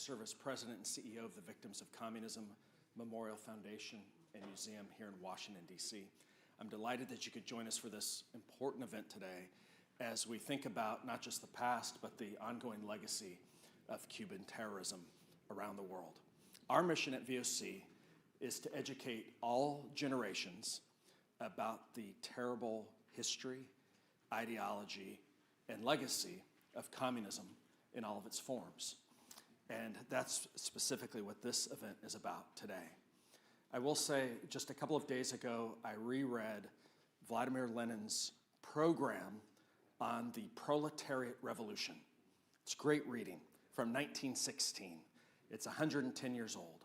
serve as president and CEO of the Victims of Communism Memorial Foundation and Museum here in Washington, D.C. I'm delighted that you could join us for this important event today as we think about not just the past, but the ongoing legacy of Cuban terrorism around the world. Our mission at VOC is to educate all generations about the terrible history, ideology, and legacy of communism in all of its forms. And that's specifically what this event is about today. I will say, just a couple of days ago, I reread Vladimir Lenin's program on the proletariat revolution. It's great reading from 1916. It's 110 years old.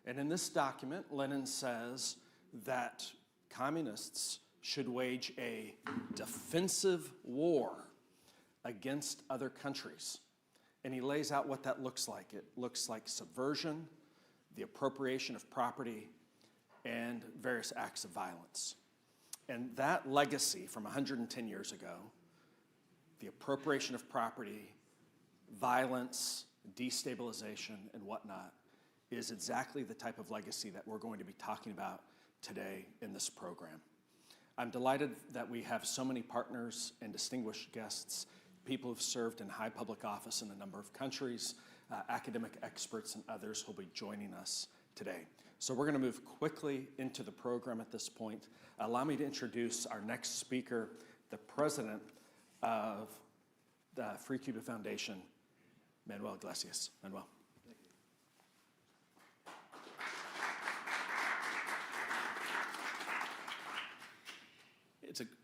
And in this document, Lenin says that communists should wage a defensive war against other countries. And he lays out what that looks like. It looks like subversion, the appropriation of property, and various acts of violence. And that legacy from 110 years ago, the appropriation of property, violence, destabilization, and whatnot, is exactly the type of legacy that we're going to be talking about today in this program. I'm delighted that we have so many partners and distinguished guests, people who've served in high public office in a number of countries, academic experts, and others who will be joining us today. So we're going to move quickly into the program at this point. Allow me to introduce our next speaker, the president of the Free Cuba Foundation, Manuel Iglesias. Manuel.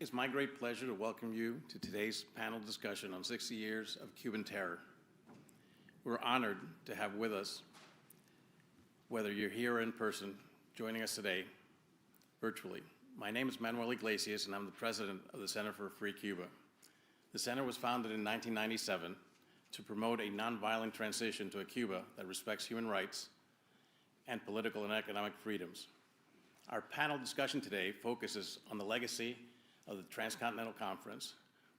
It's my great pleasure to welcome you to today's panel discussion on 60 years of Cuban terror. We're honored to have with us, whether you're here or in person, joining us today virtually. My name is Manuel Iglesias, and I'm the president of the Center for Free Cuba. The center was founded in 1997 to promote a nonviolent transition to a Cuba that respects human rights and political and economic freedoms. Our panel discussion today focuses on the legacy of the Transcontinental Conference,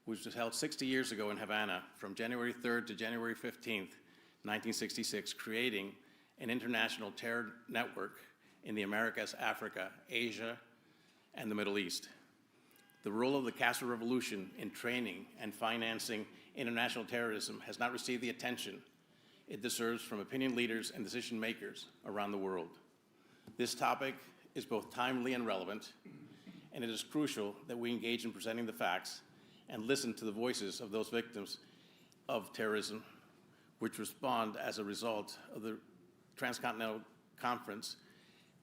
which was held 60 years ago in Havana from January 3rd to January 15th, 1966, creating an international terror network in the Americas, Africa, Asia, and the Middle East. The role of the Castro Revolution in training and financing international terrorism has not received the attention it deserves from opinion leaders and decision makers around the world. This topic is both timely and relevant, and it is crucial that we engage in presenting the facts and listen to the voices of those victims of terrorism, which respond as a result of the Transcontinental Conference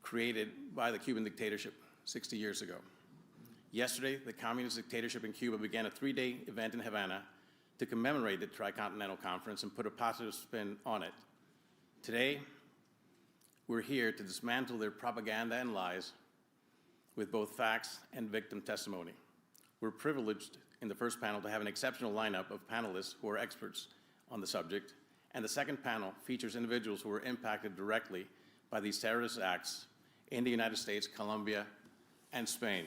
created by the Cuban dictatorship 60 years ago. Yesterday, the communist dictatorship in Cuba began a 3-day event in Havana to commemorate the Tricontinental Conference and put a positive spin on it. Today, we're here to dismantle their propaganda and lies with both facts and victim testimony. We're privileged in the first panel to have an exceptional lineup of panelists who are experts on the subject, and the second panel features individuals who were impacted directly by these terrorist acts in the United States, Colombia, and Spain.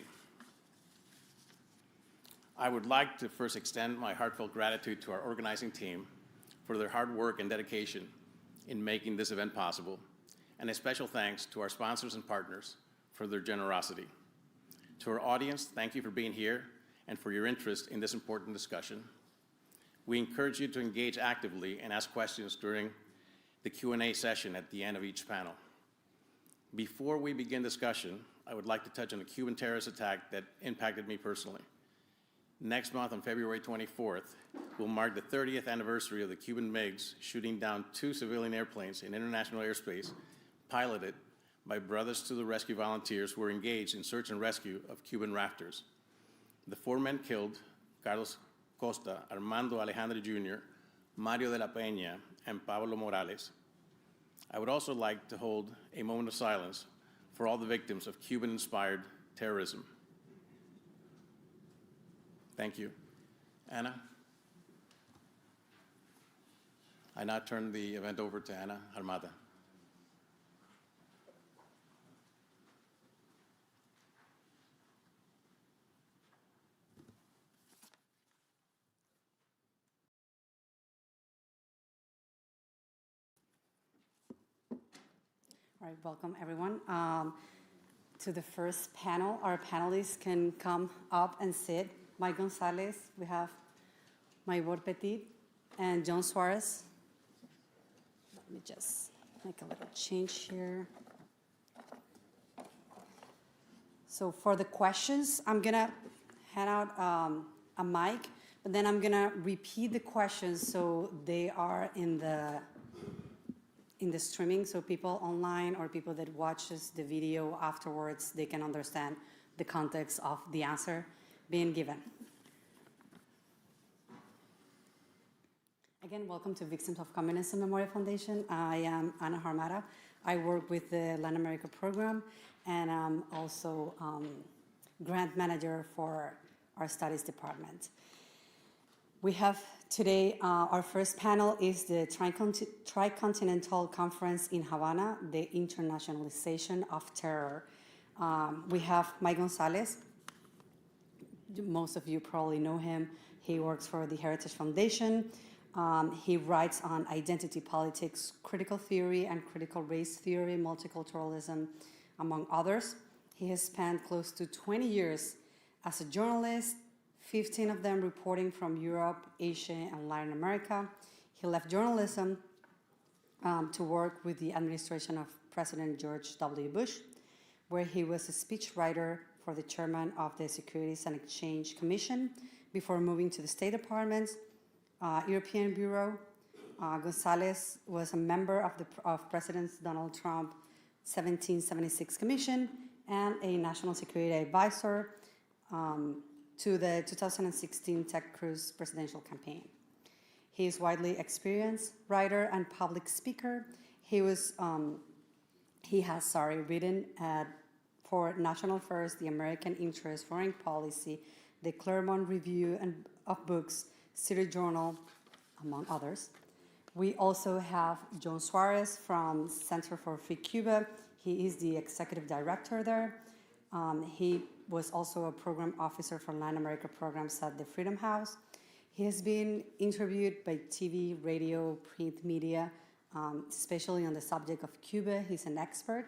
I would like to first extend my heartfelt gratitude to our organizing team for their hard work and dedication in making this event possible, and a special thanks to our sponsors and partners for their generosity. To our audience, thank you for being here and for your interest in this important discussion. We encourage you to engage actively and ask questions during the Q&A session at the end of each panel. Before we begin discussion, I would like to touch on a Cuban terrorist attack that impacted me personally. Next month, on February 24th, will mark the 30th anniversary of the Cuban MiGs shooting down 2 civilian airplanes in international airspace, piloted by Brothers to the Rescue volunteers who were engaged in search and rescue of Cuban rafters. The 4 men killed, Carlos Costa, Armando Alejandro Jr., Mario de la Peña, and Pablo Morales. I would also like to hold a moment of silence for all the victims of Cuban-inspired terrorism. Thank you. Anna? I now turn the event over to Ana Armada. right, welcome everyone to the first panel. Our panelists can come up and sit. Mike Gonzalez, we have Maybor Petit, and John Suarez. Let me just make a little change here. So for the questions, I'm gonna hand out a mic, but then I'm gonna repeat the questions so they are in the streaming, so people online or people that watches the video afterwards, they can understand the context of the answer being given. Again, welcome to Victims of Communism Memorial Foundation. I am Ana Harmara. I work with the Latin America program, and I'm also grant manager for our studies department. We have today, our first panel is the Tricontinental Conference in Havana, the Internationalization of Terror. We have Mike Gonzalez. Most of you probably know him. He works for the Heritage Foundation. He writes on identity politics, critical theory and critical race theory, multiculturalism, among others. He has spent close to 20 years as a journalist, 15 of them reporting from Europe, Asia, and Latin America. He left journalism to work with the administration of President George W. Bush, where he was a speechwriter for the chairman of the Securities and Exchange Commission before moving to the State Department's European Bureau. Gonzalez was a member of President Donald Trump's 1776 Commission and a national security advisor to the 2016 Ted Cruz presidential campaign. He is widely experienced writer and public speaker. He has written for National Affairs, the American Interest, Foreign Policy, the Claremont Review of Books, City Journal, among others. We also have John Suarez from Center for Free Cuba. He is the executive director there. He was also a program officer for Latin America programs at the Freedom House. He has been interviewed by TV, radio, print media, especially on the subject of Cuba. He's an expert.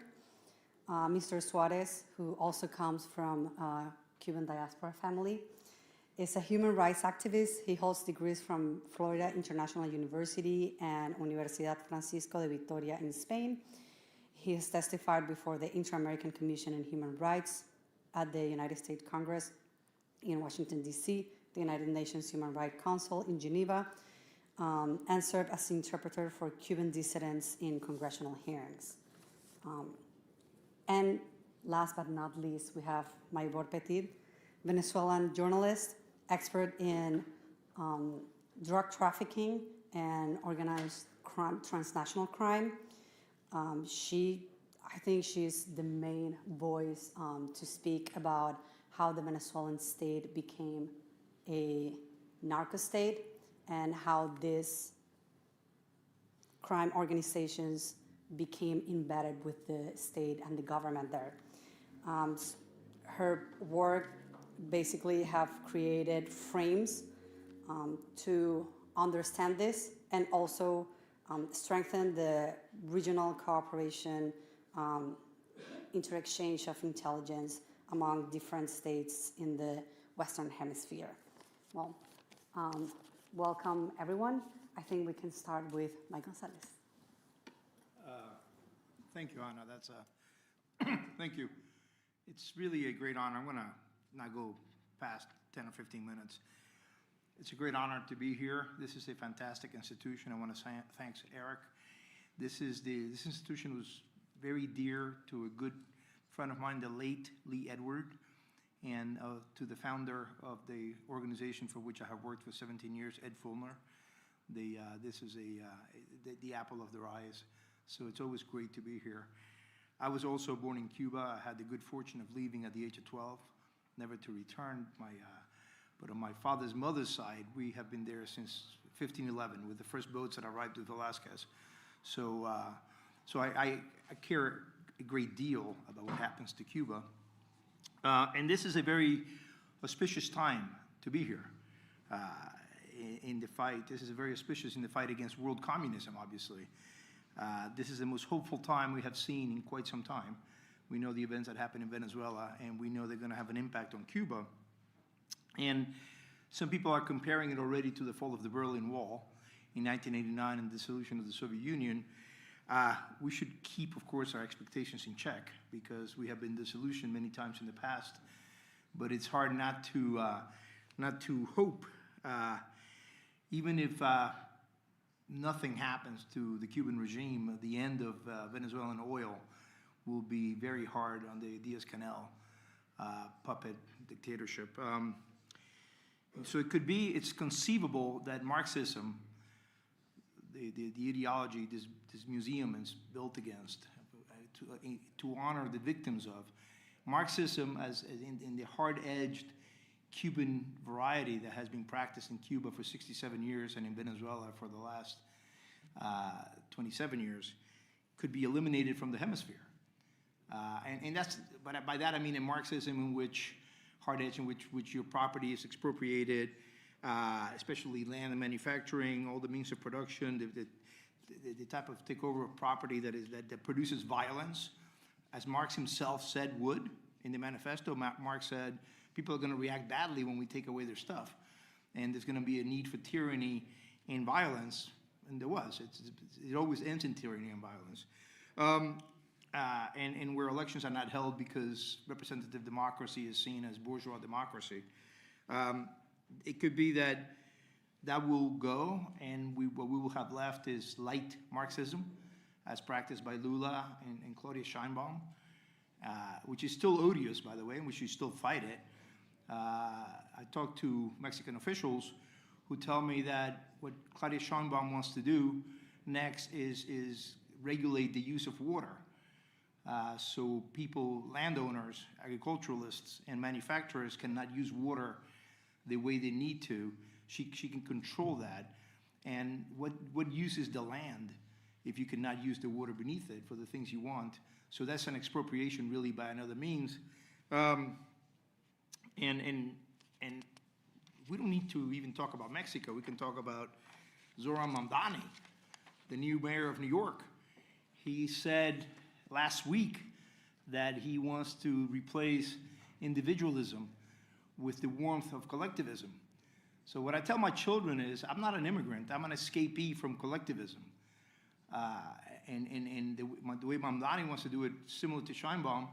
Mr. Suarez, who also comes from a Cuban diaspora family, is a human rights activist. He holds degrees from Florida International University and Universidad Francisco de Vitoria in Spain. He has testified before the Inter-American Commission on Human Rights at the United States Congress in Washington, D.C., the United Nations Human Rights Council in Geneva, and served as interpreter for Cuban dissidents in congressional hearings. And last but not least, we have Maybor Petit, Venezuelan journalist, expert in drug trafficking and organized crime, transnational crime. I think she's the main voice to speak about how the Venezuelan state became a narco state and how these crime organizations became embedded with the state and the government there. Her work basically have created frames to understand this and also strengthen the regional cooperation, interexchange of intelligence among different states in the Western Hemisphere. Well, welcome everyone. I think we can start with Mike Gonzalez. Thank you, Ana. That's thank you. It's really a great honor. I'm going to not go past 10 or 15 minutes. It's a great honor to be here. This is a fantastic institution. I want to thank Eric. This institution was very dear to a good friend of mine, the late Lee Edward, and to the founder of the organization for which I have worked for 17 years, Ed Fulmer. This is the apple of their eyes, so it's always great to be here. I was also born in Cuba. I had the good fortune of leaving at the age of 12, never to return. But on my father's mother's side, we have been there since 1511 with the first boats that arrived with Velasquez. So I care a great deal about what happens to Cuba. And this is a very auspicious time to be here in the fight. This is very auspicious in the fight against world communism, obviously. This is the most hopeful time we have seen in quite some time. We know the events that happened in Venezuela, and we know they're going to have an impact on Cuba. And some people are comparing it already to the fall of the Berlin Wall in 1989 and the dissolution of the Soviet Union. We should keep, of course, our expectations in check because we have been disillusioned many times in the past. But it's hard not to hope, even if nothing happens to the Cuban regime, the end of Venezuelan oil will be very hard on the Diaz-Canel puppet dictatorship. So it's conceivable that Marxism, the ideology this museum is built against, to honor the victims of, Marxism as in the hard-edged Cuban variety that has been practiced in Cuba for 67 years and in Venezuela for the last 27 years, could be eliminated from the hemisphere. And that's, but by that I mean a Marxism in which hard-edged, in which your property is expropriated, especially land and manufacturing, all the means of production, the type of takeover of property that produces violence, as Marx himself said would in the manifesto. Marx said, people are going to react badly when we take away their stuff. And there's going to be a need for tyranny and violence. And there was. It always ends in tyranny and violence. And where elections are not held because representative democracy is seen as bourgeois democracy. It could be that will go, and what we will have left is light Marxism, as practiced by Lula and Claudia Sheinbaum, which is still odious, by the way, and we should still fight it. I talked to Mexican officials who tell me that what Claudia Sheinbaum wants to do next is regulate the use of water. So people, landowners, agriculturalists, and manufacturers cannot use water the way they need to. She can control that. And what use is the land if you cannot use the water beneath it for the things you want? So that's an expropriation really by another means. And we don't need to even talk about Mexico. We can talk about Zoran Mamdani, the new mayor of New York. He said last week that he wants to replace individualism with the warmth of collectivism. So what I tell my children is, I'm not an immigrant. I'm an escapee from collectivism. And the way Mamdani wants to do it, similar to Sheinbaum,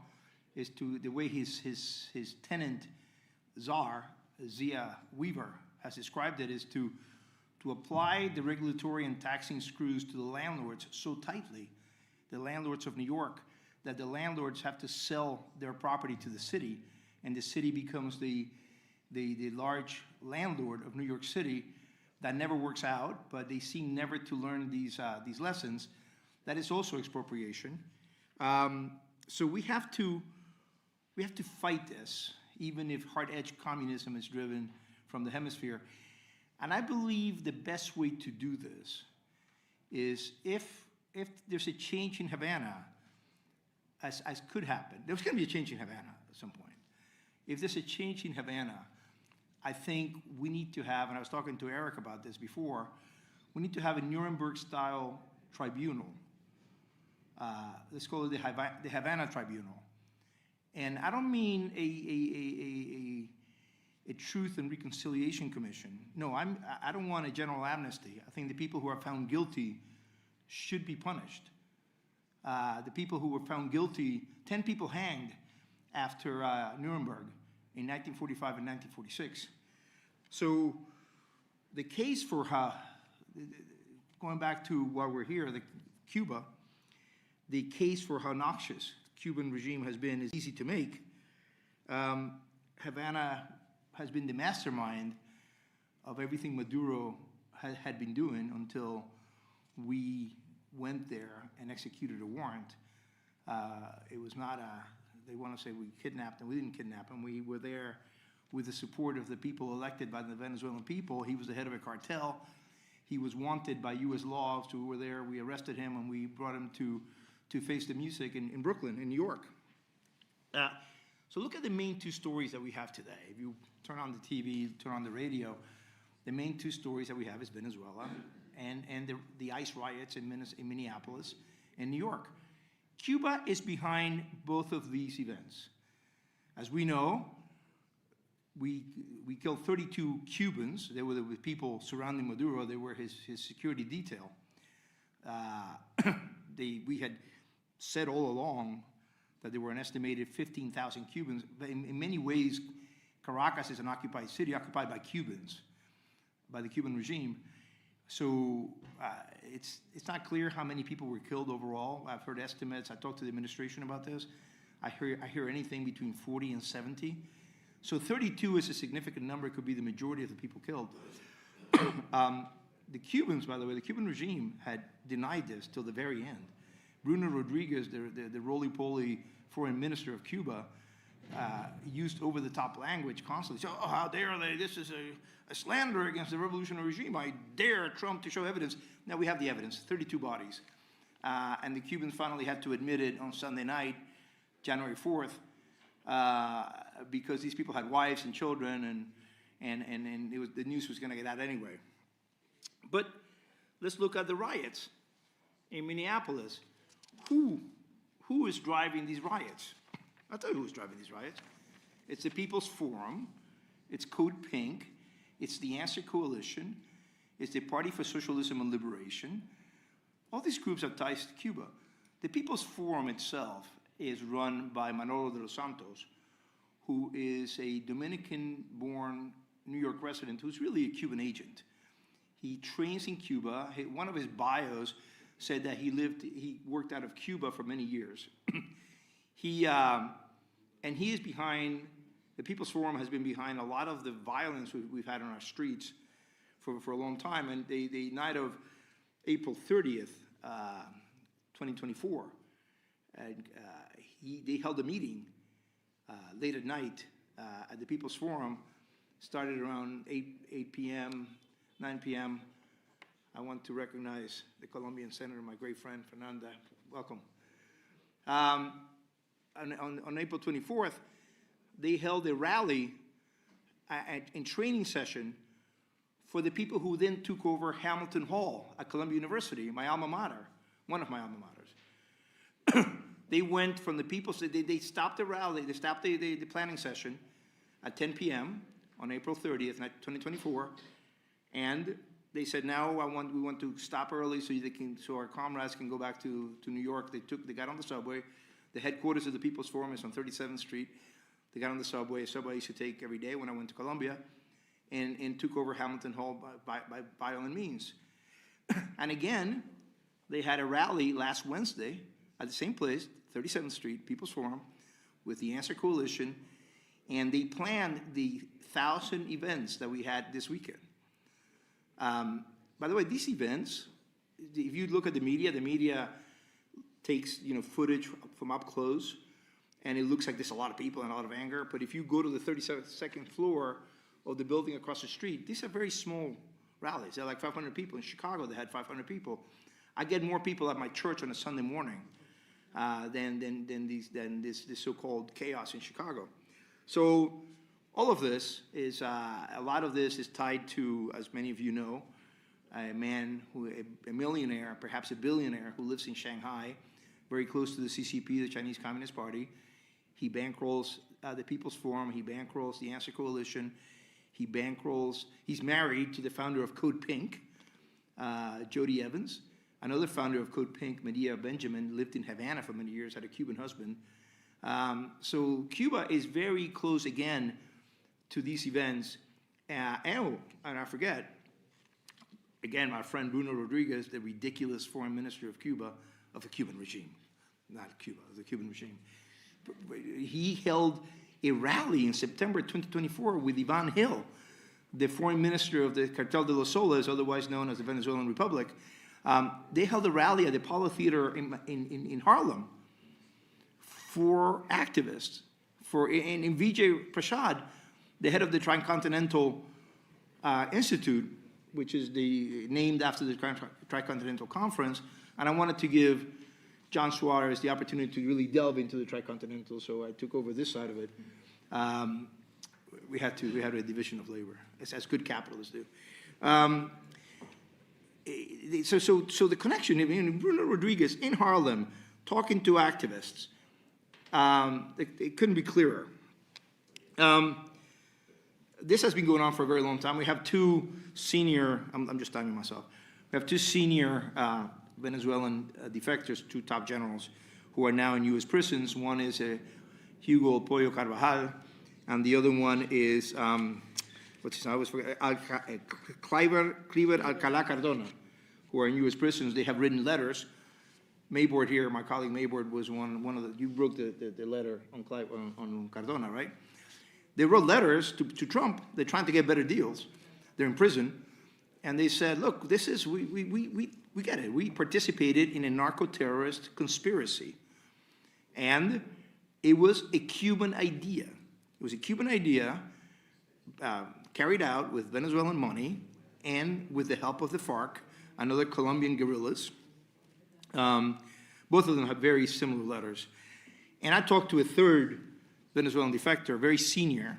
is the way his tenant, czar, Zia Weaver, has described it, is to apply the regulatory and taxing screws to the landlords so tightly, the landlords of New York, that the landlords have to sell their property to the city, and the city becomes the large landlord of New York City. That never works out, but they seem never to learn these lessons. That is also expropriation. So we have to fight this, even if hard-edged communism is driven from the hemisphere. And I believe the best way to do this is if there's a change in Havana, as could happen, there's going to be a change in Havana at some point. If there's a change in Havana, I think we need to have, and I was talking to Eric about this before, we need to have a Nuremberg-style tribunal. Let's call it the Havana Tribunal. And I don't mean a Truth and Reconciliation Commission. No, I don't want a general amnesty. I think the people who are found guilty should be punished. The people who were found guilty, 10 people hanged after Nuremberg in 1945 and 1946. So the case for, going back to why we're here, Cuba, the case for how noxious Cuban regime has been is easy to make. Havana has been the mastermind of everything Maduro had been doing until we went there and executed a warrant. It was not they want to say we kidnapped him. We didn't kidnap him. We were there with the support of the people elected by the Venezuelan people. He was the head of a cartel. He was wanted by U.S. law, so we were there. We arrested him, and we brought him to face the music in Brooklyn, in New York. So look at the main two stories that we have today. If you turn on the TV, turn on the radio, the main two stories that we have is Venezuela and the ICE riots in Minneapolis and New York. Cuba is behind both of these events. As we know, we killed 32 Cubans. They were the people surrounding Maduro. They were his security detail. We had said all along that there were an estimated 15,000 Cubans. But in many ways, Caracas is an occupied city, occupied by Cubans, by the Cuban regime. So it's not clear how many people were killed overall. I've heard estimates. I talked to the administration about this. I hear anything between 40 and 70. So 32 is a significant number. It could be the majority of the people killed. The Cubans, by the way, the Cuban regime had denied this till the very end. Bruno Rodriguez, the roly-poly foreign minister of Cuba, used over-the-top language constantly. So, oh, how dare they? This is a slander against the revolutionary regime. I dare Trump to show evidence. Now we have the evidence, 32 bodies. And the Cubans finally had to admit it on Sunday night, January 4th, because these people had wives and children, and the news was going to get out anyway. But let's look at the riots in Minneapolis. Who is driving these riots? I'll tell you who's driving these riots. It's the People's Forum. It's Code Pink. It's the Answer Coalition. It's the Party for Socialism and Liberation. All these groups have ties to Cuba. The People's Forum itself is run by Manolo de los Santos, who is a Dominican-born New York resident who's really a Cuban agent. He trains in Cuba. One of his bios said that he worked out of Cuba for many years. And he is behind, the People's Forum has been behind a lot of the violence we've had on our streets for a long time. And the night of April 30th, 2024, they held a meeting late at night at the People's Forum, started around 8 p.m., 9 p.m. I want to recognize the Colombian senator, my great friend, Fernanda. Welcome. On April 24th, they held a rally and training session for the people who then took over Hamilton Hall at Columbia University, my alma mater, one of my alma maters. They went from the people, so they stopped the rally, they stopped the planning session at 10 p.m. on April 30th, 2024, and they said, now we want to stop early so our comrades can go back to New York. They got on the subway. The headquarters of the People's Forum is on 37th Street. They got on the subway, a subway I used to take every day when I went to Columbia, and took over Hamilton Hall by violent means. And again, they had a rally last Wednesday at the same place, 37th Street, People's Forum, with the Answer Coalition, and they planned the 1,000 events that we had this weekend. By the way, these events, if you look at the media takes footage from up close, and it looks like there's a lot of people and a lot of anger. But if you go to the 32nd floor of the building across the street, these are very small rallies. They're like 500 people. In Chicago, they had 500 people. I get more people at my church on a Sunday morning than this so-called chaos in Chicago. So all of this is, a lot of this is tied to, as many of you know, a man, a millionaire, perhaps a billionaire, who lives in Shanghai, very close to the CCP, the Chinese Communist Party. He bankrolls the People's Forum. He bankrolls the Answer Coalition. He's married to the founder of Code Pink, Jody Evans. Another founder of Code Pink, Medea Benjamin, lived in Havana for many years, had a Cuban husband. So Cuba is very close again to these events. And I forget, again, my friend Bruno Rodriguez, the ridiculous foreign minister of Cuba, of the Cuban regime, not Cuba, of the Cuban regime. He held a rally in September 2024 with Ivan Hill, the foreign minister of the Cartel de los Soles, otherwise known as the Venezuelan Republic. They held a rally at the Apollo Theater in Harlem for activists. And Vijay Prashad, the head of the Tricontinental Institute, which is named after the Tricontinental Conference, and I wanted to give John Suarez the opportunity to really delve into the Tricontinental, so I took over this side of it. We had a division of labor, as good capitalists do. so the connection, I mean, Bruno Rodriguez in Harlem talking to activists, it couldn't be clearer. This has been going on for a very long time. We have two senior, I'm just timing myself. We have two senior Venezuelan defectors, two top generals, who are now in U.S. prisons. One is Hugo Pollo Carvajal, and the other one is, what's his name? I always forget, Cliver Alcalá Cardona, who are in U.S. prisons. They have written letters. Mayboard here, my colleague Mayboard was one of the, you wrote the letter on Cardona, right? They wrote letters to Trump. They're trying to get better deals. They're in prison. And they said, look, this is, we get it. We participated in a narco-terrorist conspiracy. And it was a Cuban idea. It was a Cuban idea carried out with Venezuelan money and with the help of the FARC and other Colombian guerrillas. Both of them have very similar letters. And I talked to a third Venezuelan defector, very senior,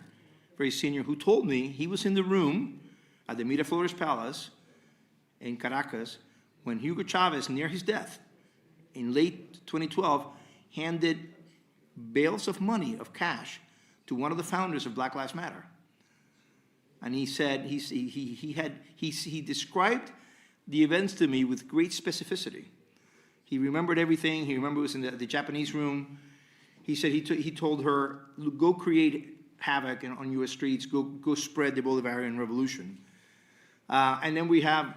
who told me he was in the room at the Miraflores Palace in Caracas when Hugo Chavez, near his death, in late 2012, handed bales of money, of cash, to one of the founders of Black Lives Matter. And he said, he described the events to me with great specificity. He remembered everything. He remembered it was in the Japanese room. He said he told her, go create havoc on U.S. streets, go spread the Bolivarian revolution. And then we have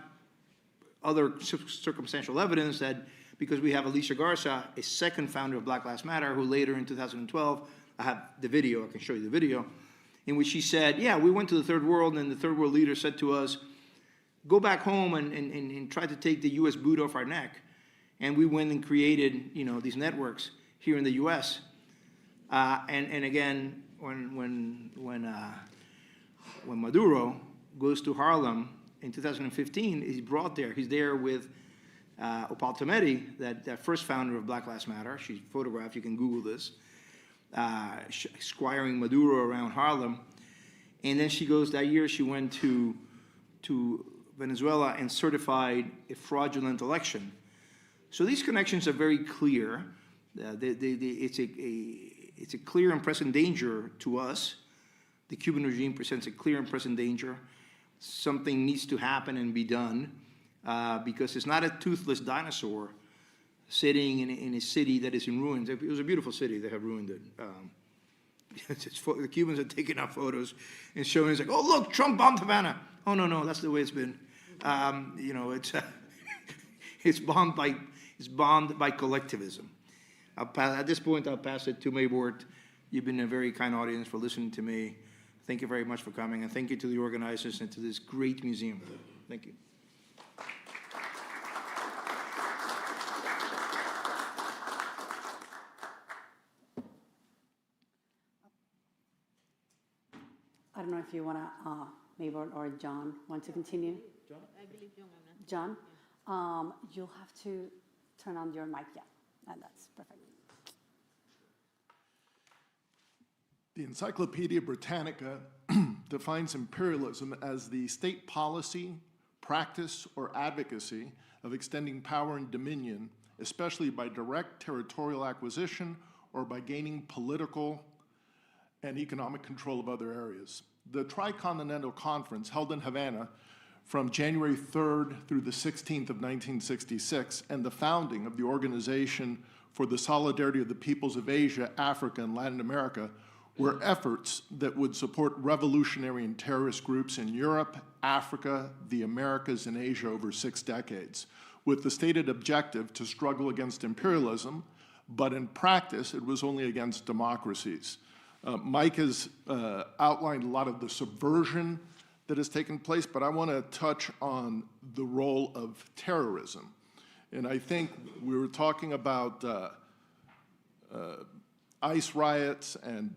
other circumstantial evidence that because we have Alicia Garza, a second founder of Black Lives Matter, who later in 2012, I have the video, I can show you the video, in which she said, yeah, we went to the third world, and the third world leader said to us, go back home and try to take the U.S. boot off our neck. And we went and created, these networks here in the U.S. And again, when Maduro goes to Harlem in 2015, he's brought there. He's there with Opal Tometi, that first founder of Black Lives Matter. She's photographed. You can Google this. Squiring Maduro around Harlem. And then she goes, that year she went to Venezuela and certified a fraudulent election. So these connections are very clear. It's a clear and present danger to us. The Cuban regime presents a clear and present danger. Something needs to happen and be done because it's not a toothless dinosaur sitting in a city that is in ruins. It was a beautiful city. They have ruined it. The Cubans are taking out photos and showing it's like, oh, look, Trump bombed Havana. Oh, no, that's the way it's been. It's bombed by collectivism. At this point, I'll pass it to Mayboard. You've been a very kind audience for listening to me. Thank you very much for coming, and thank you to the organizers and to this great museum. Thank you. I don't know if you want to, Mayboard or John, want to continue? John? I believe John. John, you'll have to turn on your mic, yeah, and that's perfect. The Encyclopedia Britannica defines imperialism as the state policy, practice, or advocacy of extending power and dominion, especially by direct territorial acquisition or by gaining political and economic control of other areas. The Tricontinental Conference held in Havana from January 3rd through the 16th of 1966 and the founding of the Organization for the Solidarity of the Peoples of Asia, Africa, and Latin America were efforts that would support revolutionary and terrorist groups in Europe, Africa, the Americas, and Asia over 6 decades, with the stated objective to struggle against imperialism, but in practice, it was only against democracies. Mike has outlined a lot of the subversion that has taken place, but I want to touch on the role of terrorism. And I think we were talking about ICE riots and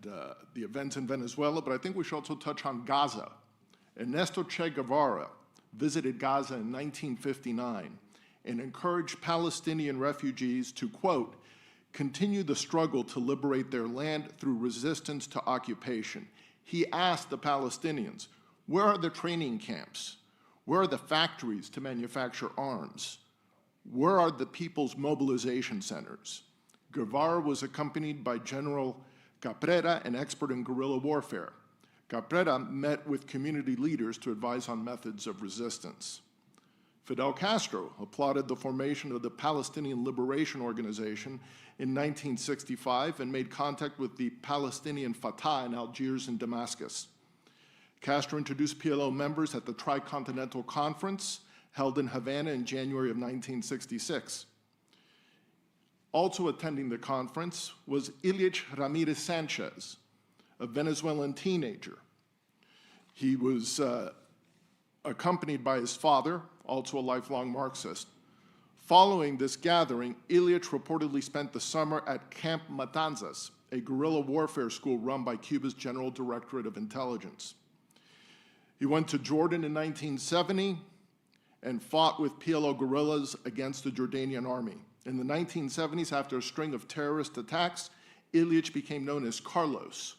the events in Venezuela, but I think we should also touch on Gaza. Ernesto Che Guevara visited Gaza in 1959 and encouraged Palestinian refugees to, quote, continue the struggle to liberate their land through resistance to occupation. He asked the Palestinians, where are the training camps? Where are the factories to manufacture arms? Where are the people's mobilization centers? Guevara was accompanied by General Caprera, an expert in guerrilla warfare. Caprera met with community leaders to advise on methods of resistance. Fidel Castro applauded the formation of the Palestinian Liberation Organization in 1965 and made contact with the Palestinian Fatah in Algiers and Damascus. Castro introduced PLO members at the Tricontinental Conference held in Havana in January of 1966. Also attending the conference was Ilich Ramirez Sanchez, a Venezuelan teenager. He was accompanied by his father, also a lifelong Marxist. Following this gathering, Ilich reportedly spent the summer at Camp Matanzas, a guerrilla warfare school run by Cuba's General Directorate of Intelligence. He went to Jordan in 1970 and fought with PLO guerrillas against the Jordanian army. In the 1970s, after a string of terrorist attacks, Ilich became known as Carlos.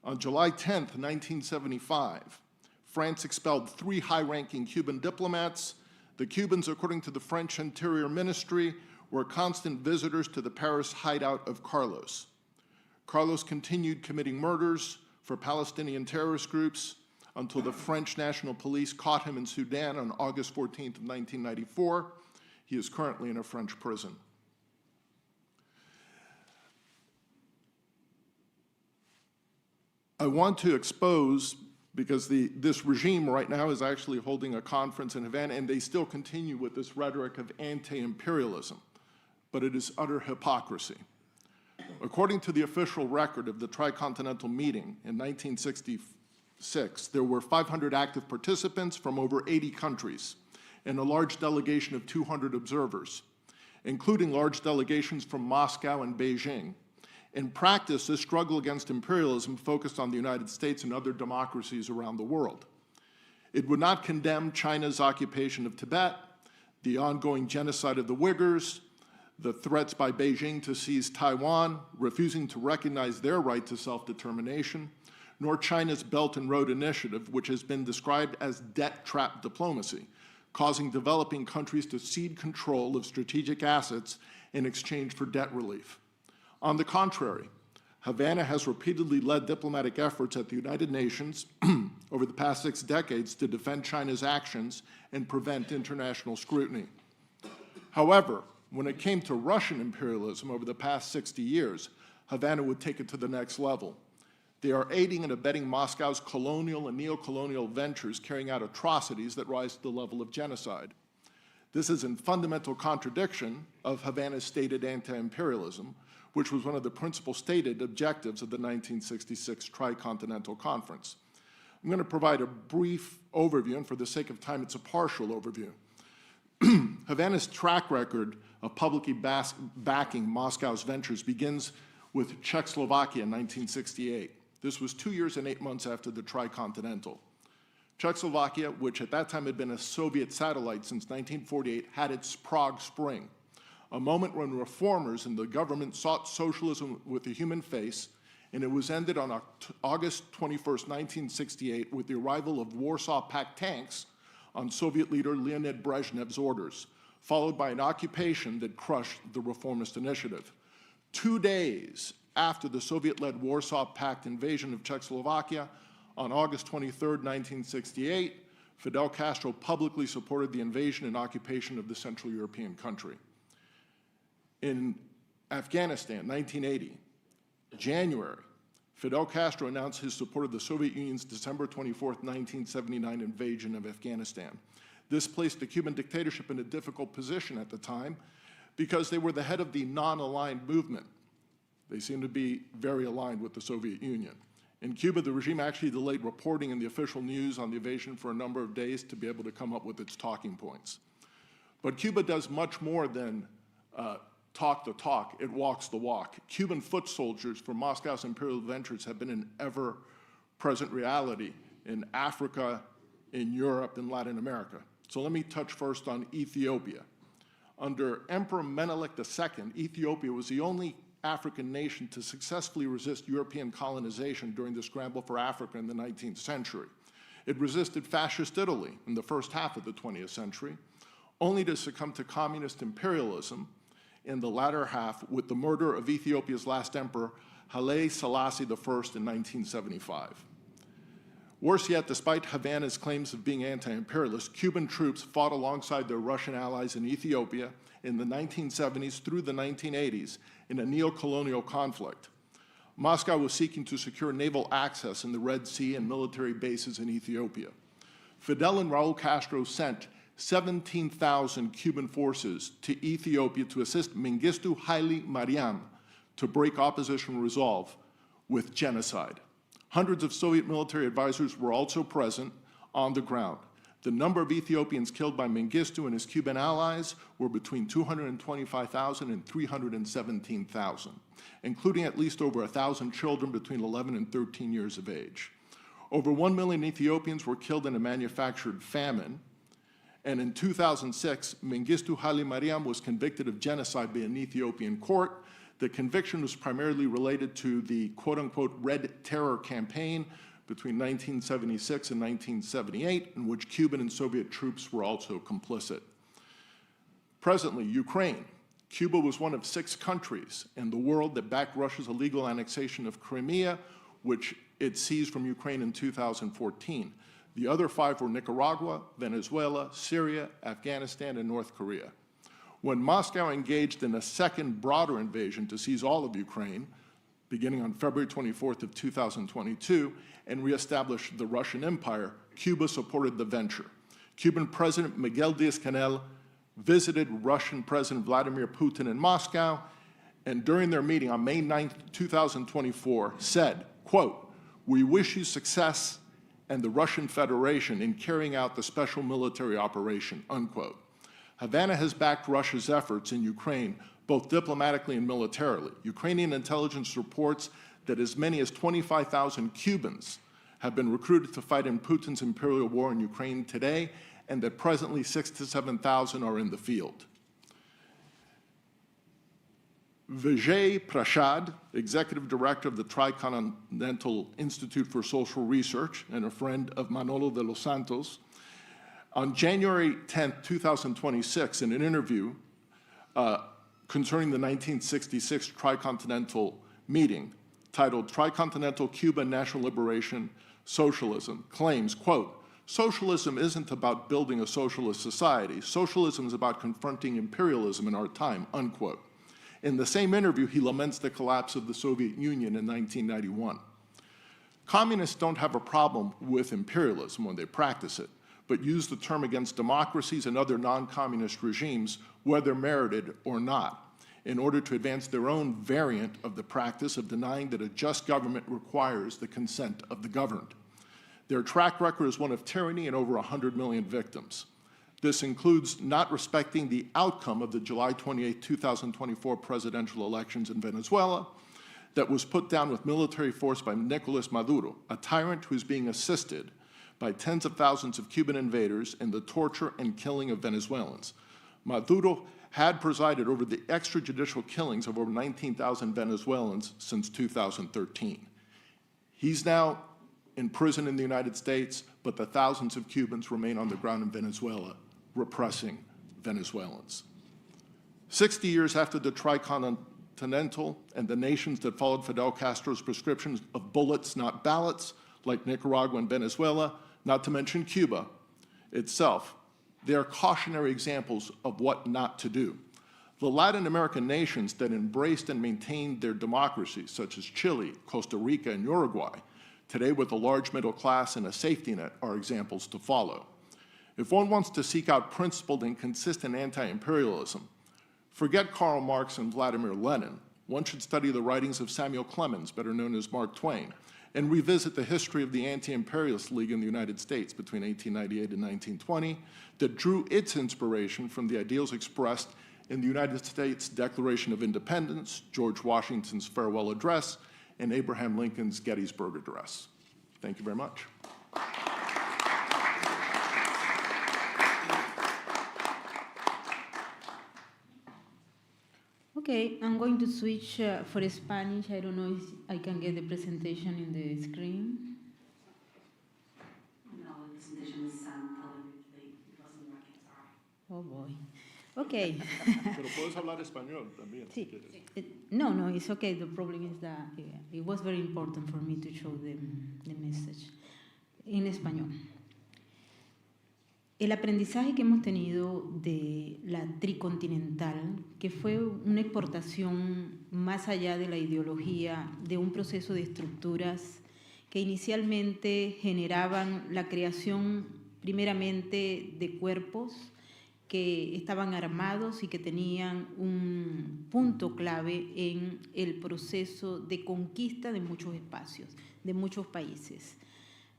On July 10th, 1975, France expelled 3 high-ranking Cuban diplomats. The Cubans, according to the French Interior Ministry, were constant visitors to the Paris hideout of Carlos. Carlos continued committing murders for Palestinian terrorist groups until the French National Police caught him in Sudan on August 14th of 1994. He is currently in a French prison. I want to expose, because this regime right now is actually holding a conference in Havana, and they still continue with this rhetoric of anti-imperialism, but it is utter hypocrisy. According to the official record of the Tricontinental Meeting in 1966, there were 500 active participants from over 80 countries and a large delegation of 200 observers, including large delegations from Moscow and Beijing. In practice, this struggle against imperialism focused on the United States and other democracies around the world. It would not condemn China's occupation of Tibet, the ongoing genocide of the Uyghurs, the threats by Beijing to seize Taiwan, refusing to recognize their right to self-determination, nor China's Belt and Road Initiative, which has been described as debt trap diplomacy, causing developing countries to cede control of strategic assets in exchange for debt relief. On the contrary, Havana has repeatedly led diplomatic efforts at the United Nations over the past 6 decades to defend China's actions and prevent international scrutiny. However, when it came to Russian imperialism over the past 60 years, Havana would take it to the next level. They are aiding and abetting Moscow's colonial and neo-colonial ventures, carrying out atrocities that rise to the level of genocide. This is in fundamental contradiction of Havana's stated anti-imperialism, which was one of the principal stated objectives of the 1966 Tricontinental Conference. I'm going to provide a brief overview, and for the sake of time, it's a partial overview. Havana's track record of publicly backing Moscow's ventures begins with Czechoslovakia in 1968. This was 2 years and 8 months after the Tricontinental. Czechoslovakia, which at that time had been a Soviet satellite since 1948, had its Prague Spring, a moment when reformers in the government sought socialism with a human face, and it was ended on August 21st, 1968, with the arrival of Warsaw Pact tanks on Soviet leader Leonid Brezhnev's orders, followed by an occupation that crushed the reformist initiative. 2 days after the Soviet-led Warsaw Pact invasion of Czechoslovakia, on August 23, 1968, Fidel Castro publicly supported the invasion and occupation of the Central European country. In Afghanistan, 1980, January, Fidel Castro announced his support of the Soviet Union's December 24, 1979 invasion of Afghanistan. This placed the Cuban dictatorship in a difficult position at the time because they were the head of the non-aligned movement. They seemed to be very aligned with the Soviet Union. In Cuba, the regime actually delayed reporting in the official news on the invasion for a number of days to be able to come up with its talking points. But Cuba does much more than talk the talk, it walks the walk. Cuban foot soldiers for Moscow's imperial ventures have been an ever-present reality in Africa, in Europe, and Latin America. So let me touch first on Ethiopia. Under Emperor Menelik II, Ethiopia was the only African nation to successfully resist European colonization during the scramble for Africa in the 19th century. It resisted fascist Italy in the first half of the 20th century, only to succumb to communist imperialism in the latter half with the murder of Ethiopia's last emperor, Haile Selassie I in 1975. Worse yet, despite Havana's claims of being anti-imperialist, Cuban troops fought alongside their Russian allies in Ethiopia in the 1970s through the 1980s in a neo-colonial conflict. Moscow was seeking to secure naval access in the Red Sea and military bases in Ethiopia. Fidel and Raul Castro sent 17,000 Cuban forces to Ethiopia to assist Mengistu Haile Mariam to break opposition resolve with genocide. Hundreds of Soviet military advisors were also present on the ground. The number of Ethiopians killed by Mengistu and his Cuban allies were between 225,000 and 317,000, including at least over 1,000 children between 11 and 13 years of age. Over 1 million Ethiopians were killed in a manufactured famine, and in 2006, Mengistu Haile Mariam was convicted of genocide by an Ethiopian court. The conviction was primarily related to the quote-unquote Red Terror campaign between 1976 and 1978, in which Cuban and Soviet troops were also complicit. Presently, Ukraine. Cuba was one of 6 countries in the world that backed Russia's illegal annexation of Crimea, which it seized from Ukraine in 2014. The other 5 were Nicaragua, Venezuela, Syria, Afghanistan, and North Korea. When Moscow engaged in a second broader invasion to seize all of Ukraine, beginning on February 24th of 2022, and reestablish the Russian Empire, Cuba supported the venture. Cuban President Miguel Díaz-Canel visited Russian President Vladimir Putin in Moscow, and during their meeting on May 9th, 2024, said, quote, "We wish you success and the Russian Federation in carrying out the special military operation," unquote. Havana has backed Russia's efforts in Ukraine, both diplomatically and militarily. Ukrainian intelligence reports that as many as 25,000 Cubans have been recruited to fight in Putin's imperial war in Ukraine today, and that presently 6,000 to 7,000 are in the field. Vijay Prashad, Executive Director of the Tricontinental Institute for Social Research and a friend of Manolo de los Santos, on January 10, 2026, in an interview concerning the 1966 Tricontinental meeting titled Tricontinental Cuba National Liberation Socialism, claims, quote, "Socialism isn't about building a socialist society. Socialism is about confronting imperialism in our time," unquote. In the same interview, he laments the collapse of the Soviet Union in 1991. Communists don't have a problem with imperialism when they practice it, but use the term against democracies and other non-communist regimes, whether merited or not, in order to advance their own variant of the practice of denying that a just government requires the consent of the governed. Their track record is one of tyranny and over 100 million victims. This includes not respecting the outcome of the July 28, 2024 presidential elections in Venezuela that was put down with military force by Nicolas Maduro, a tyrant who is being assisted by tens of thousands of Cuban invaders in the torture and killing of Venezuelans. Maduro had presided over the extrajudicial killings of over 19,000 Venezuelans since 2013. He's now in prison in the United States, but the thousands of Cubans remain on the ground in Venezuela, repressing Venezuelans. 60 years after the Tricontinental and the nations that followed Fidel Castro's prescriptions of bullets, not ballots, like Nicaragua and Venezuela, not to mention Cuba itself, they are cautionary examples of what not to do. The Latin American nations that embraced and maintained their democracies, such as Chile, Costa Rica, and Uruguay, today with a large middle class and a safety net, are examples to follow. If one wants to seek out principled and consistent anti-imperialism, forget Karl Marx and Vladimir Lenin. One should study the writings of Samuel Clemens, better known as Mark Twain, and revisit the history of the Anti-Imperialist League in the United States between 1898 and 1920 that drew its inspiration from the ideals expressed in the United States Declaration of Independence, George Washington's farewell address, and Abraham Lincoln's Gettysburg Address. Thank you very much. Okay, I'm going to switch for Spanish. I don't know if I can get the presentation in the screen. No, Oh boy. Okay. Pero puedes hablar español también, si Sí. quieres. No, it's okay. The problem is that it was very important for me to show the message en español. El aprendizaje que hemos tenido de la tricontinental, que fue una exportación más allá de la ideología, de un proceso de estructuras que inicialmente generaban la creación primeramente de cuerpos que estaban armados y que tenían un punto clave en el proceso de conquista de muchos espacios, de muchos países.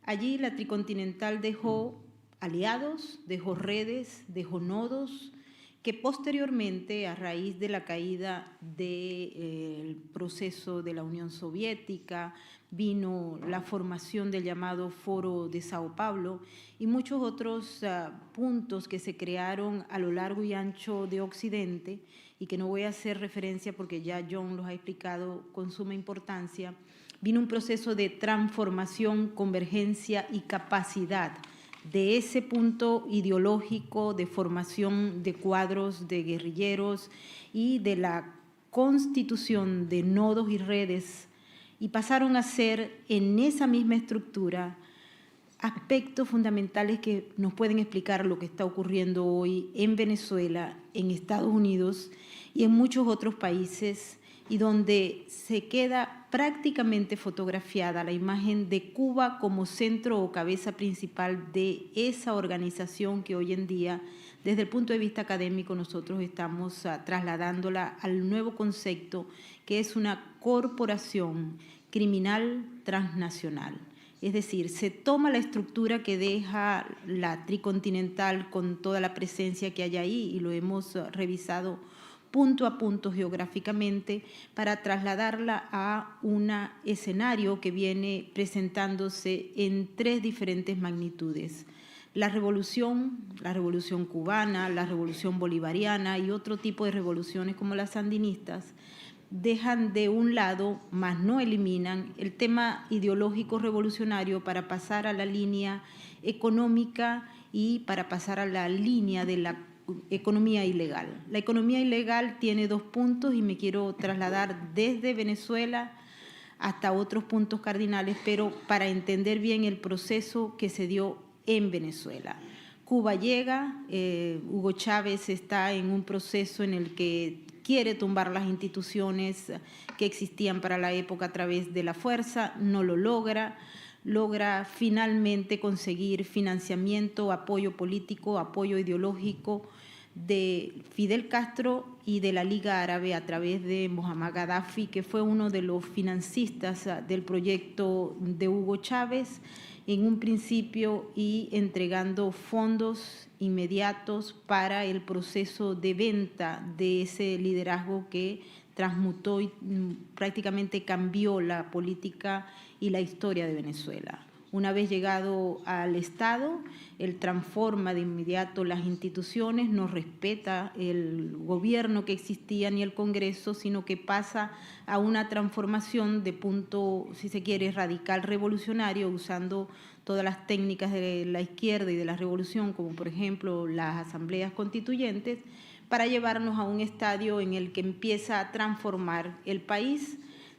Allí la tricontinental dejó aliados, dejó redes, dejó nodos, que posteriormente, a raíz de la caída del proceso de la Unión Soviética, vino la formación del llamado Foro de Sao Paulo y muchos otros puntos que se crearon a lo largo y ancho de Occidente y que no voy a hacer referencia porque ya John los ha explicado con suma importancia. Vino un proceso de transformación, convergencia y capacidad de ese punto ideológico de formación de cuadros de guerrilleros y de la constitución de nodos y redes, y pasaron a ser en esa misma estructura aspectos fundamentales que nos pueden explicar lo que está ocurriendo hoy en Venezuela, en Estados Unidos y en muchos otros países, y donde se queda prácticamente fotografiada la imagen de Cuba como centro o cabeza principal de esa organización que hoy en día, desde el punto de vista académico, nosotros estamos trasladándola al nuevo concepto, que es una corporación criminal transnacional. Es decir, se toma la estructura que deja la tricontinental con toda la presencia que hay ahí, y lo hemos revisado punto a punto geográficamente, para trasladarla a un escenario que viene presentándose en tres diferentes magnitudes. La revolución cubana, la revolución bolivariana y otro tipo de revoluciones como las sandinistas dejan de un lado, mas no eliminan, el tema ideológico revolucionario para pasar a la línea económica y para pasar a la línea de la economía ilegal. La economía ilegal tiene dos puntos y me quiero trasladar desde Venezuela hasta otros puntos cardinales, pero para entender bien el proceso que se dio en Venezuela. Cuba llega, Hugo Chávez está en un proceso en el que quiere tumbar las instituciones que existían para la época a través de la fuerza, no lo logra finalmente conseguir financiamiento, apoyo político, apoyo ideológico de Fidel Castro y de la Liga Árabe a través de Mohammad Gaddafi, que fue uno de los financistas del proyecto de Hugo Chávez en un principio, y entregando fondos inmediatos para el proceso de venta de ese liderazgo que transmutó y prácticamente cambió la política y la historia de Venezuela. Una vez llegado al Estado, él transforma de inmediato las instituciones, no respeta el gobierno que existía ni el Congreso, sino que pasa a una transformación de punto, si se quiere, radical revolucionario, usando todas las técnicas de la izquierda y de la revolución, como por ejemplo las asambleas constituyentes, para llevarnos a un estadio en el que empieza a transformar el país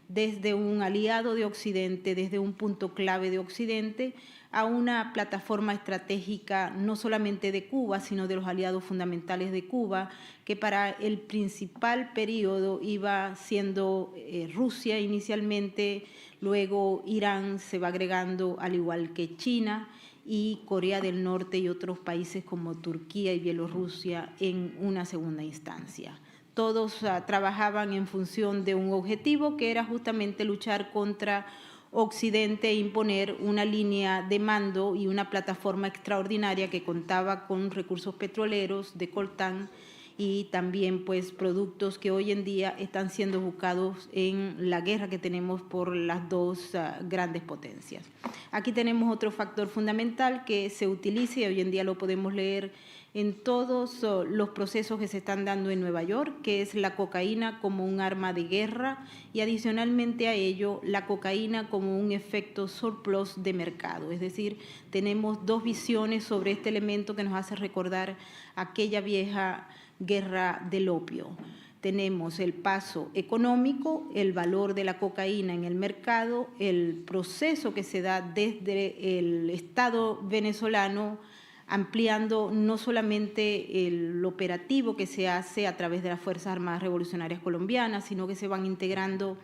desde un aliado de Occidente, desde un punto clave de Occidente, a una plataforma estratégica no solamente de Cuba, sino de los aliados fundamentales de Cuba, que para el principal periodo iba siendo Rusia inicialmente, luego Irán se va agregando, al igual que China, y Corea del Norte y otros países como Turquía y Bielorrusia en una segunda instancia. Todos trabajaban en función de un objetivo, que era justamente luchar contra Occidente e imponer una línea de mando y una plataforma extraordinaria que contaba con recursos petroleros de coltán y también pues productos que hoy en día están siendo buscados en la guerra que tenemos por las dos grandes potencias. Aquí tenemos otro factor fundamental que se utiliza y hoy en día lo podemos leer en todos los procesos que se están dando en Nueva York, que es la cocaína como un arma de guerra y adicionalmente a ello la cocaína como un efecto surplus de mercado. Es decir, tenemos dos visiones sobre este elemento que nos hace recordar aquella vieja guerra del opio. Tenemos el paso económico, el valor de la cocaína en el mercado, el proceso que se da desde el Estado venezolano, ampliando no solamente el operativo que se hace a través de las Fuerzas Armadas Revolucionarias Colombianas, sino que se van integrando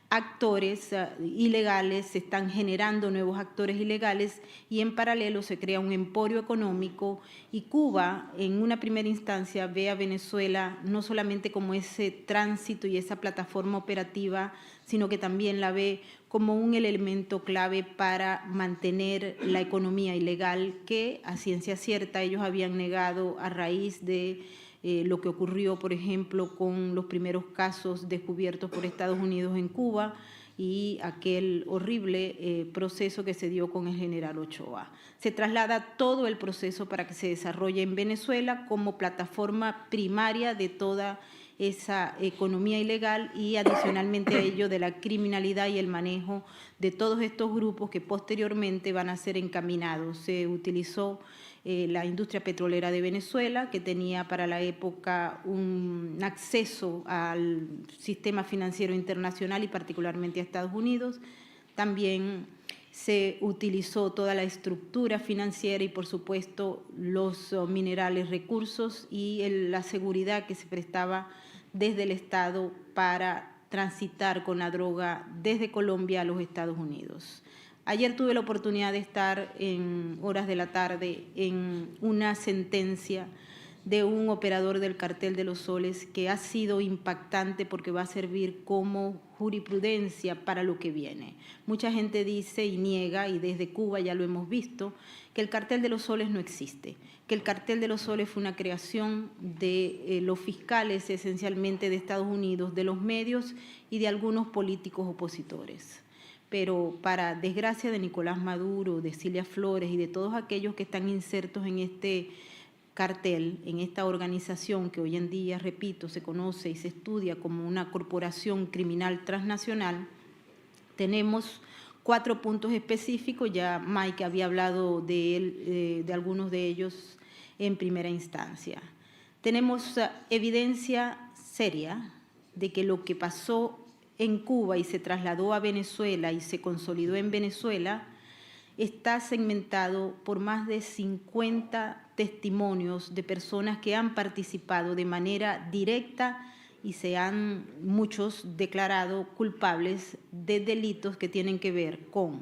actores ilegales, se están generando nuevos actores ilegales y en paralelo se crea un emporio económico y Cuba en una primera instancia ve a Venezuela no solamente como ese tránsito y esa plataforma operativa, sino que también la ve como un elemento clave para mantener la economía ilegal que a ciencia cierta ellos habían negado a raíz de lo que ocurrió, por ejemplo, con los primeros casos descubiertos por Estados Unidos en Cuba y aquel horrible proceso que se dio con el general Ochoa. Se traslada todo el proceso para que se desarrolle en Venezuela como plataforma primaria de toda esa economía ilegal y adicionalmente a ello de la criminalidad y el manejo de todos estos grupos que posteriormente van a ser encaminados. Se utilizó la industria petrolera de Venezuela, que tenía para la época un acceso al sistema financiero internacional y particularmente a Estados Unidos. También se utilizó toda la estructura financiera y, por supuesto, los minerales, recursos y la seguridad que se prestaba desde el Estado para transitar con la droga desde Colombia a los Estados Unidos. Ayer tuve la oportunidad de estar en horas de la tarde en una sentencia de un operador del Cartel de los Soles que ha sido impactante porque va a servir como jurisprudencia para lo que viene. Mucha gente dice y niega, y desde Cuba ya lo hemos visto, que el Cartel de los Soles no existe, que el Cartel de los Soles fue una creación de los fiscales esencialmente de Estados Unidos, de los medios y de algunos políticos opositores. Pero para desgracia de Nicolás Maduro, de Cilia Flores y de todos aquellos que están insertos en este cartel, en esta organización que hoy en día, repito, se conoce y se estudia como una corporación criminal transnacional, tenemos 4 puntos específicos. Ya Mike había hablado de él, de algunos de ellos en primera instancia. Tenemos evidencia seria de que lo que pasó en Cuba y se trasladó a Venezuela y se consolidó en Venezuela está segmentado por más de 50 testimonios de personas que han participado de manera directa y se han muchos declarado culpables de delitos que tienen que ver con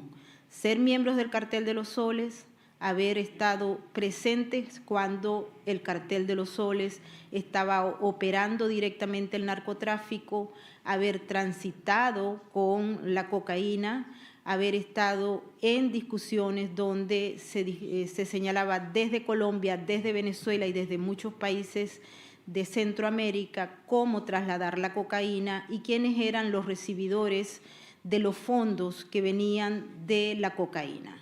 ser miembros del Cartel de los Soles, haber estado presentes cuando el Cartel de los Soles estaba operando directamente el narcotráfico, haber transitado con la cocaína, haber estado en discusiones donde se señalaba desde Colombia, desde Venezuela y desde muchos países de Centroamérica cómo trasladar la cocaína y quiénes eran los recibidores de los fondos que venían de la cocaína.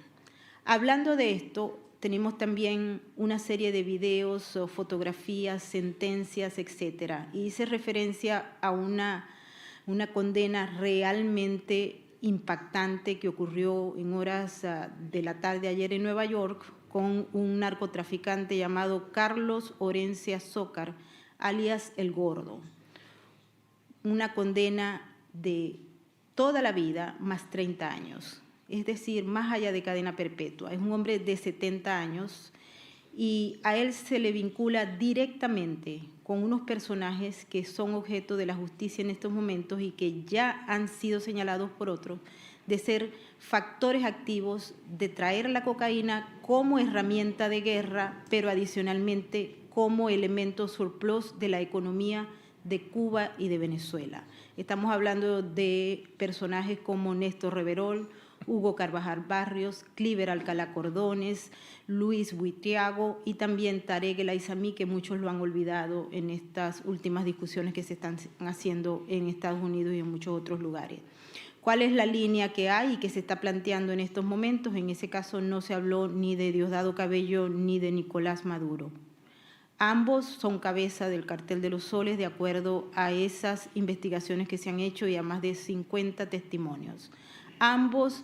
Hablando de esto, tenemos también una serie de videos, fotografías, sentencias, etcétera. Y hice referencia a una condena realmente impactante que ocurrió en horas de la tarde ayer en Nueva York con un narcotraficante llamado Carlos Orencia Zócar, alias El Gordo. Una condena de toda la vida más 30 años. Es decir, más allá de cadena perpetua. Es un hombre de 70 años y a él se le vincula directamente con unos personajes que son objeto de la justicia en estos momentos y que ya han sido señalados por otros de ser factores activos de traer la cocaína como herramienta de guerra, pero adicionalmente como elemento surplus de la economía de Cuba y de Venezuela. Estamos hablando de personajes como Néstor Reverol, Hugo Carvajal Barrios, Cliver Alcalá Cordones, Luis Buitriago y también Tarek El Aizami, que muchos lo han olvidado en estas últimas discusiones que se están haciendo en Estados Unidos y en muchos otros lugares. ¿Cuál es la línea que hay y que se está planteando en estos momentos? En ese caso no se habló ni de Diosdado Cabello ni de Nicolás Maduro. Ambos son cabeza del cartel de los soles de acuerdo a esas investigaciones que se han hecho y a más de 50 testimonios. Ambos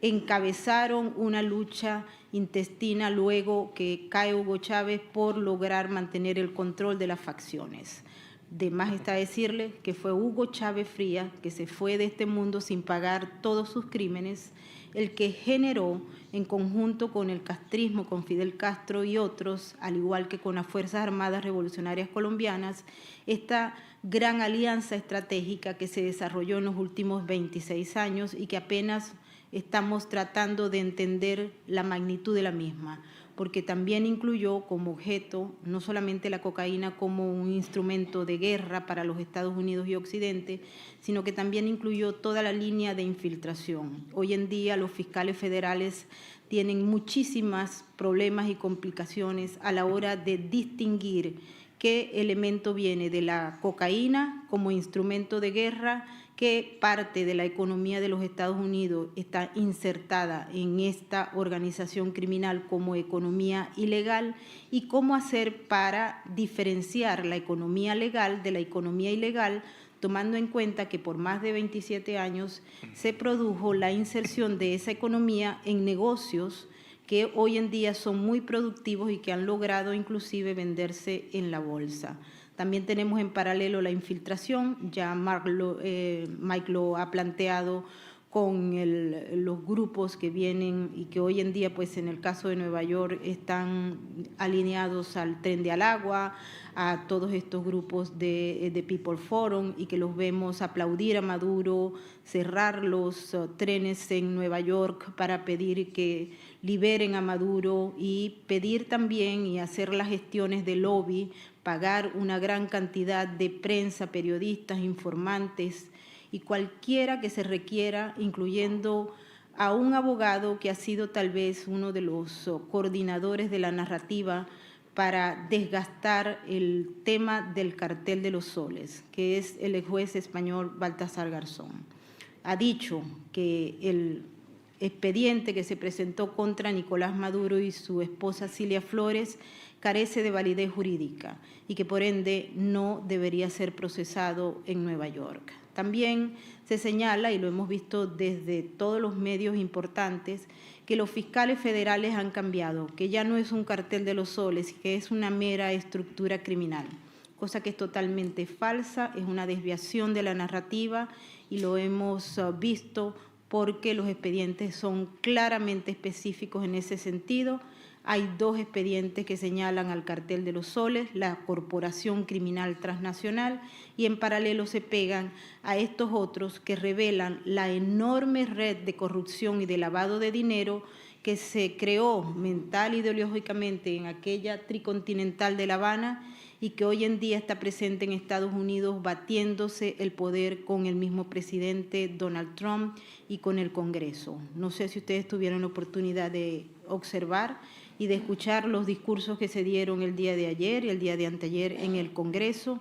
encabezaron una lucha intestina luego que cae Hugo Chávez por lograr mantener el control de las facciones. De más está decirle que fue Hugo Chávez Frías, que se fue de este mundo sin pagar todos sus crímenes, el que generó, en conjunto con el castrismo, con Fidel Castro y otros, al igual que con las Fuerzas Armadas Revolucionarias Colombianas, esta gran alianza estratégica que se desarrolló en los últimos 26 años y que apenas estamos tratando de entender la magnitud de la misma, porque también incluyó como objeto no solamente la cocaína como un instrumento de guerra para los Estados Unidos y Occidente, sino que también incluyó toda la línea de infiltración. Hoy en día los fiscales federales tienen muchísimos problemas y complicaciones a la hora de distinguir qué elemento viene de la cocaína como instrumento de guerra, qué parte de la economía de los Estados Unidos está insertada en esta organización criminal como economía ilegal y cómo hacer para diferenciar la economía legal de la economía ilegal, tomando en cuenta que por más de 27 años se produjo la inserción de esa economía en negocios que hoy en día son muy productivos y que han logrado inclusive venderse en la bolsa. También tenemos en paralelo la infiltración, ya Mike lo ha planteado con los grupos que vienen y que hoy en día, pues en el caso de Nueva York, están alineados al Tren de Aragua, a todos estos grupos de People Forum y que los vemos aplaudir a Maduro, cerrar los trenes en Nueva York para pedir que liberen a Maduro y pedir también y hacer las gestiones de lobby, pagar una gran cantidad de prensa, periodistas, informantes y cualquiera que se requiera, incluyendo a un abogado que ha sido tal vez uno de los coordinadores de la narrativa para desgastar el tema del cartel de los soles, que es el ex juez español Baltasar Garzón. Ha dicho que el expediente que se presentó contra Nicolás Maduro y su esposa Cilia Flores carece de validez jurídica y que por ende no debería ser procesado en Nueva York. También se señala, y lo hemos visto desde todos los medios importantes, que los fiscales federales han cambiado, que ya no es un cartel de los soles, que es una mera estructura criminal, cosa que es totalmente falsa, es una desviación de la narrativa y lo hemos visto porque los expedientes son claramente específicos en ese sentido. Hay dos expedientes que señalan al cartel de los soles, la corporación criminal transnacional, y en paralelo se pegan a estos otros que revelan la enorme red de corrupción y de lavado de dinero que se creó mental e ideológicamente en aquella tricontinental de La Habana y que hoy en día está presente en Estados Unidos batiéndose el poder con el mismo presidente Donald Trump y con el Congreso. No sé si ustedes tuvieron la oportunidad de observar y de escuchar los discursos que se dieron el día de ayer y el día de anteayer en el Congreso,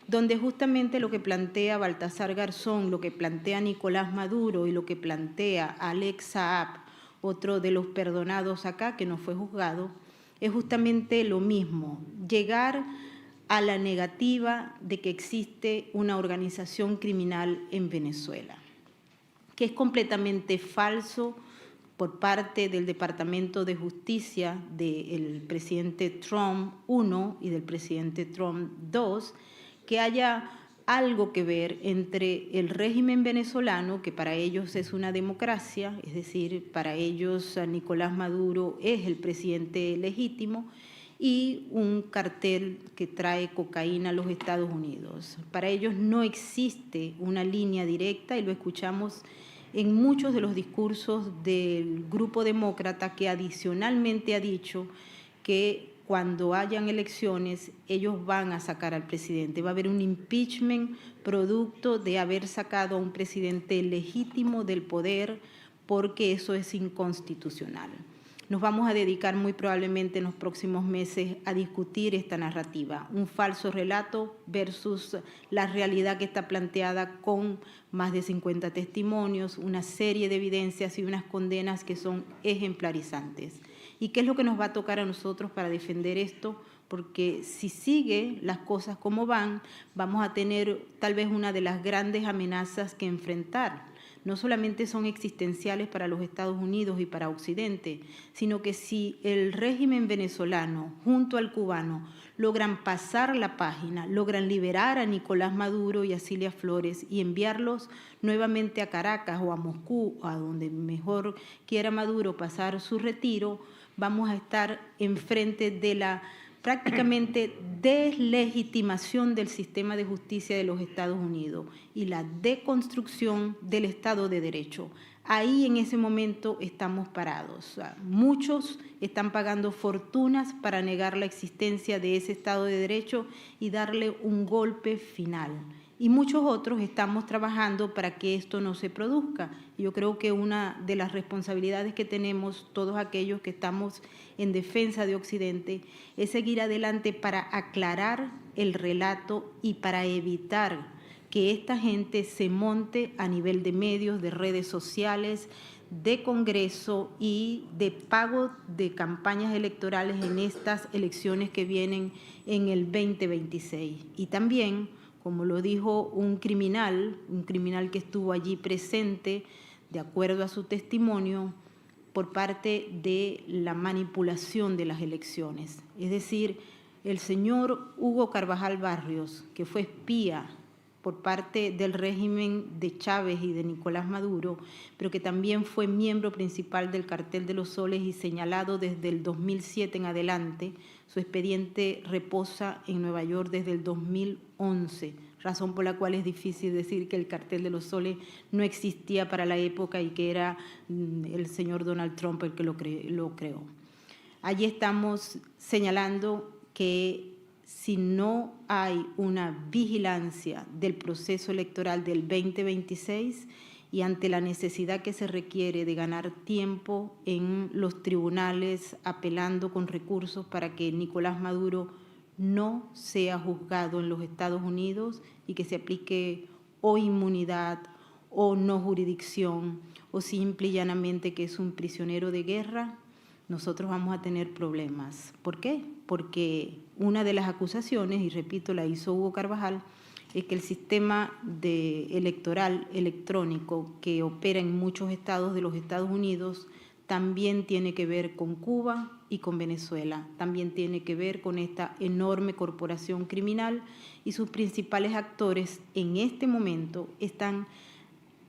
donde justamente lo que plantea Baltasar Garzón, lo que plantea Nicolás Maduro y lo que plantea Alex Saab, otro de los perdonados acá que no fue juzgado, es justamente lo mismo, llegar a la negativa de que existe una organización criminal en Venezuela, que es completamente falso por parte del Departamento de Justicia del presidente Trump I y del presidente Trump II, que haya algo que ver entre el régimen venezolano, que para ellos es una democracia, es decir, para ellos Nicolás Maduro es el presidente legítimo, y un cartel que trae cocaína a los Estados Unidos. Para ellos no existe una línea directa y lo escuchamos en muchos de los discursos del grupo demócrata que adicionalmente ha dicho que cuando hayan elecciones ellos van a sacar al presidente. Va a haber un impeachment producto de haber sacado a un presidente legítimo del poder porque eso es inconstitucional. Nos vamos a dedicar muy probablemente en los próximos meses a discutir esta narrativa, un falso relato versus la realidad que está planteada con más de 50 testimonios, una serie de evidencias y unas condenas que son ejemplarizantes. ¿Y qué es lo que nos va a tocar a nosotros para defender esto? porque si sigue las cosas como van, vamos a tener tal vez una de las grandes amenazas que enfrentar. No solamente son existenciales para los Estados Unidos y para Occidente, sino que si el régimen venezolano junto al cubano logran pasar la página, logran liberar a Nicolás Maduro y a Cilia Flores y enviarlos nuevamente a Caracas o a Moscú, a donde mejor quiera Maduro pasar su retiro, vamos a estar enfrente de la prácticamente deslegitimación del sistema de justicia de los Estados Unidos y la deconstrucción del Estado de Derecho. Ahí en ese momento estamos parados. O sea, muchos están pagando fortunas para negar la existencia de ese Estado de Derecho y darle un golpe final. Y muchos otros estamos trabajando para que esto no se produzca. Yo creo que una de las responsabilidades que tenemos todos aquellos que estamos en defensa de Occidente es seguir adelante para aclarar el relato y para evitar que esta gente se monte a nivel de medios, de redes sociales, de Congreso y de pago de campañas electorales en estas elecciones que vienen en el 2026. Y también, como lo dijo un criminal que estuvo allí presente, de acuerdo a su testimonio, por parte de la manipulación de las elecciones. Es decir, el señor Hugo Carvajal Barrios, que fue espía por parte del régimen de Chávez y de Nicolás Maduro, pero que también fue miembro principal del Cartel de los Soles y señalado desde el 2007 en adelante. Su expediente reposa en Nueva York desde el 2011, razón por la cual es difícil decir que el Cartel de los Soles no existía para la época y que era el señor Donald Trump el que lo creó. Allí estamos señalando que si no hay una vigilancia del proceso electoral del 2026 y ante la necesidad que se requiere de ganar tiempo en los tribunales apelando con recursos para que Nicolás Maduro no sea juzgado en los Estados Unidos y que se aplique o inmunidad o no jurisdicción o simple y llanamente que es un prisionero de guerra, nosotros vamos a tener problemas. ¿Por qué? Porque una de las acusaciones, y repito, la hizo Hugo Carvajal, es que el sistema electoral electrónico que opera en muchos estados de los Estados Unidos también tiene que ver con Cuba y con Venezuela, también tiene que ver con esta enorme corporación criminal y sus principales actores en este momento están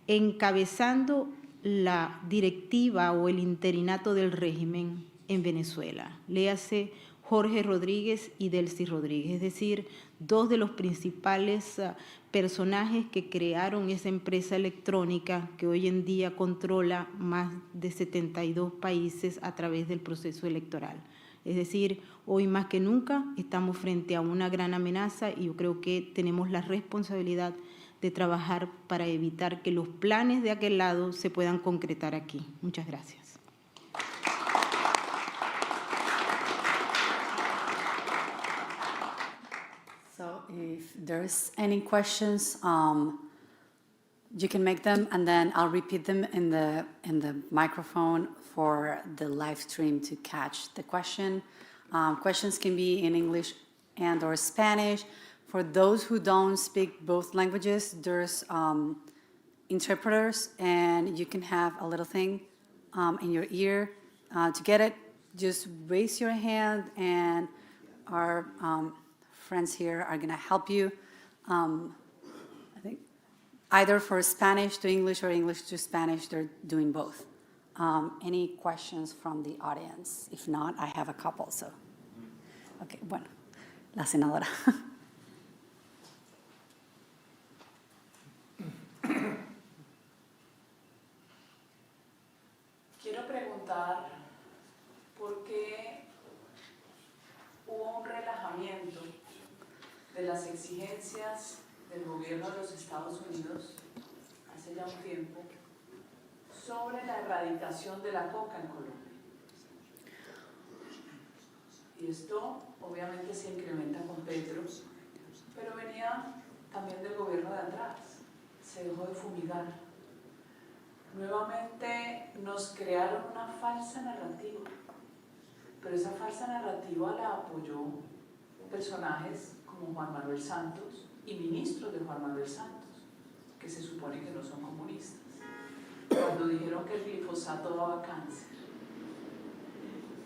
encabezando la directiva o el interinato del régimen en Venezuela. Léase Jorge Rodríguez y Delcy Rodríguez, es decir, dos de los principales personajes que crearon esa empresa electrónica que hoy en día controla más de 72 países a través del proceso electoral. Es decir, hoy más que nunca estamos frente a una gran amenaza y yo creo que tenemos la responsabilidad de trabajar para evitar que los planes de aquel lado se puedan concretar aquí. Muchas gracias. So if there's any questions, you can make them and then I'll repeat them in the microphone for the live stream to catch the question. Questions can be in English and or Spanish. For those who don't speak both languages, there's interpreters and you can have a little thing in your ear. To get it, just raise your hand and our friends here are going to help you. I think either for Spanish to English or English to Spanish, they're doing both. Any questions from the audience? If not, I have a couple. So, okay, bueno, la senadora. Quiero preguntar por qué hubo un relajamiento de las exigencias del gobierno de los Estados Unidos hace ya un tiempo sobre la erradicación de la coca en Colombia. Y esto obviamente se incrementa con Petro, pero venía también del gobierno de atrás, se dejó de fumigar. Nuevamente nos crearon una falsa narrativa, pero esa falsa narrativa la apoyó personajes como Juan Manuel Santos y ministros de Juan Manuel Santos, que se supone que no son comunistas, cuando dijeron que el glifosato daba cáncer.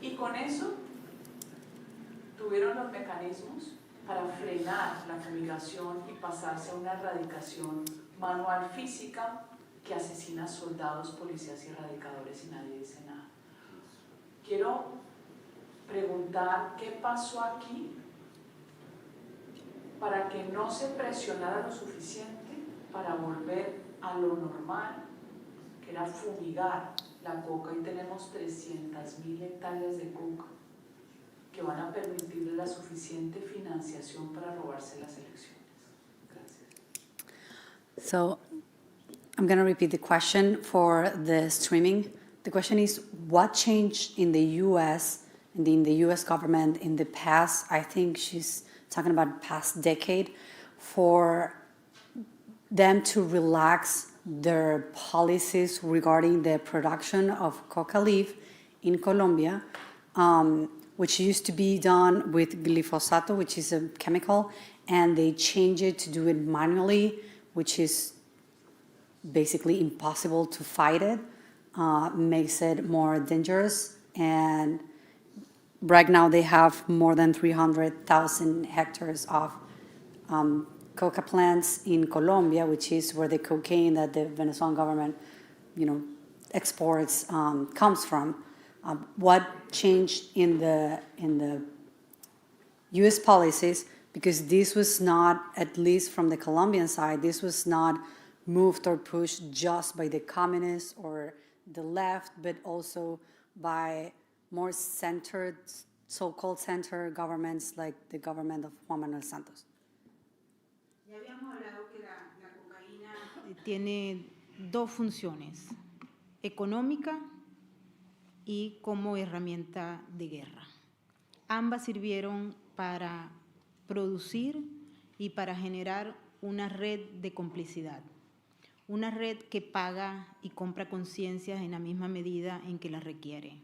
Y con eso tuvieron los mecanismos para frenar la fumigación y pasarse a una erradicación manual física que asesina soldados, policías y erradicadores y nadie dice nada. Quiero preguntar qué pasó aquí para que no se presionara lo suficiente para volver a lo normal, que era fumigar la coca, y tenemos 300.000 hectáreas de coca que van a permitirle la suficiente financiación para robarse las elecciones. Gracias. So I'm going to repeat the question for the streaming. The question is, what changed in the U.S. and in the U.S. government in the past, I think she's talking about past decade, for them to relax their policies regarding the production of coca leaf in Colombia, which used to be done with glyphosate, which is a chemical, and they changed it to do it manually, which is basically impossible to fight it, makes it more dangerous. And right now they have more than 300,000 hectares of coca plants in Colombia, which is where the cocaine that the Venezuelan government, exports comes from. What changed in the U.S. policies, because this was not, at least from the Colombian side, this was not moved or pushed just by the communists or the left, but also by more centered, so-called center governments like the government of Juan Manuel Santos. Ya habíamos hablado que la cocaína tiene dos funciones, económica y como herramienta de guerra. Ambas sirvieron para producir y para generar una red de complicidad, una red que paga y compra conciencias en la misma medida en que las requiere.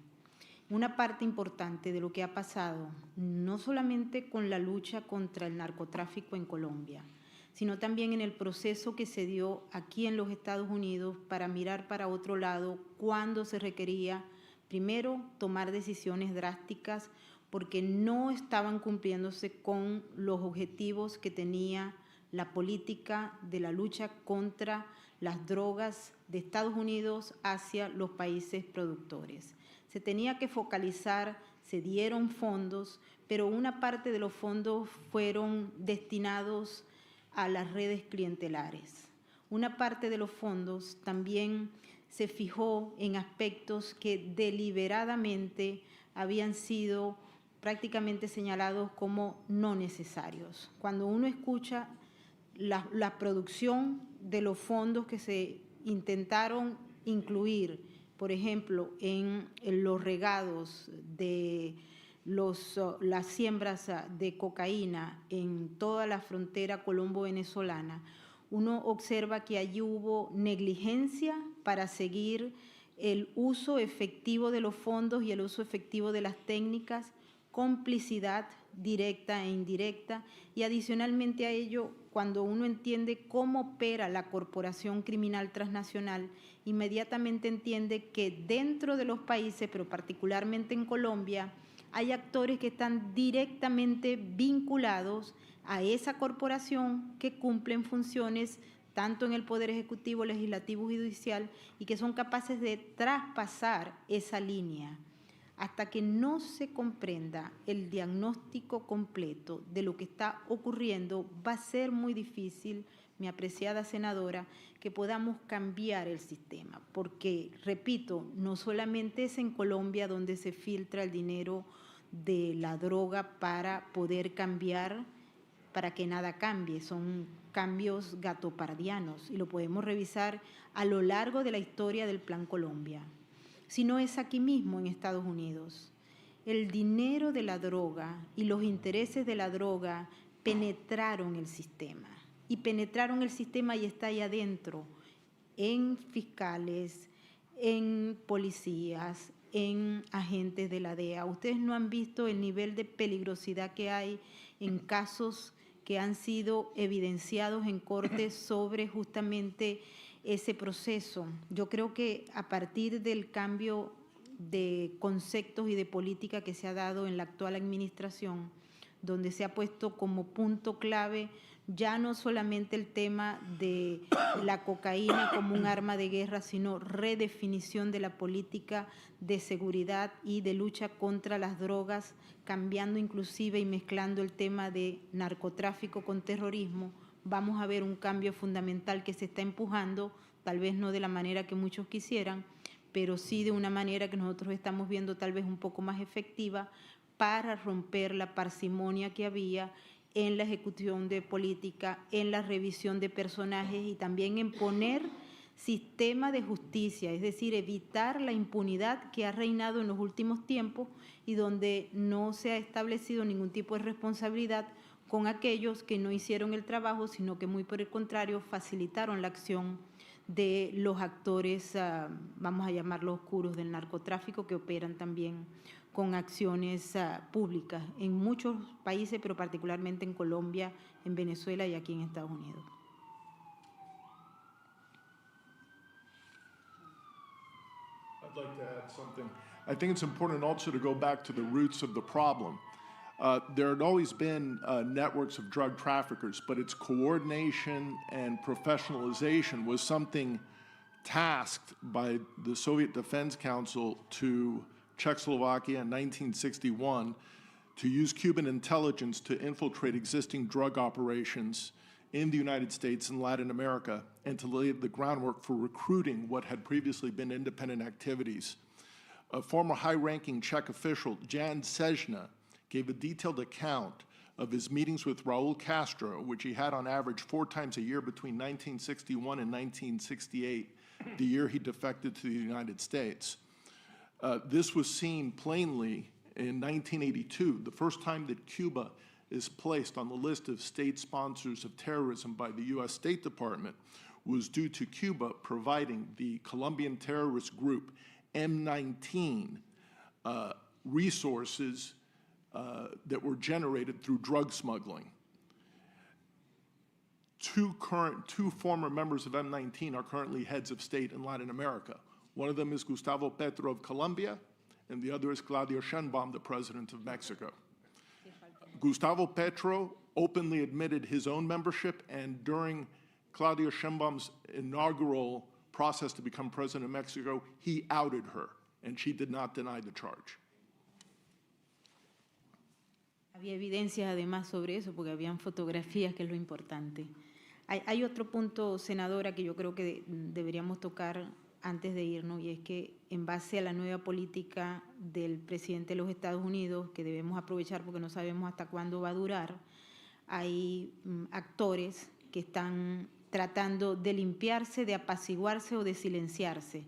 Una parte importante de lo que ha pasado, no solamente con la lucha contra el narcotráfico en Colombia, sino también en el proceso que se dio aquí en los Estados Unidos para mirar para otro lado cuando se requería, primero, tomar decisiones drásticas porque no estaban cumpliéndose con los objetivos que tenía la política de la lucha contra las drogas de Estados Unidos hacia los países productores. Se tenía que focalizar, se dieron fondos, pero una parte de los fondos fueron destinados a las redes clientelares. Una parte de los fondos también se fijó en aspectos que deliberadamente habían sido prácticamente señalados como no necesarios. Cuando uno escucha la producción de los fondos que se intentaron incluir, por ejemplo, en los regados de las siembras de cocaína en toda la frontera colombo-venezolana, uno observa que allí hubo negligencia para seguir el uso efectivo de los fondos y el uso efectivo de las técnicas, complicidad directa e indirecta, y adicionalmente a ello, cuando uno entiende cómo opera la corporación criminal transnacional, inmediatamente entiende que dentro de los países, pero particularmente en Colombia, hay actores que están directamente vinculados a esa corporación que cumplen funciones tanto en el Poder Ejecutivo, Legislativo y Judicial, y que son capaces de traspasar esa línea. Hasta que no se comprenda el diagnóstico completo de lo que está ocurriendo, va a ser muy difícil, mi apreciada senadora, que podamos cambiar el sistema. Porque, repito, no solamente es en Colombia donde se filtra el dinero de la droga para poder cambiar, para que nada cambie. Son cambios gatopardianos y lo podemos revisar a lo largo de la historia del Plan Colombia. Sino es aquí mismo en Estados Unidos. El dinero de la droga y los intereses de la droga penetraron el sistema. Y penetraron el sistema y está ahí adentro, en fiscales, en policías, en agentes de la DEA. Ustedes no han visto el nivel de peligrosidad que hay en casos que han sido evidenciados en corte sobre justamente ese proceso. Yo creo que a partir del cambio de conceptos y de política que se ha dado en la actual administración, donde se ha puesto como punto clave ya no solamente el tema de la cocaína como un arma de guerra, sino redefinición de la política de seguridad y de lucha contra las drogas, cambiando inclusive y mezclando el tema de narcotráfico con terrorismo. Vamos a ver un cambio fundamental que se está empujando, tal vez no de la manera que muchos quisieran, pero sí de una manera que nosotros estamos viendo tal vez un poco más efectiva para romper la parsimonia que había en la ejecución de política, en la revisión de personajes y también en poner sistema de justicia, es decir, evitar la impunidad que ha reinado en los últimos tiempos y donde no se ha establecido ningún tipo de responsabilidad con aquellos que no hicieron el trabajo, sino que muy por el contrario facilitaron la acción de los actores, vamos a llamarlos oscuros, del narcotráfico, que operan también con acciones públicas en muchos países, pero particularmente en Colombia, en Venezuela y aquí en Estados Unidos. I'd like to add something. I think it's important also to go back to the roots of the problem. There had always been networks of drug traffickers, but its coordination and professionalization was something tasked by the Soviet Defense Council to Czechoslovakia in 1961 to use Cuban intelligence to infiltrate existing drug operations in the United States and Latin America and to lay the groundwork for recruiting what had previously been independent activities. A former high-ranking Czech official, Jan Sežna, gave a detailed account of his meetings with Raul Castro, which he had on average 4 times a year between 1961 and 1968, the year he defected to the United States. This was seen plainly in 1982, the first time that Cuba is placed on the list of state sponsors of terrorism by the U.S. State Department was due to Cuba providing the Colombian terrorist group M19 resources that were generated through drug smuggling. Two former members of M19 are currently heads of state in Latin America. One of them is Gustavo Petro of Colombia, and the other is Claudio Sheinbaum, the president of Mexico. Gustavo Petro openly admitted his own membership, and during Claudio Sheinbaum's inaugural process to become president of Mexico, he outed her, and she did not deny the charge. Había evidencias además sobre eso, porque habían fotografías, que es lo importante. Hay otro punto, senadora, que yo creo que deberíamos tocar antes de irnos, y es que en base a la nueva política del presidente de los Estados Unidos, que debemos aprovechar porque no sabemos hasta cuándo va a durar, hay actores que están tratando de limpiarse, de apaciguarse o de silenciarse.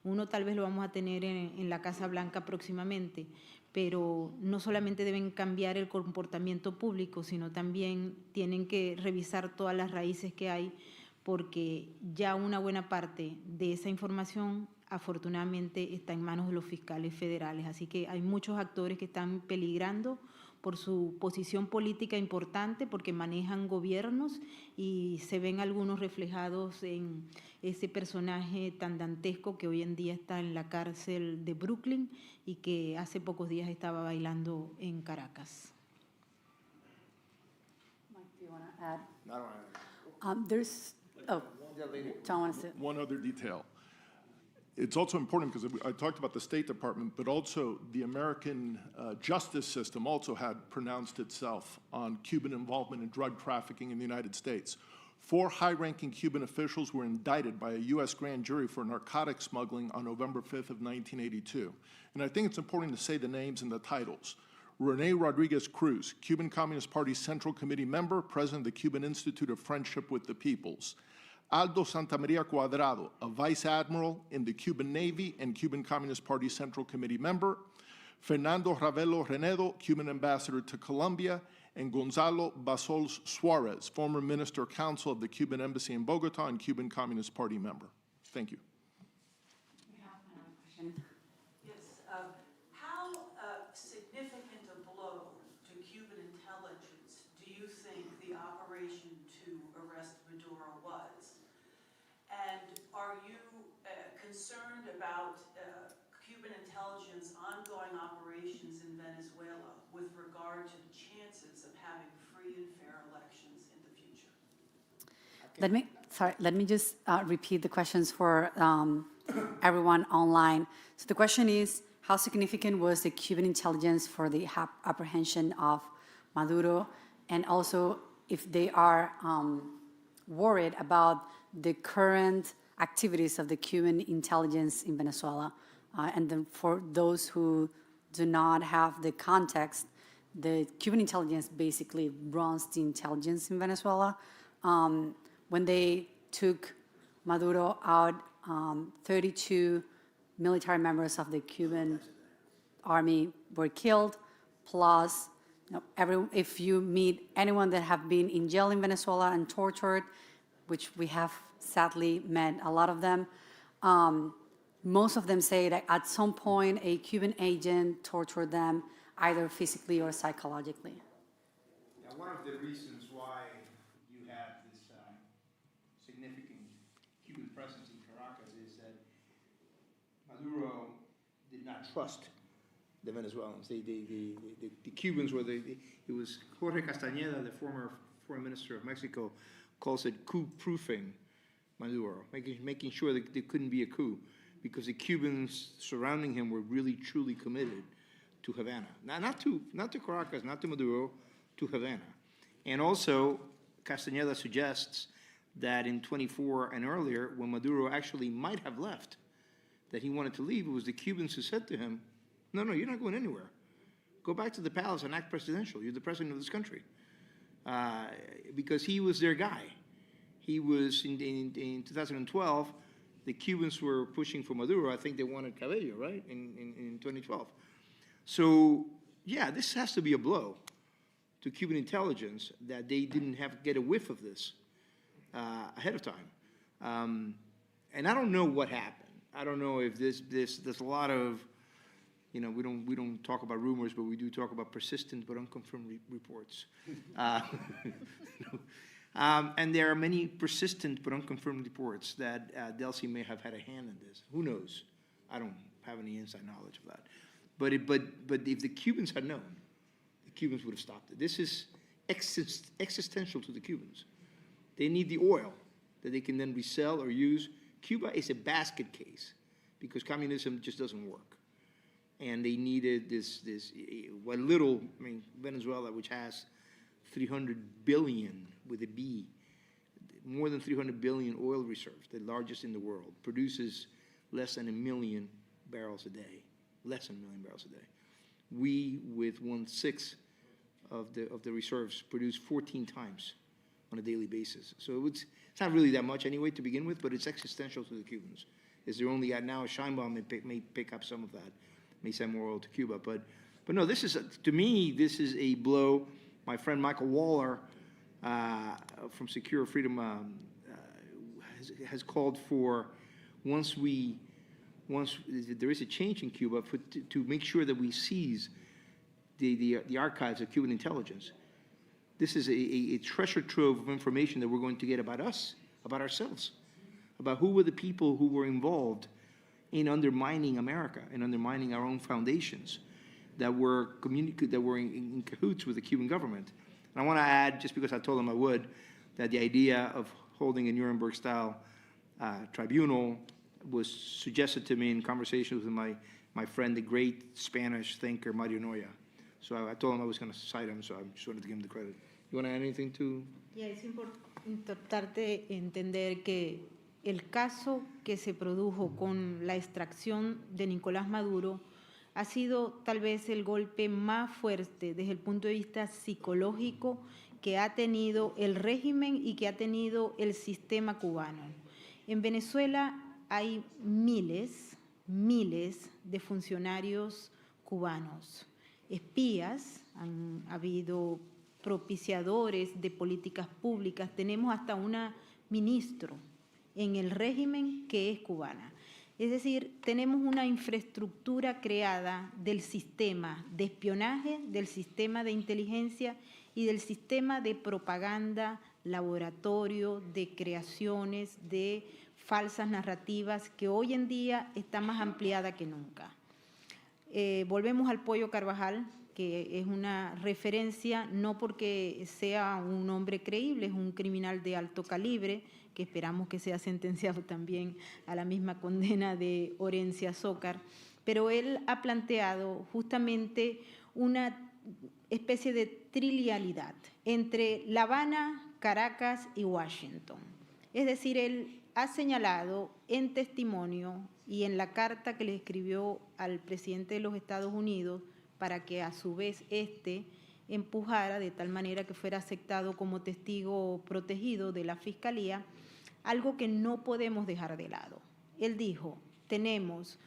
Uno tal vez lo vamos a tener en la Casa Blanca próximamente, pero no solamente deben cambiar el comportamiento público, sino también tienen que revisar todas las raíces que hay, porque ya una buena parte de esa información afortunadamente está en manos de los fiscales federales. Así que hay muchos actores que están peligrando por su posición política importante, porque manejan gobiernos, y se ven algunos reflejados en ese personaje tan dantesco que hoy en día está en la cárcel de Brooklyn y que hace pocos días estaba bailando en Caracas. Mike, do you want to add? I don't have John wants to. One other detail. It's also important because I talked about the State Department, but also the American justice system also had pronounced itself on Cuban involvement in drug trafficking in the United States. 4 high-ranking Cuban officials were indicted by a U.S. grand jury for narcotic smuggling on November 5th of 1982. And I think it's important to say the names and the titles. Rene Rodriguez Cruz, Cuban Communist Party Central Committee member, president of the Cuban Institute of Friendship with the Peoples. Aldo Santamaria Cuadrado, a vice admiral in the Cuban Navy and Cuban Communist Party Central Committee member. Fernando Ravelo Renedo, Cuban ambassador to Colombia. And Gonzalo Basols Suarez, former minister counsel of the Cuban Embassy in Bogota and Cuban Communist Party member. Thank you. We have another question. Yes. How significant a blow to Cuban intelligence about Cuban intelligence ongoing operations in Venezuela with regard to the chances of having free and fair elections in the future. Let me just repeat the questions for everyone online. So the question is, how significant was the Cuban intelligence for the apprehension of Maduro, and also if they are worried about the current activities of the Cuban intelligence in Venezuela. And then for those who do not have the context, the Cuban intelligence basically runs the intelligence in Venezuela. When they took Maduro out, 32 military members of the Cuban army were killed, plus if you meet anyone that have been in jail in Venezuela and tortured, which we have sadly met a lot of them, most of them say that at some point a Cuban agent tortured them either physically or psychologically. Yeah, one of the reasons why you have this significant Cuban presence in Caracas is that Maduro did not trust the Venezuelans. The Cubans were it was Jorge Castañeda, the former foreign minister of Mexico, calls it coup-proofing Maduro, making sure that there couldn't be a coup, because the Cubans surrounding him were really truly committed to Havana. Not to Caracas, not to Maduro, to Havana. And also, Castañeda suggests that in 24 and earlier, when Maduro actually might have left, that he wanted to leave, it was the Cubans who said to him, no, you're not going anywhere. Go back to the palace and act presidential. You're the president of this country. Because he was their guy. He was, in 2012, the Cubans were pushing for Maduro. I think they wanted Cabello, right, in 2012. So, yeah, this has to be a blow to Cuban intelligence that they didn't get a whiff of this ahead of time. And I don't know what happened. I don't know if there's a lot of, we don't talk about rumors, but we do talk about persistent but unconfirmed reports. And there are many persistent but unconfirmed reports that Delcy may have had a hand in this. Who knows? I don't have any inside knowledge of that. But if the Cubans had known, the Cubans would have stopped it. This is existential to the Cubans. They need the oil that they can then resell or use. Cuba is a basket case because communism just doesn't work. And they needed Venezuela, which has 300 billion with a B, more than 300 billion oil reserves, the largest in the world, produces less than 1 million barrels a day, less than 1 million barrels a day. We, with 1/6 of the reserves, produce 14 times on a daily basis. So it's not really that much anyway to begin with, but it's existential to the Cubans. Is there only now a Scheinbaum may pick up some of that, may send more oil to Cuba, but no, to me, this is a blow. My friend Michael Waller from Secure Freedom has called for, once there is a change in Cuba, to make sure that we seize the archives of Cuban intelligence. This is a treasure trove of information that we're going to get about us, about ourselves, about who were the people who were involved in undermining America and undermining our own foundations, that were in cahoots with the Cuban government. And I want to add, just because I told them I would, that the idea of holding a Nuremberg-style tribunal was suggested to me in conversations with my friend, the great Spanish thinker Mario Noya. So I told him I was going to cite him, so I just wanted to give him the credit. You want to add anything to? Yeah, es importante entender que el caso que se produjo con la extracción de Nicolás Maduro ha sido tal vez el golpe más fuerte desde el punto de vista psicológico que ha tenido el régimen y que ha tenido el sistema cubano. En Venezuela hay miles de funcionarios cubanos, espías, han habido propiciadores de políticas públicas, tenemos hasta una ministro en el régimen que es cubana. Es decir, tenemos una infraestructura creada del sistema de espionaje, del sistema de inteligencia y del sistema de propaganda, laboratorio, de creaciones, de falsas narrativas que hoy en día está más ampliada que nunca. Volvemos al Pollo Carvajal, que es una referencia no porque sea un hombre creíble, es un criminal de alto calibre, que esperamos que sea sentenciado también a la misma condena de Orencia Zócar, pero él ha planteado justamente una especie de trillialidad entre La Habana, Caracas y Washington. Es decir, él ha señalado en testimonio y en la carta que le escribió al presidente de los Estados Unidos para que a su vez empujara de tal manera que fuera aceptado como testigo protegido de la Fiscalía, algo que no podemos dejar de lado. Él dijo, tenemos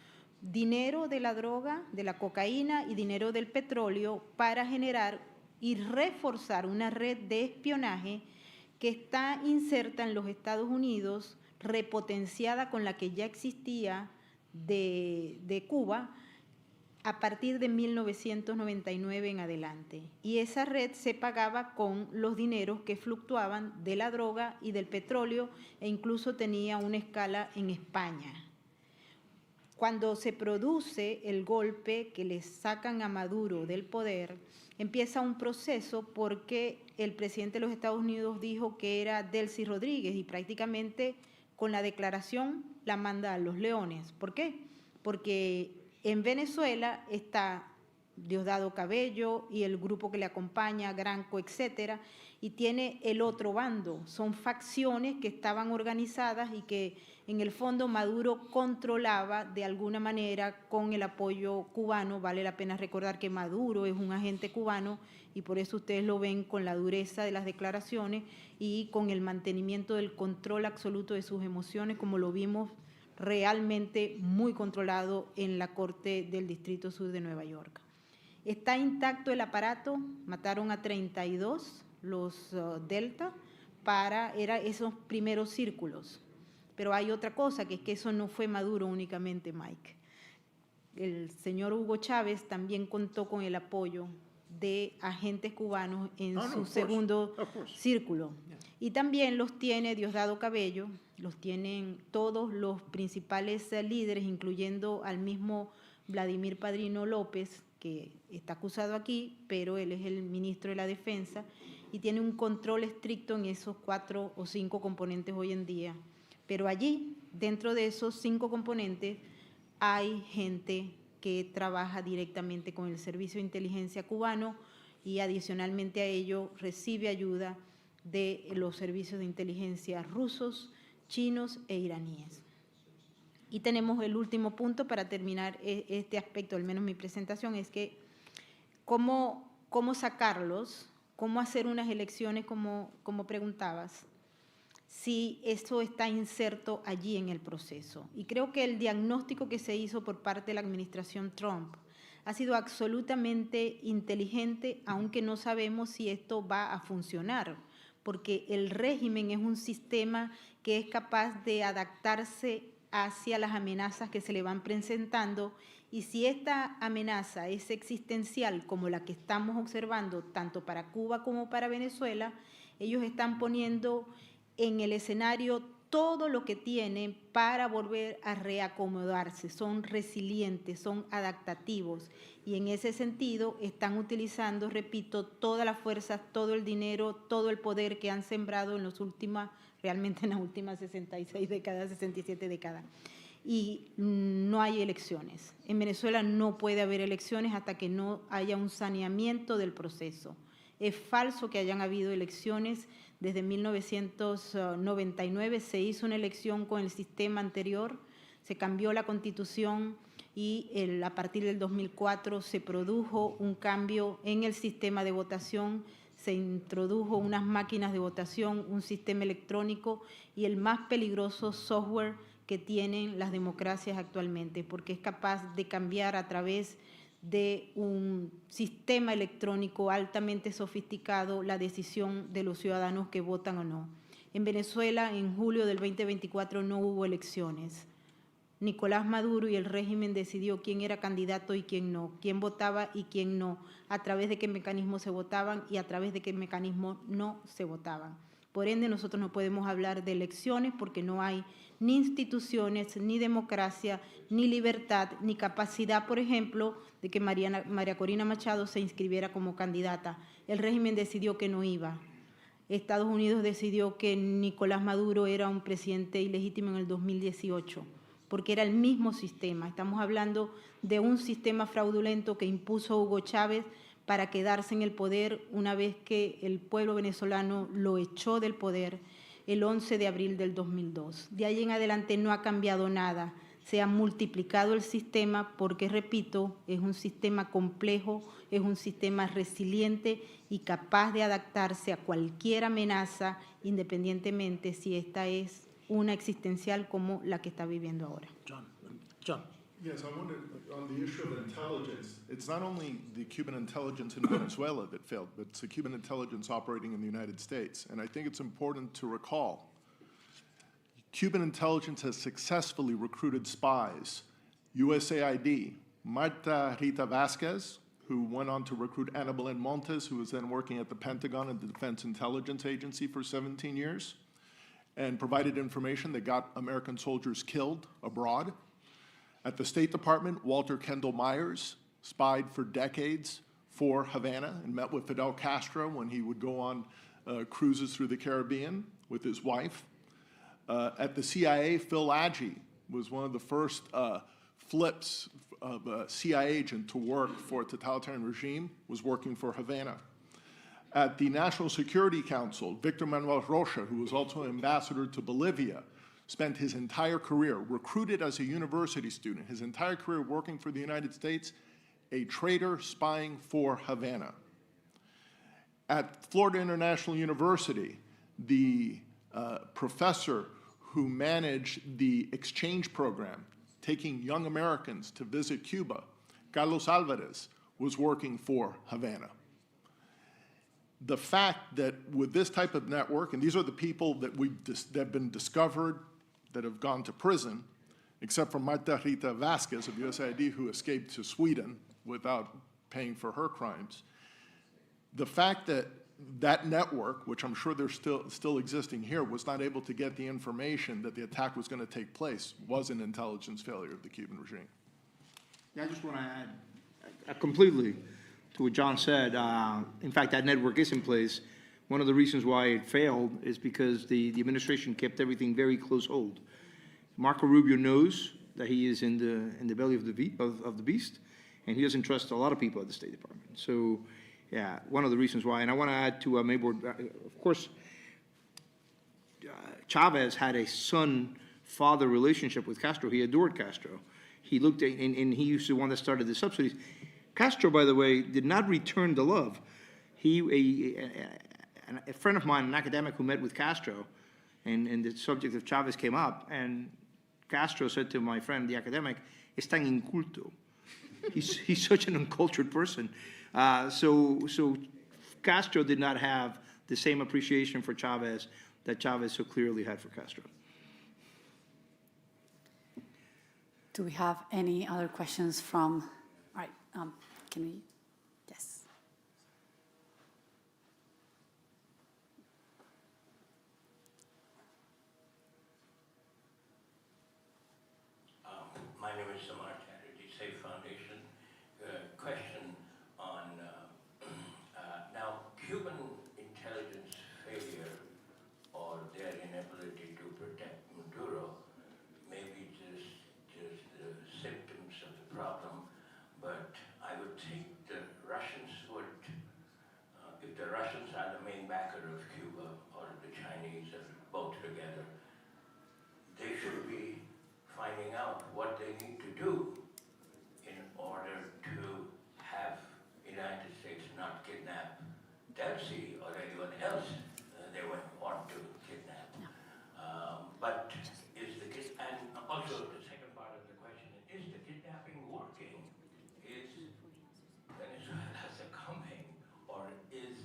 dinero de la droga, de la cocaína y dinero del petróleo para generar y reforzar una red de espionaje que está inserta en los Estados Unidos, repotenciada con la que ya existía de Cuba, a partir de 1999 en adelante. Y esa red se pagaba con los dineros que fluctuaban de la droga y del petróleo e incluso tenía una escala en España. Cuando se produce el golpe que le sacan a Maduro del poder, empieza un proceso porque el presidente de los Estados Unidos dijo que era Delcy Rodríguez y prácticamente con la declaración la manda a los leones. ¿Por qué? Porque en Venezuela está Diosdado Cabello y el grupo que le acompaña, Granco, etcétera, y tiene el otro bando. Son facciones que estaban organizadas y que en el fondo Maduro controlaba de alguna manera con el apoyo cubano. Vale la pena recordar que Maduro es un agente cubano y por eso ustedes lo ven con la dureza de las declaraciones y con el mantenimiento del control absoluto de sus emociones, como lo vimos realmente muy controlado en la Corte del Distrito Sur de Nueva York. Está intacto el aparato, mataron a 32 los Delta era esos primeros círculos. Pero hay otra cosa, que es que eso no fue Maduro únicamente, Mike. El señor Hugo Chávez también contó con el apoyo de agentes cubanos en su segundo círculo. Y también los tiene Diosdado Cabello, los tienen todos los principales líderes, incluyendo al mismo Vladimir Padrino López, que está acusado aquí, pero él es el ministro de la Defensa y tiene un control estricto en esos 4 o 5 componentes hoy en día. Pero allí, dentro de esos 5 componentes, hay gente que trabaja directamente con el Servicio de Inteligencia cubano y adicionalmente a ello recibe ayuda de los servicios de inteligencia rusos, chinos e iraníes. Y tenemos el último punto para terminar este aspecto, al menos mi presentación, es que cómo sacarlos, cómo hacer unas elecciones como preguntabas, si eso está inserto allí en el proceso. Y creo que el diagnóstico que se hizo por parte de la administración Trump ha sido absolutamente inteligente, aunque no sabemos si esto va a funcionar, porque el régimen es un sistema que es capaz de adaptarse hacia las amenazas que se le van presentando, y si esta amenaza es existencial como la que estamos observando tanto para Cuba como para Venezuela, ellos están poniendo en el escenario todo lo que tienen para volver a reacomodarse, son resilientes, son adaptativos y en ese sentido están utilizando, repito, todas las fuerzas, todo el dinero, todo el poder que han sembrado en las últimas 66 décadas, 67 décadas. Y no hay elecciones. En Venezuela no puede haber elecciones hasta que no haya un saneamiento del proceso. Es falso que hayan habido elecciones. Desde 1999 se hizo una elección con el sistema anterior, se cambió la Constitución y a partir del 2004 se produjo un cambio en el sistema de votación, se introdujo unas máquinas de votación, un sistema electrónico y el más peligroso software que tienen las democracias actualmente, porque es capaz de cambiar a través de un sistema electrónico altamente sofisticado la decisión de los ciudadanos que votan o no. En Venezuela, en julio del 2024, no hubo elecciones. Nicolás Maduro y el régimen decidió quién era candidato y quién no, quién votaba y quién no, a través de qué mecanismos se votaban y a través de qué mecanismos no se votaban. Por ende, nosotros no podemos hablar de elecciones porque no hay ni instituciones, ni democracia, ni libertad, ni capacidad, por ejemplo, de que María Corina Machado se inscribiera como candidata. El régimen decidió que no iba. Estados Unidos decidió que Nicolás Maduro era un presidente ilegítimo en el 2018, porque era el mismo sistema. Estamos hablando de un sistema fraudulento que impuso Hugo Chávez para quedarse en el poder una vez que el pueblo venezolano lo echó del poder el 11 de abril del 2002. De ahí en adelante no ha cambiado nada. Se ha multiplicado el sistema porque, repito, es un sistema complejo, es un sistema resiliente y capaz de adaptarse a cualquier amenaza, independientemente si esta es una existencial como la que está viviendo ahora. John. Yes, I wonder, on the issue of intelligence, it's not only the Cuban intelligence in Venezuela that failed, but it's the Cuban intelligence operating in the United States. And I think it's important to recall, Cuban intelligence has successfully recruited spies. USAID, Marta Rita Vasquez, who went on to recruit Ana Belén Montes, who was then working at the Pentagon and the Defense Intelligence Agency for 17 years, and provided information that got American soldiers killed abroad. At the State Department, Walter Kendall Myers spied for decades for Havana and met with Fidel Castro when he would go on cruises through the Caribbean with his wife. At the CIA, Phil Agee was one of the first flips of a CIA agent to work for a totalitarian regime, was working for Havana. At the National Security Council, Victor Manuel Rocha, who was also ambassador to Bolivia, spent his entire career, recruited as a university student, his entire career working for the United States, a traitor spying for Havana. At Florida International University, the professor who managed the exchange program, taking young Americans to visit Cuba, Carlos Alvarez, was working for Havana. The fact that with this type of network, and these are the people that that have been discovered, that have gone to prison, except for Marta Rita Vasquez of USAID, who escaped to Sweden without paying for her crimes. The fact that that network, which I'm sure they're still existing here, was not able to get the information that the attack was going to take place was an intelligence failure of the Cuban regime. Yeah, I just want to add completely to what John said. In fact, that network is in place. One of the reasons why it failed is because the administration kept everything very close hold. Marco Rubio knows that he is in the belly of the beast, and he doesn't trust a lot of people at the State Department. So, yeah, one of the reasons why. And I want to add to Maybord, of course, Chavez had a son-father relationship with Castro. He adored Castro. He looked at, and he used to be the one that started the subsidies. Castro, by the way, did not return the love. A friend of mine, an academic who met with Castro, and the subject of Chavez came up, and Castro said to my friend, the academic, "Es tan inculto." He's such an uncultured person. So Castro did not have the same appreciation for Chavez that Chavez so clearly had for Castro. Do we have any other questions from, all right, can we, yes. My name is Samar Chatterjee, Safe Foundation. Question on now Cuban intelligence failure or their inability to protect Maduro may be just the symptoms of the problem, but I would think the Russians would, if the Russians are the main backer of Cuba or the Chinese or both together, they should be finding out what they need to do in order to have United States not kidnap Delcy or anyone else they would want to kidnap. But is and also the second part of the question, is the kidnapping working? Is Venezuela succumbing, or is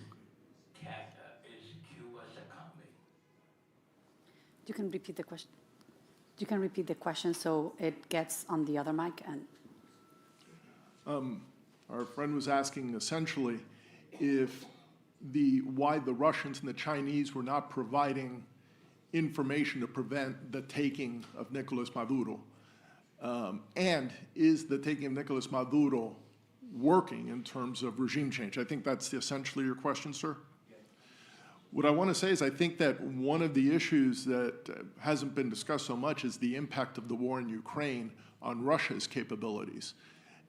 Cuba succumbing? You can repeat the question. You can repeat the question so it gets on the other mic. And our friend was asking essentially if why the Russians and the Chinese were not providing information to prevent the taking of Nicolas Maduro. And is the taking of Nicolas Maduro working in terms of regime change? I think that's essentially your question, sir. What I want to say is I think that one of the issues that hasn't been discussed so much is the impact of the war in Ukraine on Russia's capabilities.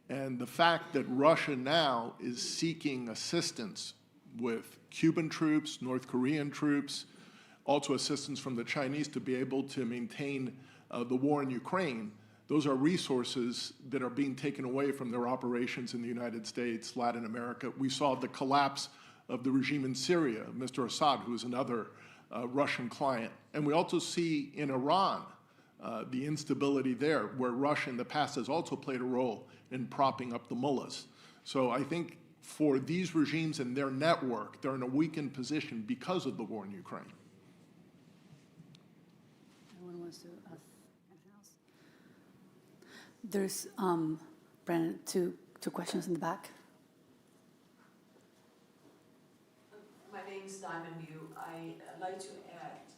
And the fact that Russia now is seeking assistance with Cuban troops, North Korean troops, also assistance from the Chinese to be able to maintain the war in Ukraine, those are resources that are being taken away from their operations in the United States, Latin America. We saw the collapse of the regime in Syria, Mr. Assad, who is another Russian client. And we also see in Iran the instability there, where Russia in the past has also played a role in propping up the mullahs. So I think for these regimes and their network, they're in a weakened position because of the war in Ukraine. Anyone wants to ask anything else? There's, Brandon, two questions in the back. My name is Diamond Liu. I'd like to add,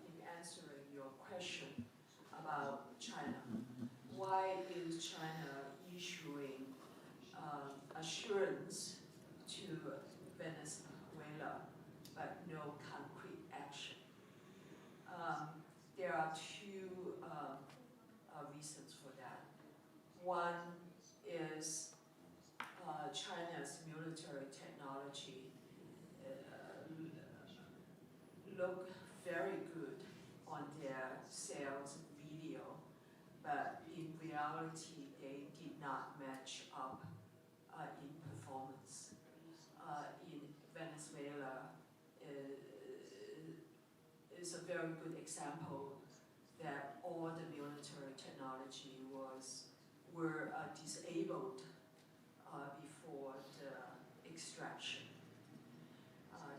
in answering your question about China, why is China issuing assurance to Venezuela but no concrete action? There are two reasons for that. One is China's military technology look very good on their sales video, but in reality, they did not match up in performance. In Venezuela, is a very good example that all the military technology were disabled before the extraction.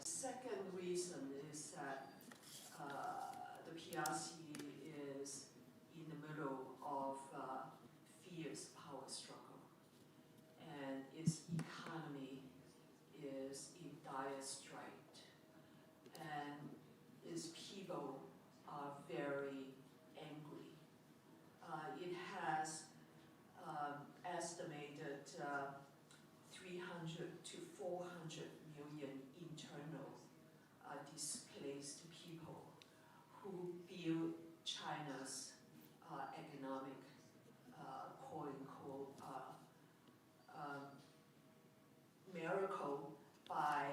Second reason is that the PRC is in the middle of fierce power struggle, and its economy is in dire strait, and its people are very angry. It has estimated 300 to 400 million internal displaced people who build China's economic, quote-unquote, miracle by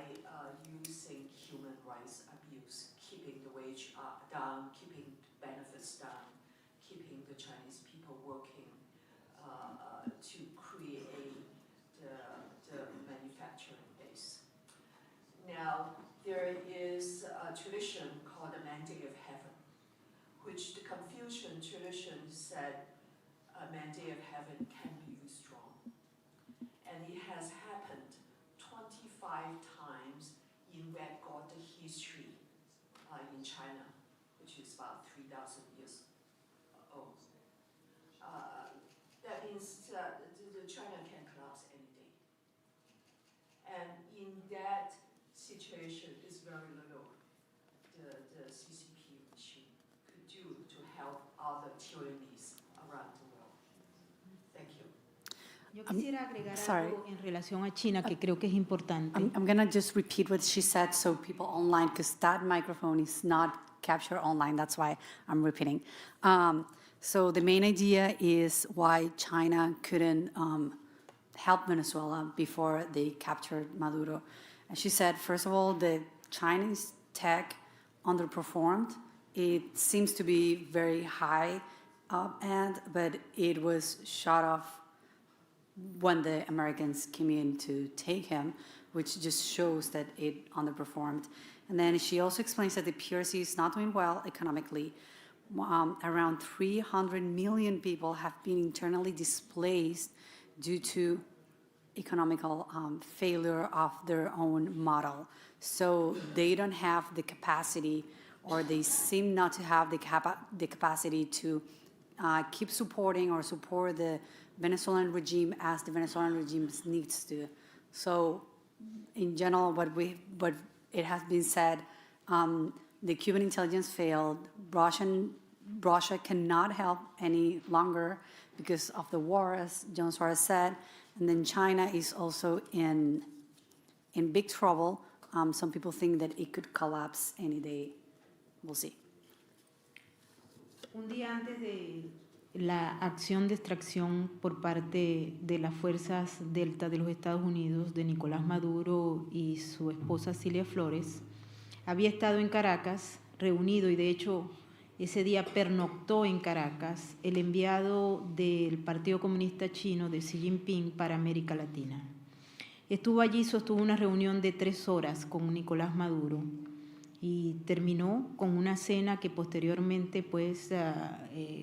using human rights abuse, keeping the wage down, keeping benefits down, keeping the Chinese people working to create the manufacturing base. Now, there is a tradition called the Mandate of Heaven, which the Confucian tradition said a Mandate of Heaven can be withdrawn. And it has happened 25 times in record history in China, which is about 3,000 years old. That means China can collapse any day. And in that situation, is very little the CCP regime could do to help other tyrannies around the world. Thank you. Yo quisiera agregar sorry. algo en relación a China que creo que es importante. I'm going to just repeat what she said so people online, because that microphone is not captured online. That's why I'm repeating. So the main idea is why China couldn't help Venezuela before they captured Maduro. And she said, first of all, the Chinese tech underperformed. It seems to be very high end, but it was shut off when the Americans came in to take him, which just shows that it underperformed. And then she also explains that the PRC is not doing well economically. Around 300 million people have been internally displaced due to economical failure of their own model. So they don't have the capacity, or they seem not to have the capacity to keep supporting or support the Venezuelan regime as the Venezuelan regime needs to. So in general, what it has been said, the Cuban intelligence failed. Russia cannot help any longer because of the war, as John Suarez said. And then China is also in big trouble. Some people think that it could collapse any day. We'll see. Un día antes de la acción de extracción por parte de las fuerzas Delta de los Estados Unidos, de Nicolás Maduro y su esposa Cilia Flores, había estado en Caracas, reunido, y de hecho ese día pernoctó en Caracas, el enviado del Partido Comunista Chino de Xi Jinping para América Latina. Estuvo allí, sostuvo una reunión de 3 horas con Nicolás Maduro y terminó con una cena que posteriormente pues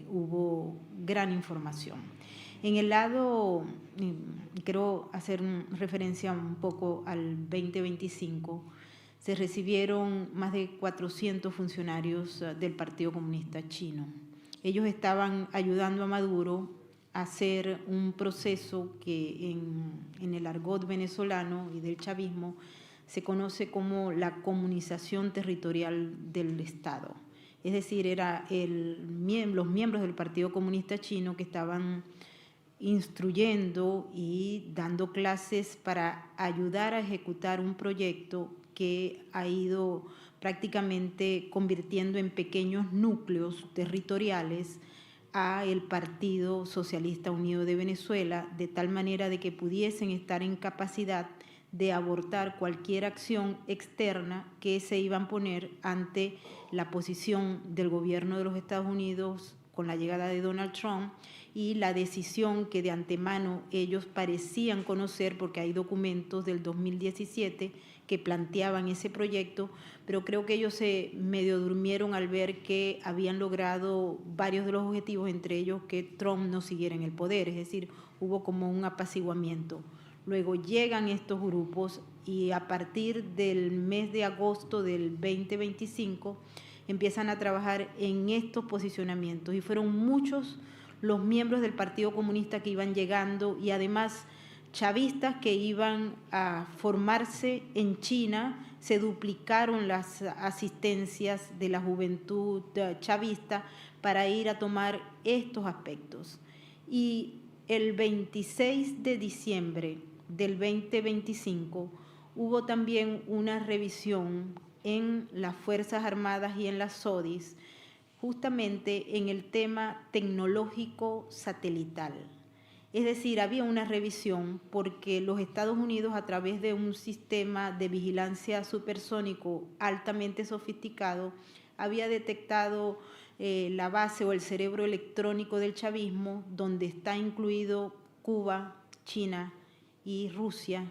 hubo gran información. En el lado, quiero hacer referencia un poco al 2025, se recibieron más de 400 funcionarios del Partido Comunista Chino. Ellos estaban ayudando a Maduro a hacer un proceso que en el argot venezolano y del chavismo se conoce como la comunización territorial del Estado. Es decir, era los miembros del Partido Comunista Chino que estaban instruyendo y dando clases para ayudar a ejecutar un proyecto que ha ido prácticamente convirtiendo en pequeños núcleos territoriales a el Partido Socialista Unido de Venezuela, de tal manera de que pudiesen estar en capacidad de abortar cualquier acción externa que se iban a poner ante la posición del gobierno de los Estados Unidos con la llegada de Donald Trump y la decisión que de antemano ellos parecían conocer, porque hay documentos del 2017 que planteaban ese proyecto, pero creo que ellos se medio durmieron al ver que habían logrado varios de los objetivos, entre ellos que Trump no siguiera en el poder, es decir, hubo como un apaciguamiento. Luego llegan estos grupos y a partir del mes de agosto del 2025 empiezan a trabajar en estos posicionamientos y fueron muchos los miembros del Partido Comunista que iban llegando y además chavistas que iban a formarse en China. Se duplicaron las asistencias de la juventud chavista para ir a tomar estos aspectos. Y el 26 de diciembre del 2025 hubo también una revisión en las Fuerzas Armadas y en las SODIs, justamente en el tema tecnológico satelital. Es decir, había una revisión porque los Estados Unidos, a través de un sistema de vigilancia supersónico altamente sofisticado, había detectado la base o el cerebro electrónico del chavismo, donde está incluido Cuba, China y Rusia,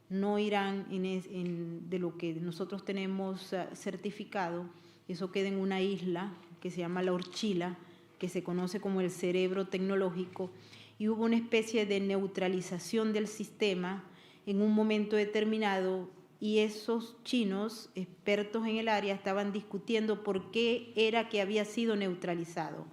no Irán de lo que nosotros tenemos certificado. Eso queda en una isla que se llama La Orchila, que se conoce como el cerebro tecnológico, y hubo una especie de neutralización del sistema en un momento determinado, y esos chinos, expertos en el área, estaban discutiendo por qué era que había sido neutralizado.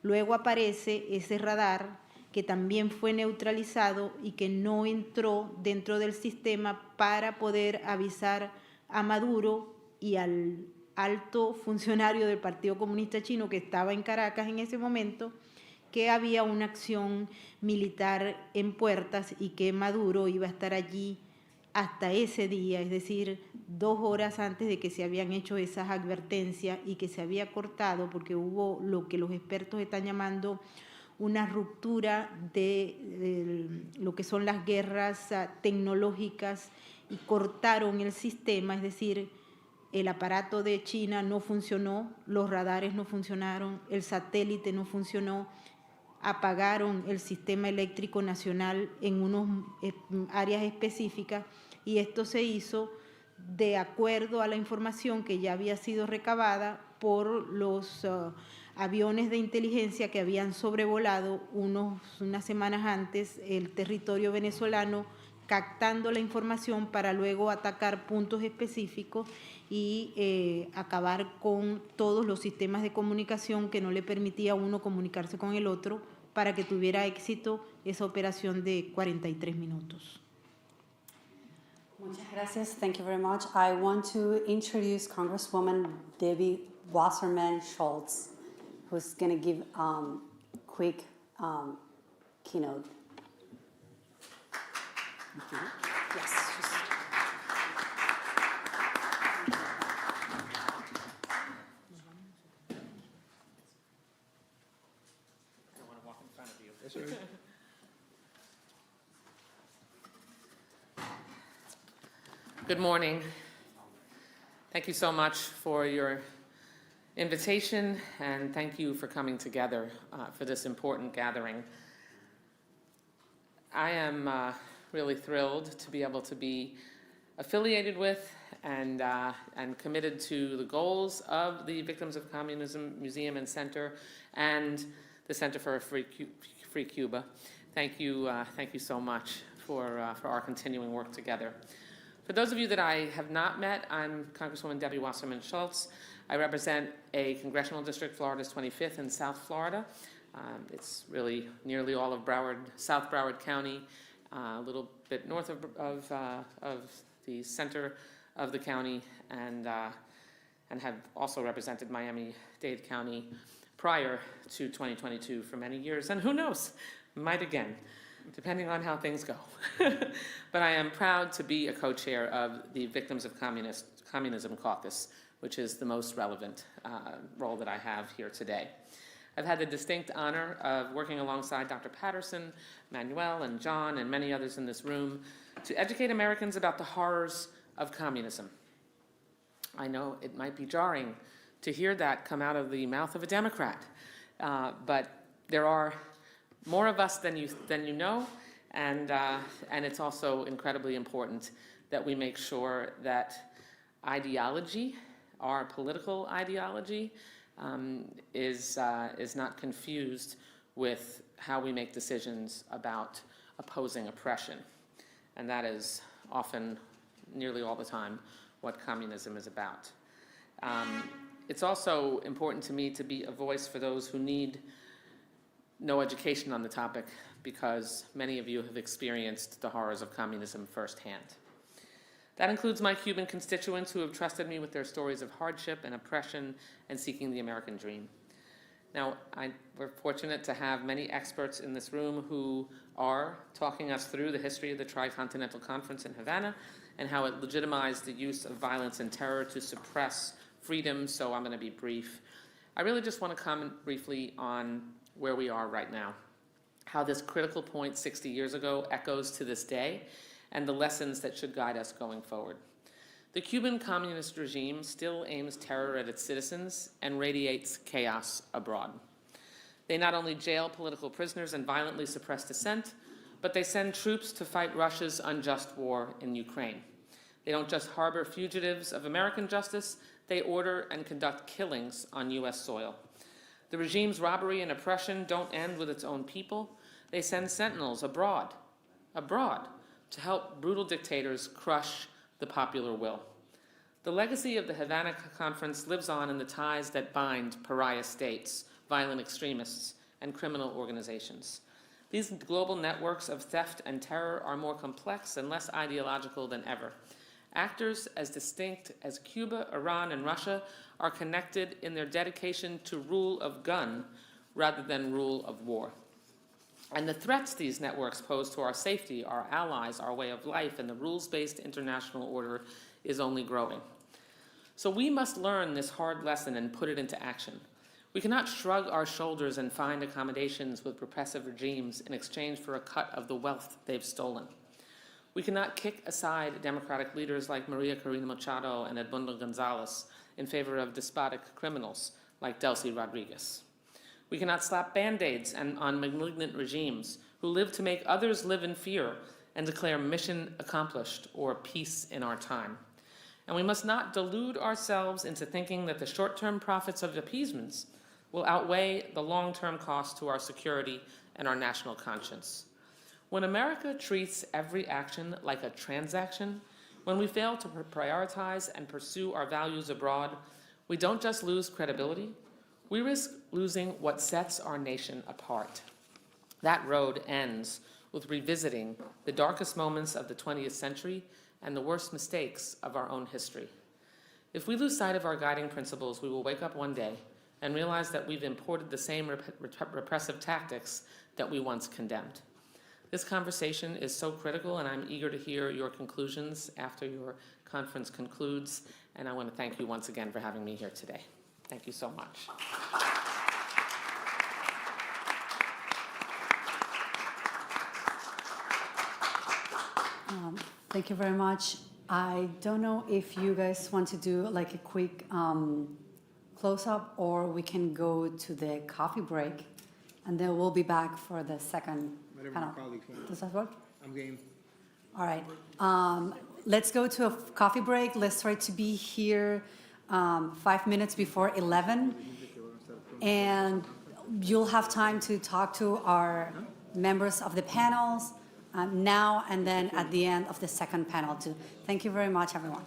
Luego aparece ese radar que también fue neutralizado y que no entró dentro del sistema para poder avisar a Maduro y al alto funcionario del Partido Comunista Chino que estaba en Caracas en ese momento, que había una acción militar en puertas y que Maduro iba a estar allí hasta ese día, es decir, 2 horas antes de que se habían hecho esas advertencias y que se había cortado, porque hubo lo que los expertos están llamando una ruptura de lo que son las guerras tecnológicas y cortaron el sistema, es decir, el aparato de China no funcionó, los radares no funcionaron, el satélite no funcionó, apagaron el sistema eléctrico nacional en unas áreas específicas y esto se hizo de acuerdo a la información que ya había sido recabada por los aviones de inteligencia que habían sobrevolado unas semanas antes el territorio venezolano, captando la información para luego atacar puntos específicos y acabar con todos los sistemas de comunicación que no le permitía a uno comunicarse con el otro para que tuviera éxito esa operación de 43 minutos. Muchas gracias. Thank you very much. I want to introduce Congresswoman Debbie Wasserman Schultz, who's going to give quick keynote. Yes. Good morning. Thank you so much for your invitation, and thank you for coming together for this important gathering. I am really thrilled to be able to be affiliated with and committed to the goals of the Victims of Communism Museum and Center and the Center for a Free Cuba. Thank you so much for our continuing work together. For those of you that I have not met, I'm Congresswoman Debbie Wasserman Schultz. I represent a congressional district, Florida's 25th in South Florida. It's really nearly all of South Broward County, a little bit north of the center of the county, and have also represented Miami-Dade County prior to 2022 for many years, and who knows, might again, depending on how things go. But I am proud to be a co-chair of the Victims of Communism Caucus, which is the most relevant role that I have here today. I've had the distinct honor of working alongside Dr. Patterson, Manuel, and John, and many others in this room to educate Americans about the horrors of communism. I know it might be jarring to hear that come out of the mouth of a Democrat, but there are more of us than you know, and it's also incredibly important that we make sure that ideology, our political ideology, is not confused with how we make decisions about opposing oppression, and that is often, nearly all the time, what communism is about. It's also important to me to be a voice for those who need no education on the topic, because many of you have experienced the horrors of communism firsthand. That includes my Cuban constituents who have trusted me with their stories of hardship and oppression and seeking the American dream. Now, we're fortunate to have many experts in this room who are talking us through the history of the Tricontinental Conference in Havana and how it legitimized the use of violence and terror to suppress freedom, so I'm going to be brief. I really just want to comment briefly on where we are right now, how this critical point 60 years ago echoes to this day, and the lessons that should guide us going forward. The Cuban communist regime still aims terror at its citizens and radiates chaos abroad. They not only jail political prisoners and violently suppress dissent, but they send troops to fight Russia's unjust war in Ukraine. They don't just harbor fugitives of American justice, they order and conduct killings on U.S. soil. The regime's robbery and oppression don't end with its own people. They send sentinels abroad, to help brutal dictators crush the popular will. The legacy of the Havana Conference lives on in the ties that bind pariah states, violent extremists, and criminal organizations. These global networks of theft and terror are more complex and less ideological than ever. Actors as distinct as Cuba, Iran, and Russia are connected in their dedication to rule of gun rather than rule of war. And the threats these networks pose to our safety, our allies, our way of life, and the rules-based international order is only growing. So we must learn this hard lesson and put it into action. We cannot shrug our shoulders and find accommodations with repressive regimes in exchange for a cut of the wealth they've stolen. We cannot kick aside democratic leaders like Maria Corina Machado and Edmundo Gonzalez in favor of despotic criminals like Delcy Rodriguez. We cannot slap Band-Aids on malignant regimes who live to make others live in fear and declare mission accomplished or peace in our time. And we must not delude ourselves into thinking that the short-term profits of appeasements will outweigh the long-term cost to our security and our national conscience. When America treats every action like a transaction, when we fail to prioritize and pursue our values abroad, we don't just lose credibility, we risk losing what sets our nation apart. That road ends with revisiting the darkest moments of the 20th century and the worst mistakes of our own history. If we lose sight of our guiding principles, we will wake up one day and realize that we've imported the same repressive tactics that we once condemned. This conversation is so critical, and I'm eager to hear your conclusions after your conference concludes, and I want to thank you once again for having me here today. Thank you so much. Thank you very much. I don't know if you guys want to do like a quick close-up, or we can go to the coffee break, and then we'll be back for the second panel. Does that work? I'm game. All right. Let's go to a coffee break. Let's try to be here 5 minutes before 11. And you'll have time to talk to our members of the panels now and then at the end of the second panel too. Thank you very much, everyone.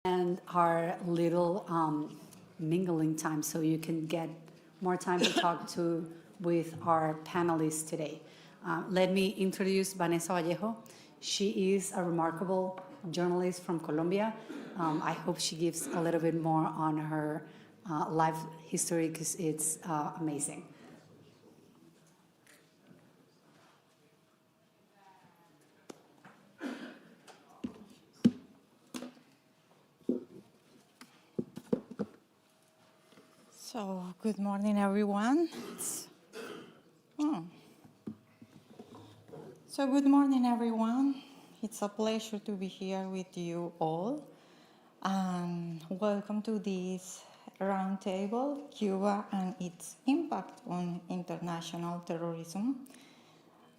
and our little mingling time so you can get more time to talk with our panelists today. Let me introduce Vanessa Vallejo. She is a remarkable journalist from Colombia. I hope she gives a little bit more on her life history because it's amazing. So, good morning, everyone. So, good morning, everyone. It's a pleasure to be here with you all. And welcome to this roundtable, Cuba and its impact on international terrorism.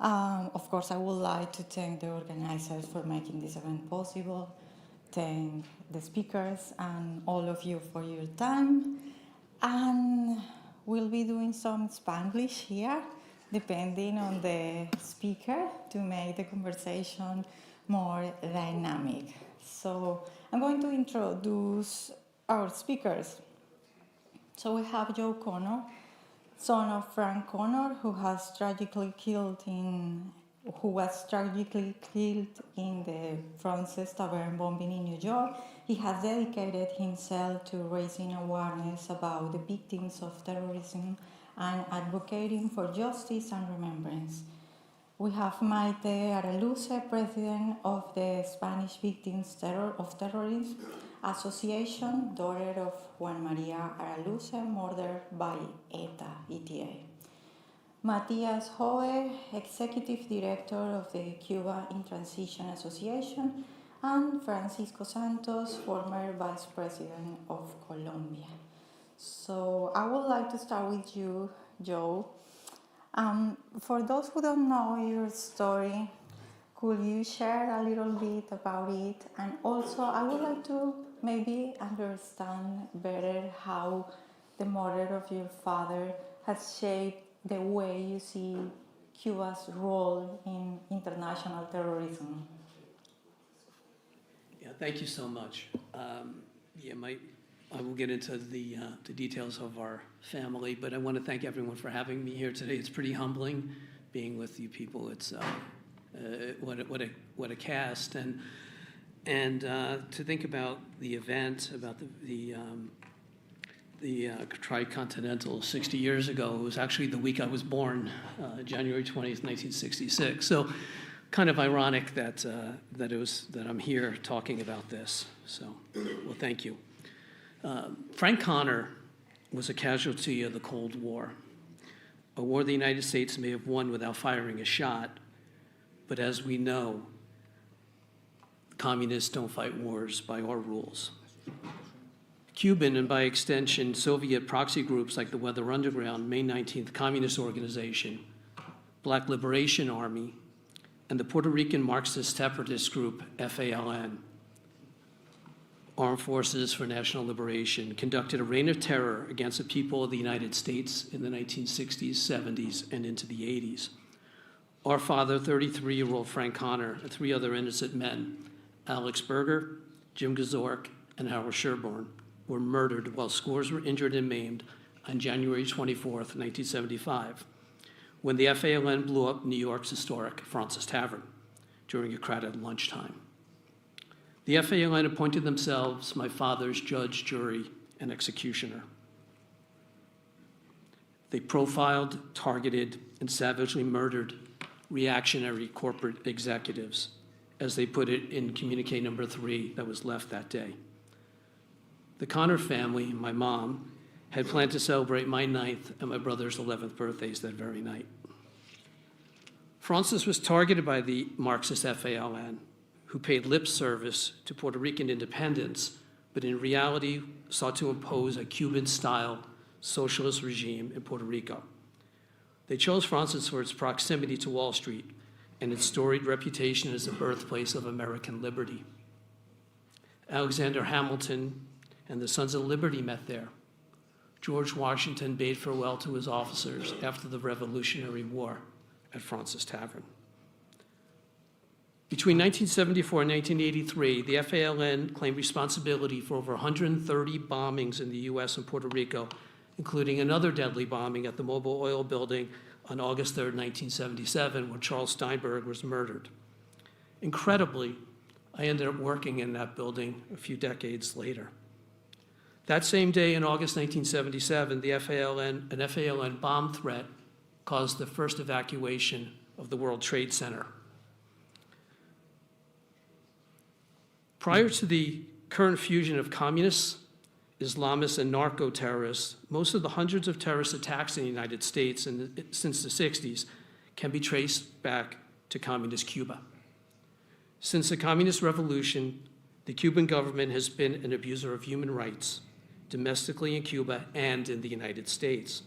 Of course, I would like to thank the organizers for making this event possible, thank the speakers and all of you for your time. And we'll be doing some Spanglish here, depending on the speaker, to make the conversation more dynamic. So I'm going to introduce our speakers. So we have Joe Connor, son of Frank Connor, who was tragically killed in the Frances Tavern bombing in New York. He has dedicated himself to raising awareness about the victims of terrorism and advocating for justice and remembrance. We have Maite Araluce, president of the Spanish Victims of Terrorism Association, daughter of Juan Maria Araluce, murdered by ETA. Matias Hohe, executive director of the Cuba in Transition Association, and Francisco Santos, former vice president of Colombia. So I would like to start with you, Joe. For those who don't know your story, could you share a little bit about it? And also, I would like to maybe understand better how the murder of your father has shaped the way you see Cuba's role in international terrorism. Yeah, thank you so much. I will get into the details of our family, but I want to thank everyone for having me here today. It's pretty humbling being with you people. It's what a cast, and to think about the event, about the Tricontinental 60 years ago. It was actually the week I was born, January 20th, 1966. So kind of ironic that I'm here talking about this. So, well, thank you. Frank Connor was a casualty of the Cold War, a war the United States may have won without firing a shot, but as we know, communists don't fight wars by our rules. Cuban, and by extension, Soviet proxy groups like the Weather Underground, May 19th Communist Organization, Black Liberation Army, and the Puerto Rican Marxist separatist group, FALN, Armed Forces for National Liberation, conducted a reign of terror against the people of the United States in the 1960s, 70s, and into the 80s. Our father, 33-year-old Frank Connor, and three other innocent men, Alex Berger, Jim Gazork, and Howard Sherborne, were murdered while scores were injured and maimed on January 24th, 1975, when the FALN blew up New York's historic Francis Tavern during a crowded lunchtime. The FALN appointed themselves my father's judge, jury, and executioner. They profiled, targeted, and savagely murdered reactionary corporate executives, as they put it in communique number 3 that was left that day. The Connor family, my mom, had planned to celebrate my 9th and my brother's 11th birthdays that very night. Francis was targeted by the Marxist FALN, who paid lip service to Puerto Rican independence, but in reality sought to impose a Cuban-style socialist regime in Puerto Rico. They chose Francis for its proximity to Wall Street and its storied reputation as the birthplace of American liberty. Alexander Hamilton and the Sons of Liberty met there. George Washington bade farewell to his officers after the Revolutionary War at Francis Tavern. Between 1974 and 1983, the FALN claimed responsibility for over 130 bombings in the US and Puerto Rico, including another deadly bombing at the Mobil Oil Building on August 3, 1977, where Charles Steinberg was murdered. Incredibly, I ended up working in that building a few decades later. That same day in August 1977, an FALN bomb threat caused the first evacuation of the World Trade Center. Prior to the current fusion of communists, Islamists, and narco-terrorists, most of the hundreds of terrorist attacks in the United States since the 60s can be traced back to communist Cuba. Since the communist revolution, the Cuban government has been an abuser of human rights, domestically in Cuba and in the United States.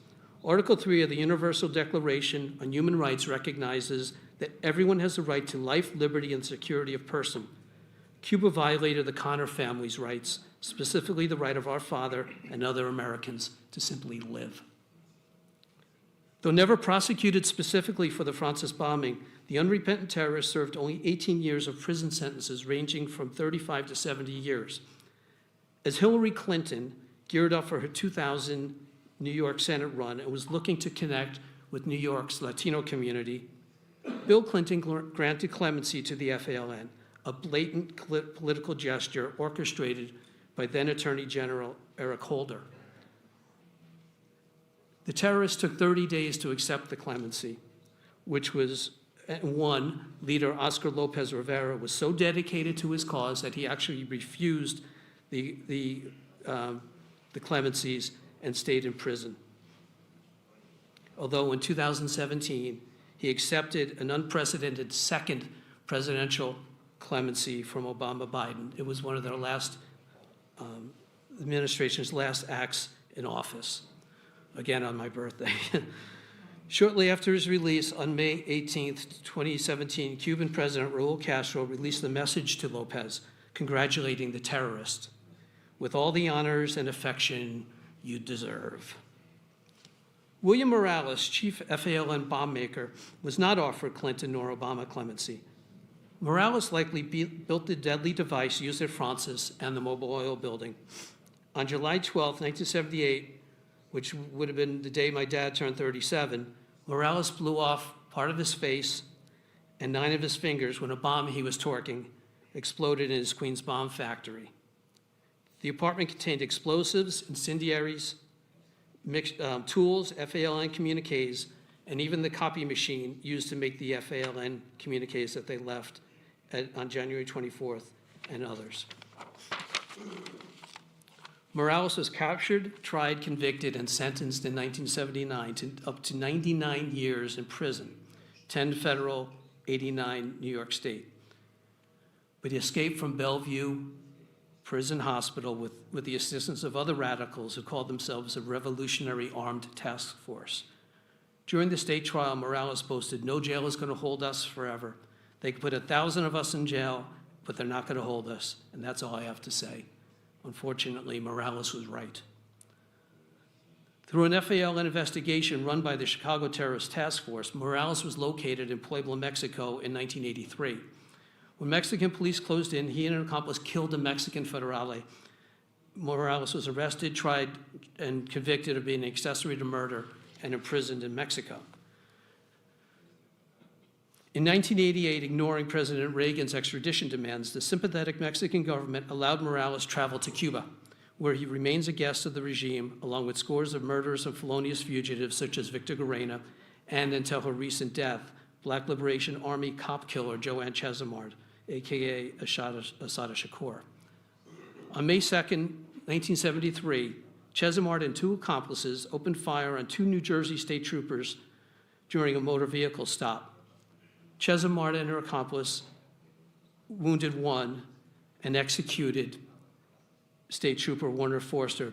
Article 3 of the Universal Declaration on Human Rights recognizes that everyone has the right to life, liberty, and security of person. Cuba violated the Connor family's rights, specifically the right of our father and other Americans to simply live. Though never prosecuted specifically for the Francis bombing, the unrepentant terrorists served only 18 years of prison sentences ranging from 35 to 70 years. As Hillary Clinton geared up for her 2000 New York Senate run and was looking to connect with New York's Latino community, Bill Clinton granted clemency to the FALN, a blatant political gesture orchestrated by then Attorney General Eric Holder. The terrorists took 30 days to accept the clemency, which was, one, leader Oscar Lopez Rivera was so dedicated to his cause that he actually refused the clemencies and stayed in prison. Although in 2017, he accepted an unprecedented second presidential clemency from Obama Biden. It was one of their last, administration's last acts in office, again on my birthday. Shortly after his release on May 18th, 2017, Cuban President Raul Castro released a message to Lopez congratulating the terrorist with all the honors and affection you deserve. William Morales, chief FALN bomb maker, was not offered Clinton nor Obama clemency. Morales likely built the deadly device used at Francis and the Mobil Oil Building. On July 12, 1978, which would have been the day my dad turned 37, Morales blew off part of his face and 9 of his fingers when a bomb he was torquing exploded in his Queens bomb factory. The apartment contained explosives, incendiaries, tools, FALN communiques, and even the copy machine used to make the FALN communiques that they left on January 24th and others. Morales was captured, tried, convicted, and sentenced in 1979 to up to 99 years in prison, 10 federal, 89 New York State. But he escaped from Bellevue Prison Hospital with the assistance of other radicals who called themselves a Revolutionary Armed Task Force. During the state trial, Morales boasted, "No jail is going to hold us forever. They could put 1,000 of us in jail, but they're not going to hold us, and that's all I have to say." Unfortunately, Morales was right. Through an FALN investigation run by the Chicago Terrorist Task Force, Morales was located in Puebla, Mexico in 1983. When Mexican police closed in, he and an accomplice killed a Mexican federale. Morales was arrested, tried, and convicted of being an accessory to murder and imprisoned in Mexico. In 1988, ignoring President Reagan's extradition demands, the sympathetic Mexican government allowed Morales travel to Cuba, where he remains a guest of the regime, along with scores of murderers and felonious fugitives such as Victor Guerrena, and until her recent death, Black Liberation Army cop killer Joanne Chesimard, AKA Assata Shakur. On May 2nd, 1973, Chesimard and 2 accomplices opened fire on 2 New Jersey state troopers during a motor vehicle stop. Chesimard and her accomplice wounded 1 and executed State Trooper Warner Forster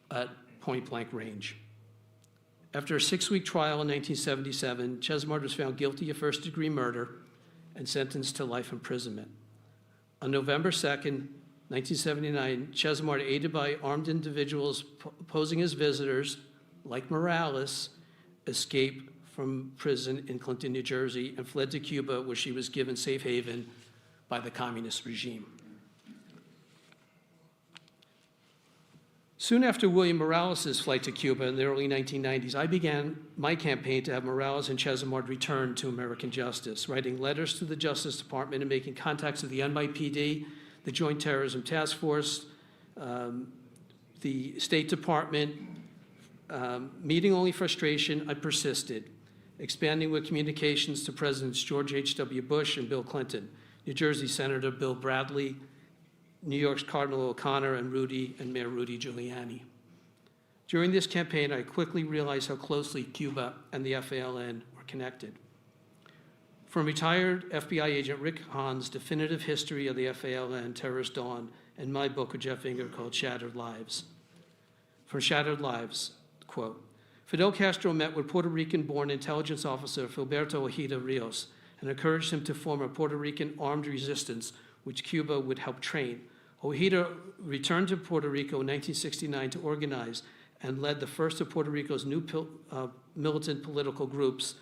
at point-blank range. After a 6-week trial in 1977, Chesimard was found guilty of first-degree murder and sentenced to life imprisonment. On November 2nd, 1979, Chesimard, aided by armed individuals posing as visitors, like Morales, escaped from prison in Clinton, New Jersey, and fled to Cuba, where she was given safe haven by the communist regime. Soon after William Morales' flight to Cuba in the early 1990s, I began my campaign to have Morales and Chesimard return to American justice, writing letters to the Justice Department and making contacts with the NYPD, the Joint Terrorism Task Force, the State Department. Meeting only frustration, I persisted, expanding with communications to Presidents George H.W. Bush and Bill Clinton, New Jersey Senator Bill Bradley, New York's Cardinal O'Connor, and Mayor Rudy Giuliani. During this campaign, I quickly realized how closely Cuba and the FALN were connected. From retired FBI agent Rick Hahn's definitive history of the FALN terrorist dawn and my book with Jeff Inger called Shattered Lives. From Shattered Lives, quote, Fidel Castro met with Puerto Rican-born intelligence officer Filberto Ojeda Rios and encouraged him to form a Puerto Rican armed resistance which Cuba would help train. Ojeda returned to Puerto Rico in 1969 to organize and led the first of Puerto Rico's new militant political groups,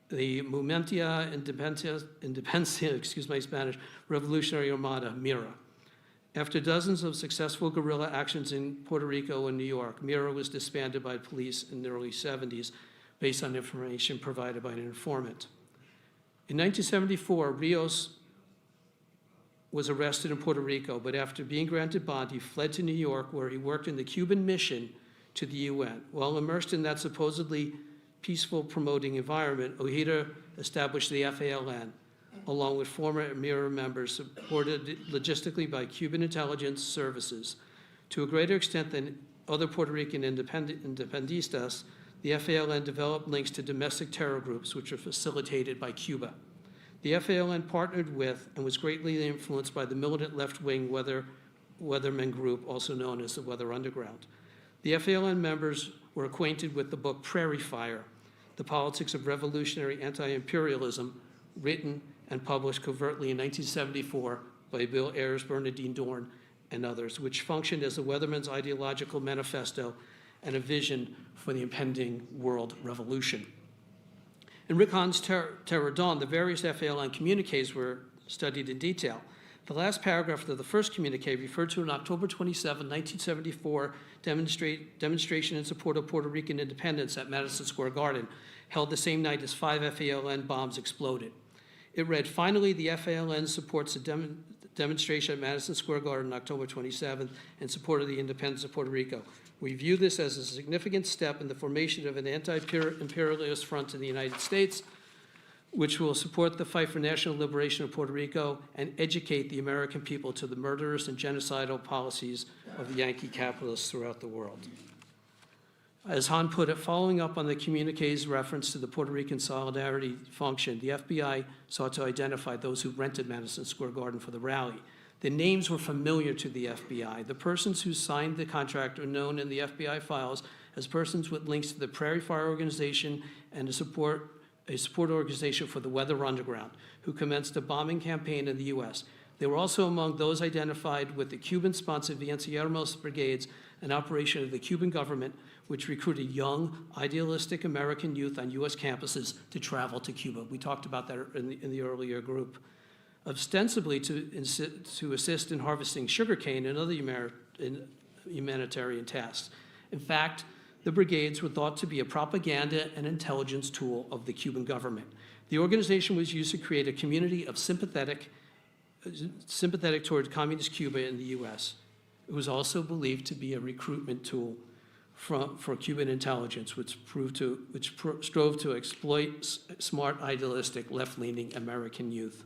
the Movimiento Independencia, excuse my Spanish, Revolutionary Armada, MIRA. After dozens of successful guerrilla actions in Puerto Rico and New York, MIRA was disbanded by police in the early 70s based on information provided by an informant. In 1974, Rios was arrested in Puerto Rico, but after being granted bond, he fled to New York, where he worked in the Cuban mission to the UN. While immersed in that supposedly peaceful promoting environment, Ojeda established the FALN, along with former MIRA members, supported logistically by Cuban intelligence services. To a greater extent than other Puerto Rican independistas, the FALN developed links to domestic terror groups, which were facilitated by Cuba. The FALN partnered with and was greatly influenced by the militant left-wing Weathermen group, also known as the Weather Underground. The FALN members were acquainted with the book Prairie Fire, The Politics of Revolutionary Anti-Imperialism, written and published covertly in 1974 by Bill Ayers, Bernardine Dorn, and others, which functioned as the Weathermen's ideological manifesto and a vision for the impending world revolution. In Rick Hahn's Terror Dawn, the various FALN communiques were studied in detail. The last paragraph of the first communique referred to an October 27, 1974 demonstration in support of Puerto Rican independence at Madison Square Garden, held the same night as 5 FALN bombs exploded. It read, finally, the FALN supports the demonstration at Madison Square Garden on October 27th in support of the independence of Puerto Rico. We view this as a significant step in the formation of an anti-imperialist front in the United States, which will support the fight for national liberation of Puerto Rico and educate the American people to the murderous and genocidal policies of the Yankee capitalists throughout the world. As Hahn put it, following up on the communique's reference to the Puerto Rican Solidarity Function, the FBI sought to identify those who rented Madison Square Garden for the rally. The names were familiar to the FBI. The persons who signed the contract are known in the FBI files as persons with links to the Prairie Fire Organization and a support organization for the Weather Underground, who commenced a bombing campaign in the U.S. They were also among those identified with the Cuban-sponsored Villanciermos Brigades, an operation of the Cuban government which recruited young, idealistic American youth on U.S. campuses to travel to Cuba. We talked about that in the earlier group. Ostensibly to assist in harvesting sugarcane and other humanitarian tasks. In fact, the brigades were thought to be a propaganda and intelligence tool of the Cuban government. The organization was used to create a community of sympathetic toward communist Cuba in the U.S. It was also believed to be a recruitment tool for Cuban intelligence, which strove to exploit smart, idealistic, left-leaning American youth.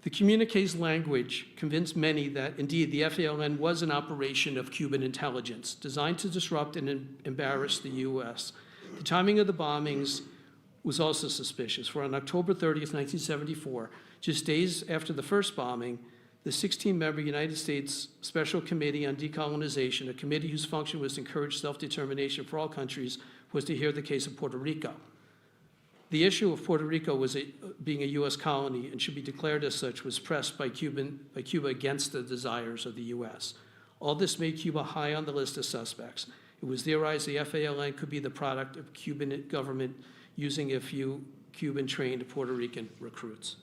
The communique's language convinced many that, indeed, the FALN was an operation of Cuban intelligence designed to disrupt and embarrass the U.S. The timing of the bombings was also suspicious, for on October 30th, 1974, just days after the first bombing, the 16-member United States Special Committee on Decolonization, a committee whose function was to encourage self-determination for all countries, was to hear the case of Puerto Rico. The issue of Puerto Rico being a U.S. colony and should be declared as such was pressed by Cuba against the desires of the U.S. All this made Cuba high on the list of suspects. It was theorized the FALN could be the product of Cuban government using a few Cuban-trained Puerto Rican recruits.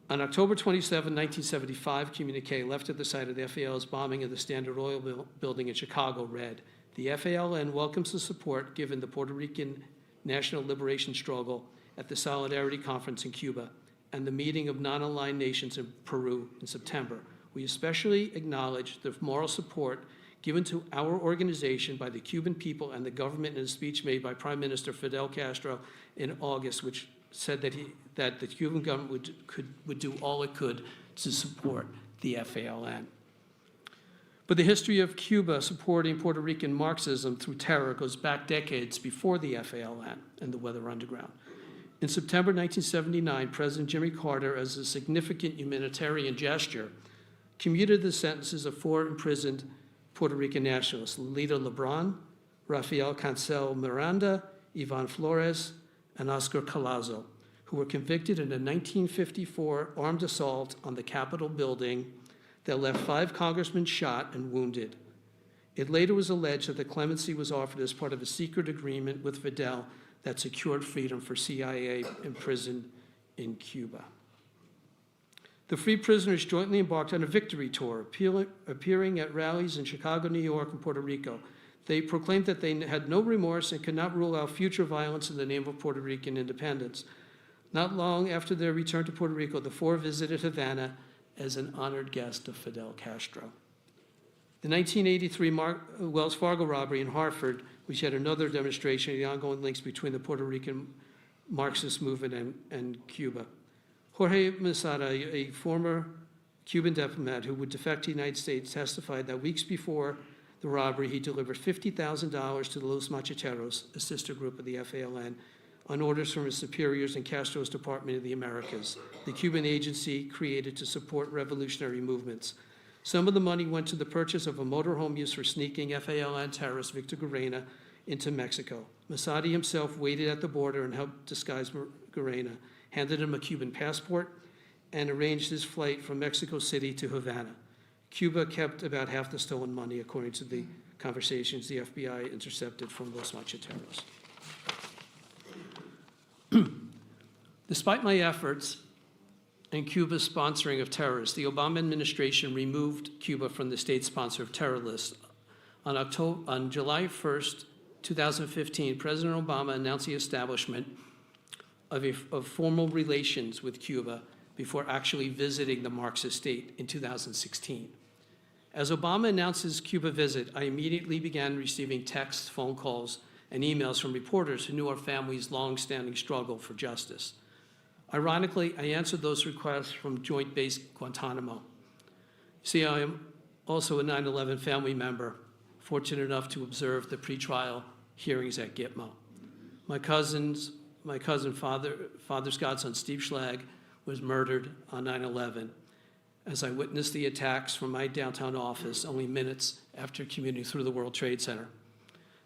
On October 27, 1975, communique left at the site of the FAL's bombing of the Standard Oil building in Chicago read, "The FALN welcomes the support given the Puerto Rican national liberation struggle at the Solidarity Conference in Cuba and the meeting of non-aligned nations in Peru in September. We especially acknowledge the moral support given to our organization by the Cuban people and the government in a speech made by Prime Minister Fidel Castro in August, which said that the Cuban government would do all it could to support the FALN." But the history of Cuba supporting Puerto Rican Marxism through terror goes back decades before the FALN and the Weather Underground. In September 1979, President Jimmy Carter, as a significant humanitarian gesture, commuted the sentences of 4 imprisoned Puerto Rican nationalists, Lolita Lebron, Rafael Cancel Miranda, Ivan Flores, and Oscar Collazo, who were convicted in a 1954 armed assault on the Capitol building that left 5 congressmen shot and wounded. It later was alleged that the clemency was offered as part of a secret agreement with Fidel that secured freedom for CIA imprisoned in Cuba. The free prisoners jointly embarked on a victory tour, appearing at rallies in Chicago, New York, and Puerto Rico. They proclaimed that they had no remorse and could not rule out future violence in the name of Puerto Rican independence. Not long after their return to Puerto Rico, the 4 visited Havana as an honored guest of Fidel Castro. The 1983 Wells Fargo robbery in Hartford, which had another demonstration of the ongoing links between the Puerto Rican Marxist movement and Cuba. Jorge Mesada, a former Cuban diplomat who would defect to the United States, testified that weeks before the robbery, he delivered $50,000 to the Los Macheteros, a sister group of the FALN, on orders from his superiors in Castro's Department of the Americas, the Cuban agency created to support revolutionary movements. Some of the money went to the purchase of a motorhome used for sneaking FALN terrorist Victor Guerrena into Mexico. Masadi himself waited at the border and helped disguise Guerrena, handed him a Cuban passport, and arranged his flight from Mexico City to Havana. Cuba kept about half the stolen money, according to the conversations the FBI intercepted from Los Macheteros. Despite my efforts and Cuba's sponsoring of terrorists, the Obama administration removed Cuba from the state sponsor of terror list. On July 1st, 2015, President Obama announced the establishment of formal relations with Cuba before actually visiting the Marxist state in 2016. As Obama announced his Cuba visit, I immediately began receiving texts, phone calls, and emails from reporters who knew our family's long-standing struggle for justice. Ironically, I answered those requests from Joint Base Guantanamo. See, I am also a 9/11 family member, fortunate enough to observe the pretrial hearings at Gitmo. My cousin, father's godson, Steve Schlag, was murdered on 9/11 as I witnessed the attacks from my downtown office only minutes after commuting through the World Trade Center,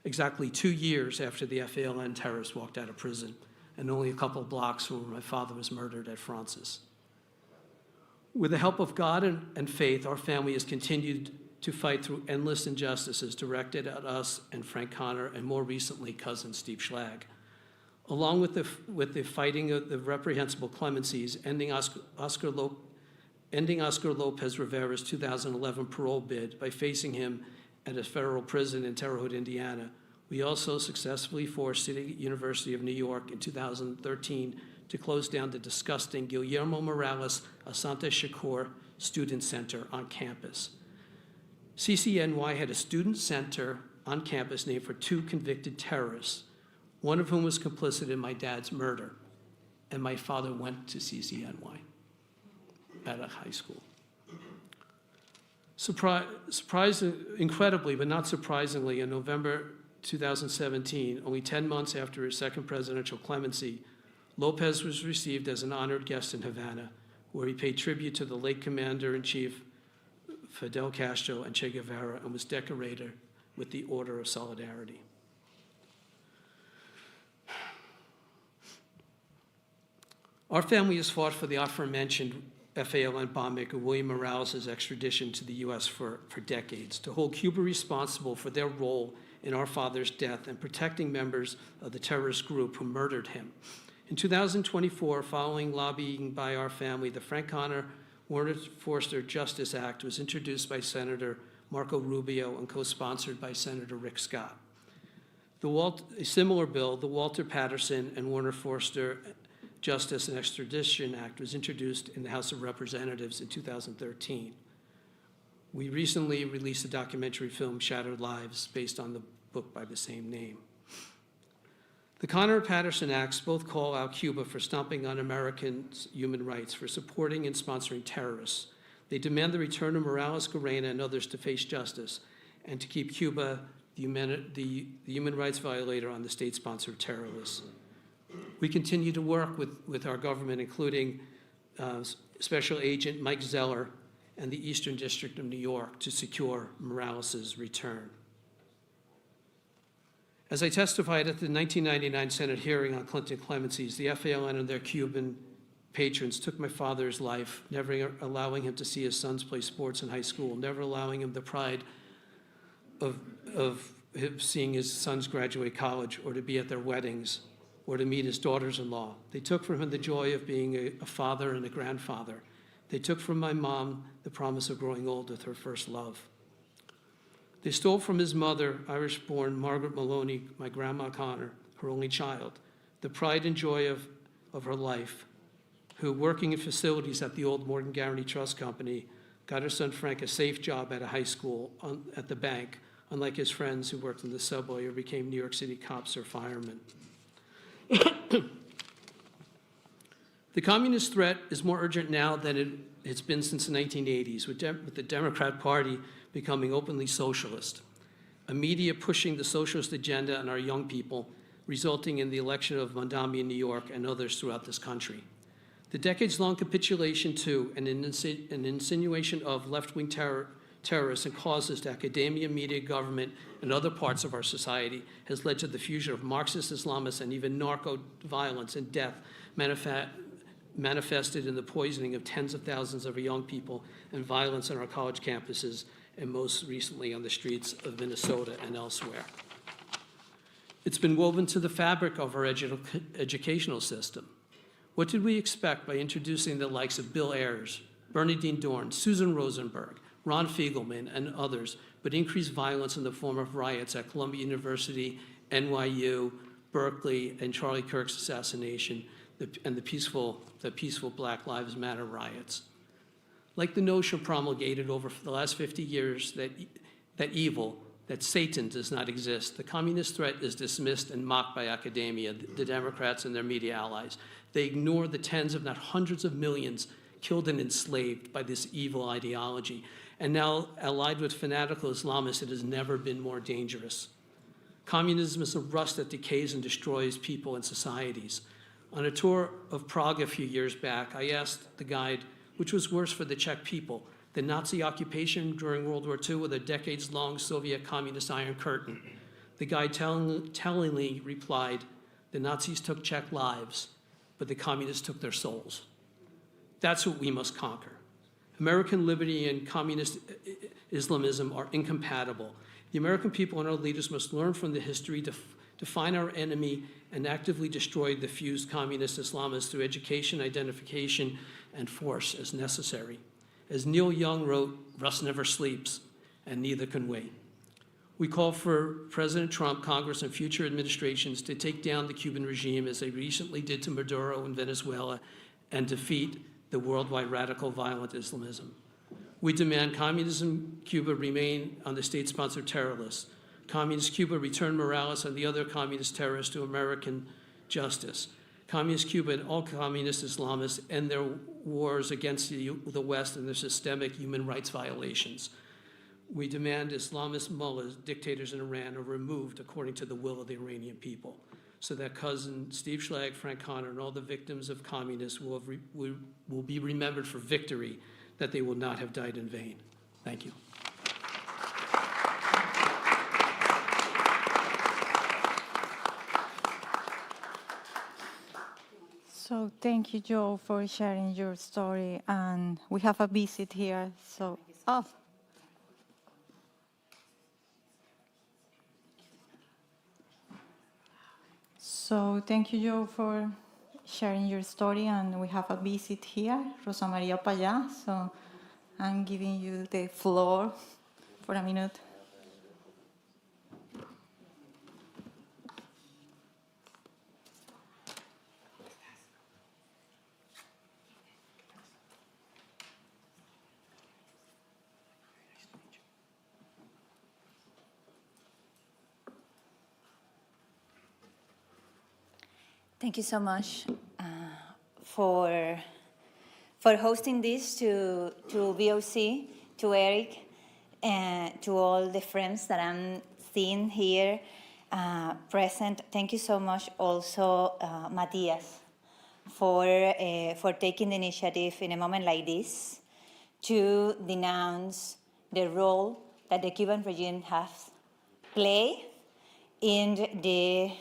exactly 2 years after the FALN terrorists walked out of prison, and only a couple of blocks from where my father was murdered at Francis. With the help of God and faith, our family has continued to fight through endless injustices directed at us and Frank Connor, and more recently, cousin Steve Schlag. Along with the fighting of the reprehensible clemencies, ending Oscar Lopez Rivera's 2011 parole bid by facing him at a federal prison in Terre Haute, Indiana, we also successfully forced City University of New York in 2013 to close down the disgusting Guillermo Morales Asante Shakur Student Center on campus. CCNY had a student center on campus named for 2 convicted terrorists, one of whom was complicit in my dad's murder, and my father went to CCNY at a high school. Incredibly, but not surprisingly, in November 2017, only 10 months after his second presidential clemency, Lopez was received as an honored guest in Havana, where he paid tribute to the late Commander-in-Chief Fidel Castro and Che Guevara, and was decorated with the Order of Solidarity. Our family has fought for the aforementioned FALN bombmaker William Morales' extradition to the U.S. for decades, to hold Cuba responsible for their role in our father's death and protecting members of the terrorist group who murdered him. In 2024, following lobbying by our family, the Frank Connor Warner Forster Justice Act was introduced by Senator Marco Rubio and co-sponsored by Senator Rick Scott. A similar bill, the Walter Patterson and Warner Forster Justice and Extradition Act, was introduced in the House of Representatives in 2013. We recently released a documentary film, Shattered Lives, based on the book by the same name. The Connor and Patterson Acts both call out Cuba for stomping on Americans' human rights, for supporting and sponsoring terrorists. They demand the return of Morales, Garena, and others to face justice, and to keep Cuba, the human rights violator, on the state-sponsored terror list. We continue to work with our government, including Special Agent Mike Zeller and the Eastern District of New York, to secure Morales' return. As I testified at the 1999 Senate hearing on Clinton clemencies, the FALN and their Cuban patrons took my father's life, never allowing him to see his sons play sports in high school, never allowing him the pride of him seeing his sons graduate college, or to be at their weddings, or to meet his daughters-in-law. They took from him the joy of being a father and a grandfather. They took from my mom the promise of growing old with her first love. They stole from his mother, Irish-born Margaret Maloney, my grandma Connor, her only child, the pride and joy of her life, who, working in facilities at the old Morgan Guaranty Trust Company, got her son Frank a safe job at a high school at the bank, unlike his friends who worked in the subway or became New York City cops or firemen. The communist threat is more urgent now than it's been since the 1980s, with the Democrat Party becoming openly socialist, a media pushing the socialist agenda on our young people, resulting in the election of Mondami in New York and others throughout this country. The decades-long capitulation to and an insinuation of left-wing terrorists and causes to academia, media, government, and other parts of our society has led to the fusion of Marxist Islamists and even narco violence and death manifested in the poisoning of tens of thousands of young people and violence on our college campuses, and most recently on the streets of Minnesota and elsewhere. It's been woven to the fabric of our educational system. What did we expect by introducing the likes of Bill Ayers, Bernardine Dorn, Susan Rosenberg, Ron Fiegelman, and others, but increased violence in the form of riots at Columbia University, NYU, Berkeley, and Charlie Kirk's assassination, and the peaceful Black Lives Matter riots? Like the notion promulgated over the last 50 years that evil, that Satan does not exist, the communist threat is dismissed and mocked by academia, the Democrats and their media allies. They ignore the tens, if not hundreds of millions killed and enslaved by this evil ideology. And now, allied with fanatical Islamists, it has never been more dangerous. Communism is a rust that decays and destroys people and societies. On a tour of Prague a few years back, I asked the guide, which was worse for the Czech people, the Nazi occupation during World War II or the decades-long Soviet communist Iron Curtain? The guide tellingly replied, the Nazis took Czech lives, but the communists took their souls. That's what we must conquer. American liberty and communist Islamism are incompatible. The American people and our leaders must learn from the history to find our enemy and actively destroy the fused communist Islamists through education, identification, and force as necessary. As Neil Young wrote, Rust never sleeps, and neither can we. We call for President Trump, Congress, and future administrations to take down the Cuban regime as they recently did to Maduro in Venezuela and defeat the worldwide radical violent Islamism. We demand Communism Cuba remain on the state-sponsored terror list. Communist Cuba return Morales and the other communist terrorists to American justice. Communist Cuba and all communist Islamists end their wars against the West and their systemic human rights violations. We demand Islamist mullahs, dictators in Iran, are removed according to the will of the Iranian people, so that cousin Steve Schlag, Frank Connor, and all the victims of communists will be remembered for victory, that they will not have died in vain. Thank you. So thank you, Joe, for sharing your story. And we have a visit here. So, So thank you, Joe, for sharing your story. And we have a visit here, Rosa Maria Payá. So I'm giving you the floor for a minute. Thank you so much for hosting this to VOC, to Eric, and to all the friends that I'm seeing here present. Thank you so much also, Matthias, for taking the initiative in a moment like this to denounce the role that the Cuban regime has played in the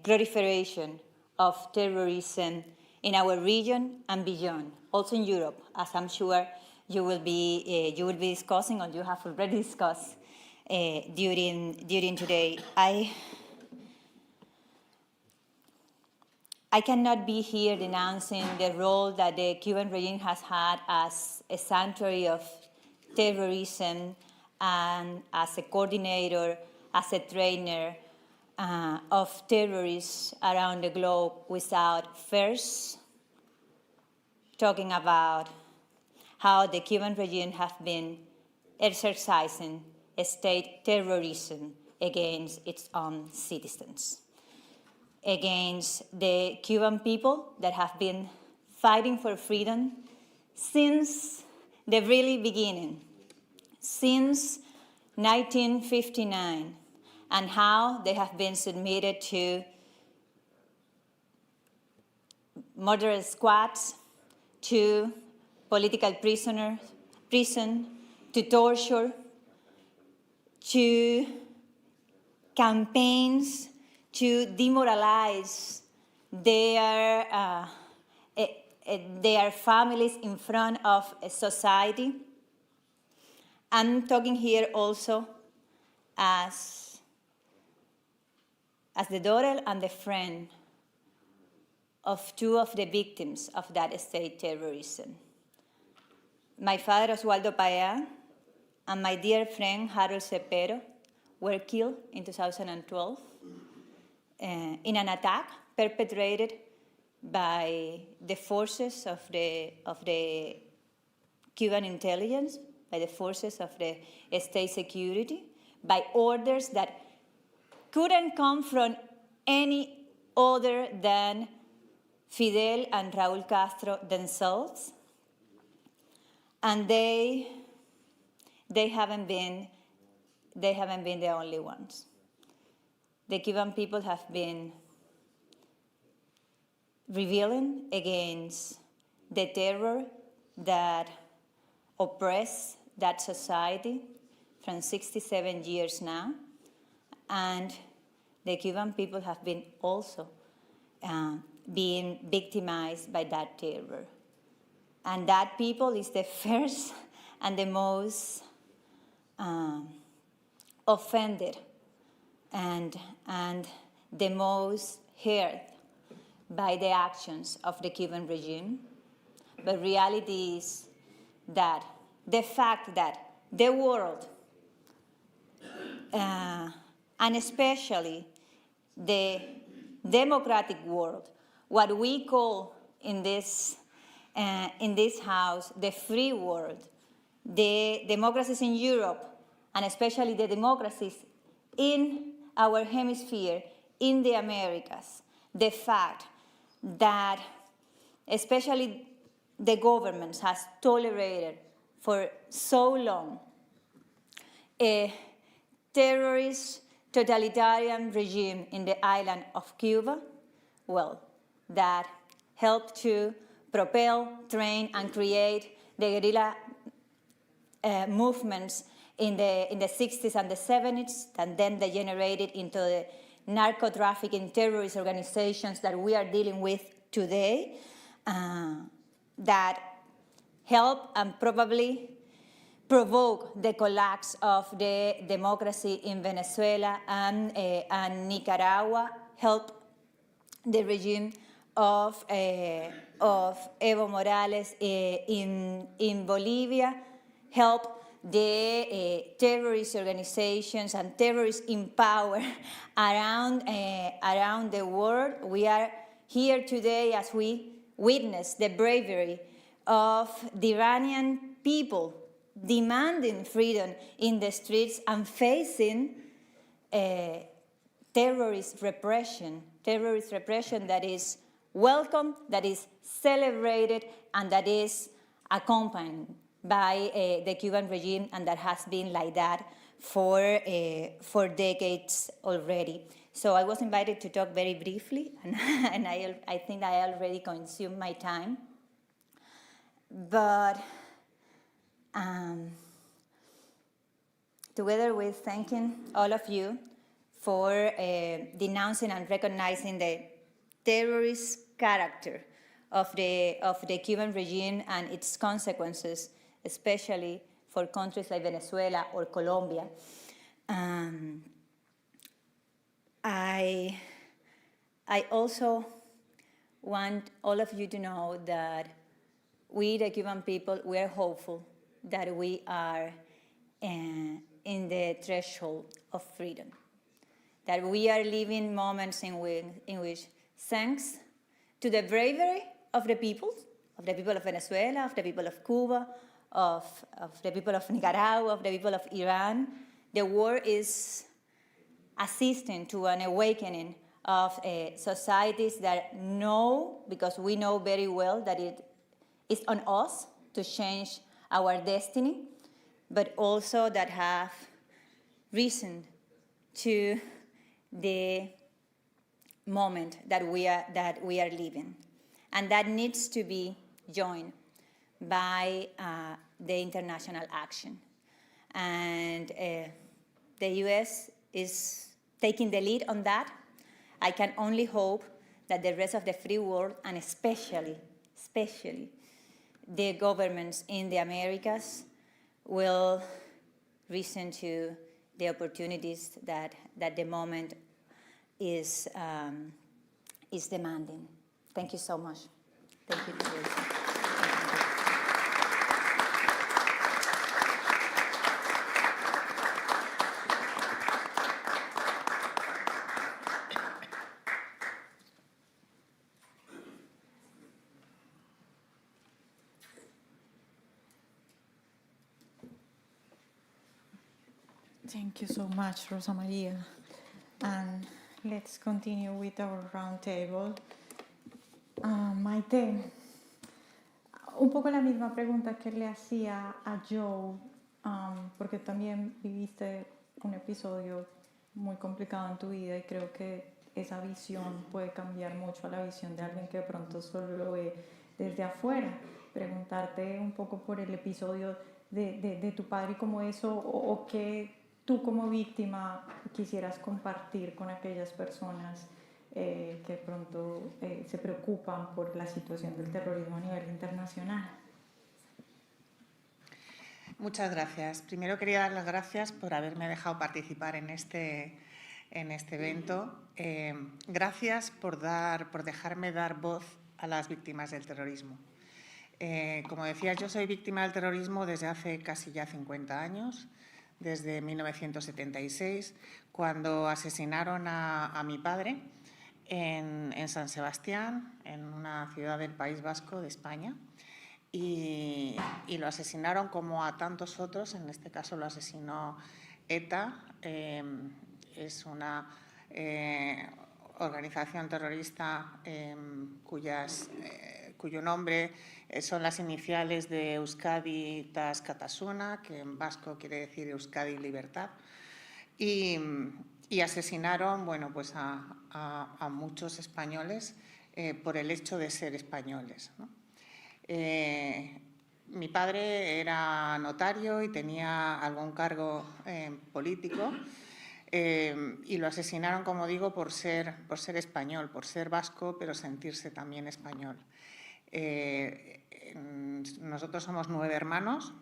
proliferation of terrorism in our region and beyond, also in Europe, as I'm sure you will be discussing, or you have already discussed during today. I cannot be here denouncing the role that the Cuban regime has had as a sanctuary of terrorism and as a coordinator, as a trainer of terrorists around the globe without first talking about how the Cuban regime has been exercising state terrorism against its own citizens, against the Cuban people that have been fighting for freedom since the really beginning, since 1959, and how they have been submitted to murder squads, to political prison, to torture, to campaigns to demoralize their families in front of society. I'm talking here also as the daughter and the friend of two of the victims of that state terrorism. My father, Oswaldo Payá, and my dear friend, Harold Cepero, were killed in 2012 in an attack perpetrated by the forces of the Cuban intelligence, by the forces of the state security, by orders that couldn't come from any other than Fidel and Raúl Castro themselves. And they haven't been the only ones. The Cuban people have been rebelling against the terror that oppressed that society from 67 years now. And the Cuban people have been also being victimized by that terror. And that people is the first and the most offended and the most hurt by the actions of the Cuban regime. But reality is that the fact that the world, and especially the democratic world, what we call in this house the free world, the democracies in Europe, and especially the democracies in our hemisphere, in the Americas, the fact that especially the governments has tolerated for so long a terrorist totalitarian regime in the island of Cuba, well, that helped to propel, train, and create the guerrilla movements in the 60s and the 70s, and then degenerated into the narco-trafficking terrorist organizations that we are dealing with today, that help and probably provoke the collapse of the democracy in Venezuela and Nicaragua, help the regime of Evo Morales in Bolivia, help the terrorist organizations and terrorists in power around the world. We are here today as we witness the bravery of the Iranian people demanding freedom in the streets and facing terrorist repression that is welcome, that is celebrated, and that is accompanied by the Cuban regime, and that has been like that for decades already. So I was invited to talk very briefly, and I think I already consumed my time. But together with thanking all of you for denouncing and recognizing the terrorist character of the Cuban regime and its consequences, especially for countries like Venezuela or Colombia. I also want all of you to know that we, the Cuban people, we are hopeful that we are in the threshold of freedom, that we are living moments in which, thanks to the bravery of the people of Venezuela, of the people of Cuba, of the people of Nicaragua, of the people of Iran, the war is assisting to an awakening of societies that know, because we know very well that it is on us to change our destiny, but also that have risen to the moment that we are living, and that needs to be joined by the international action. And the U.S. is taking the lead on that. I can only hope that the rest of the free world, and especially the governments in the Americas, will listen to the opportunities that the moment is demanding. Thank you so much. Thank you. Thank you so much, Rosa Maria. And let's continue with our roundtable. Maite, un poco la misma pregunta que le hacía a Joe, porque también viviste un episodio muy complicado en tu vida y creo que esa visión puede cambiar mucho a la visión de alguien que de pronto solo lo ve desde afuera. Preguntarte un poco por el episodio de tu padre y cómo eso, o qué tú como víctima quisieras compartir con aquellas personas que de pronto se preocupan por la situación del terrorismo a nivel internacional. Muchas gracias. Primero quería dar las gracias por haberme dejado participar en este evento. Gracias por dejarme dar voz a las víctimas del terrorismo. Como decía, yo soy víctima del terrorismo desde hace casi ya 50 años, desde 1976, cuando asesinaron a mi padre en San Sebastián, en una ciudad del País Vasco de España, y lo asesinaron como a tantos otros. En este caso lo asesinó ETA, es una organización terrorista cuyo nombre son las iniciales de Euskadi Tas Katasuna, que en vasco quiere decir Euskadi Libertad, y asesinaron, bueno, pues a muchos españoles por el hecho de ser españoles, ¿no? Mi padre era notario y tenía algún cargo político, y lo asesinaron, como digo, por ser español, por ser vasco, pero sentirse también español. Nosotros somos 9 hermanos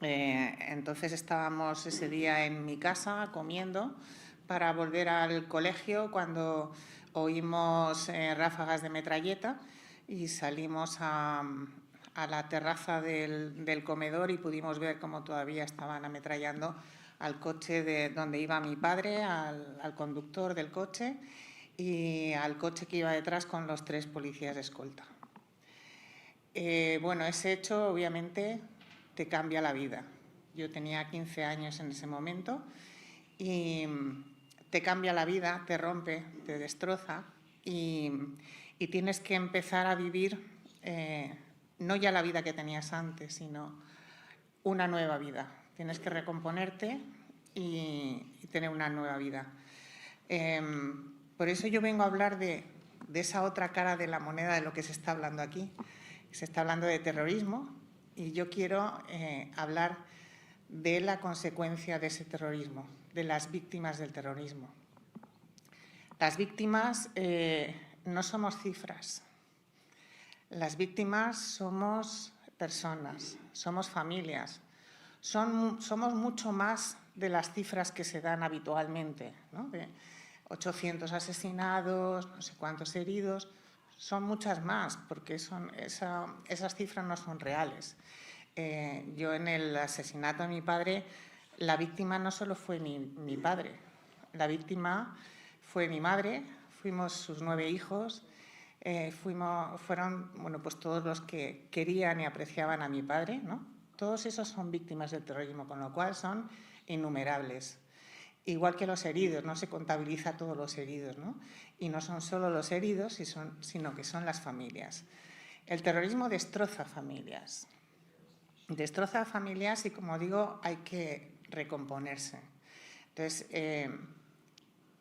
Entonces estábamos ese día en mi casa comiendo para volver al colegio cuando oímos ráfagas de metralleta y salimos a la terraza del comedor y pudimos ver cómo todavía estaban ametrallando al coche de donde iba mi padre, al conductor del coche y al coche que iba detrás con los 3 policías de escolta. Bueno, ese hecho obviamente te cambia la vida. Yo tenía 15 años en ese momento y te cambia la vida, te rompe, te destroza y tienes que empezar a vivir no ya la vida que tenías antes, sino una nueva vida. Tienes que recomponerte y tener una nueva vida. Por eso yo vengo a hablar de esa otra cara de la moneda de lo que se está hablando aquí. Se está hablando de terrorismo y yo quiero hablar de la consecuencia de ese terrorismo, de las víctimas del terrorismo. Las víctimas no somos cifras. Las víctimas somos personas, somos familias. Somos mucho más de las cifras que se dan habitualmente, ¿no? De 800 asesinados, no sé cuántos heridos. Son muchas más, porque esas cifras no son reales. Yo en el asesinato de mi padre, la víctima no solo fue mi padre, la víctima fue mi madre, fuimos sus 9 hijos, fueron bueno, pues todos los que querían y apreciaban a mi padre, ¿no? Todos esos son víctimas del terrorismo, con lo cual son innumerables. Igual que los heridos, no se contabiliza todos los heridos, ¿no? Y no son solo los heridos, sino que son las familias. El terrorismo destroza familias. Destroza familias y, como digo, hay que recomponerse. Entonces,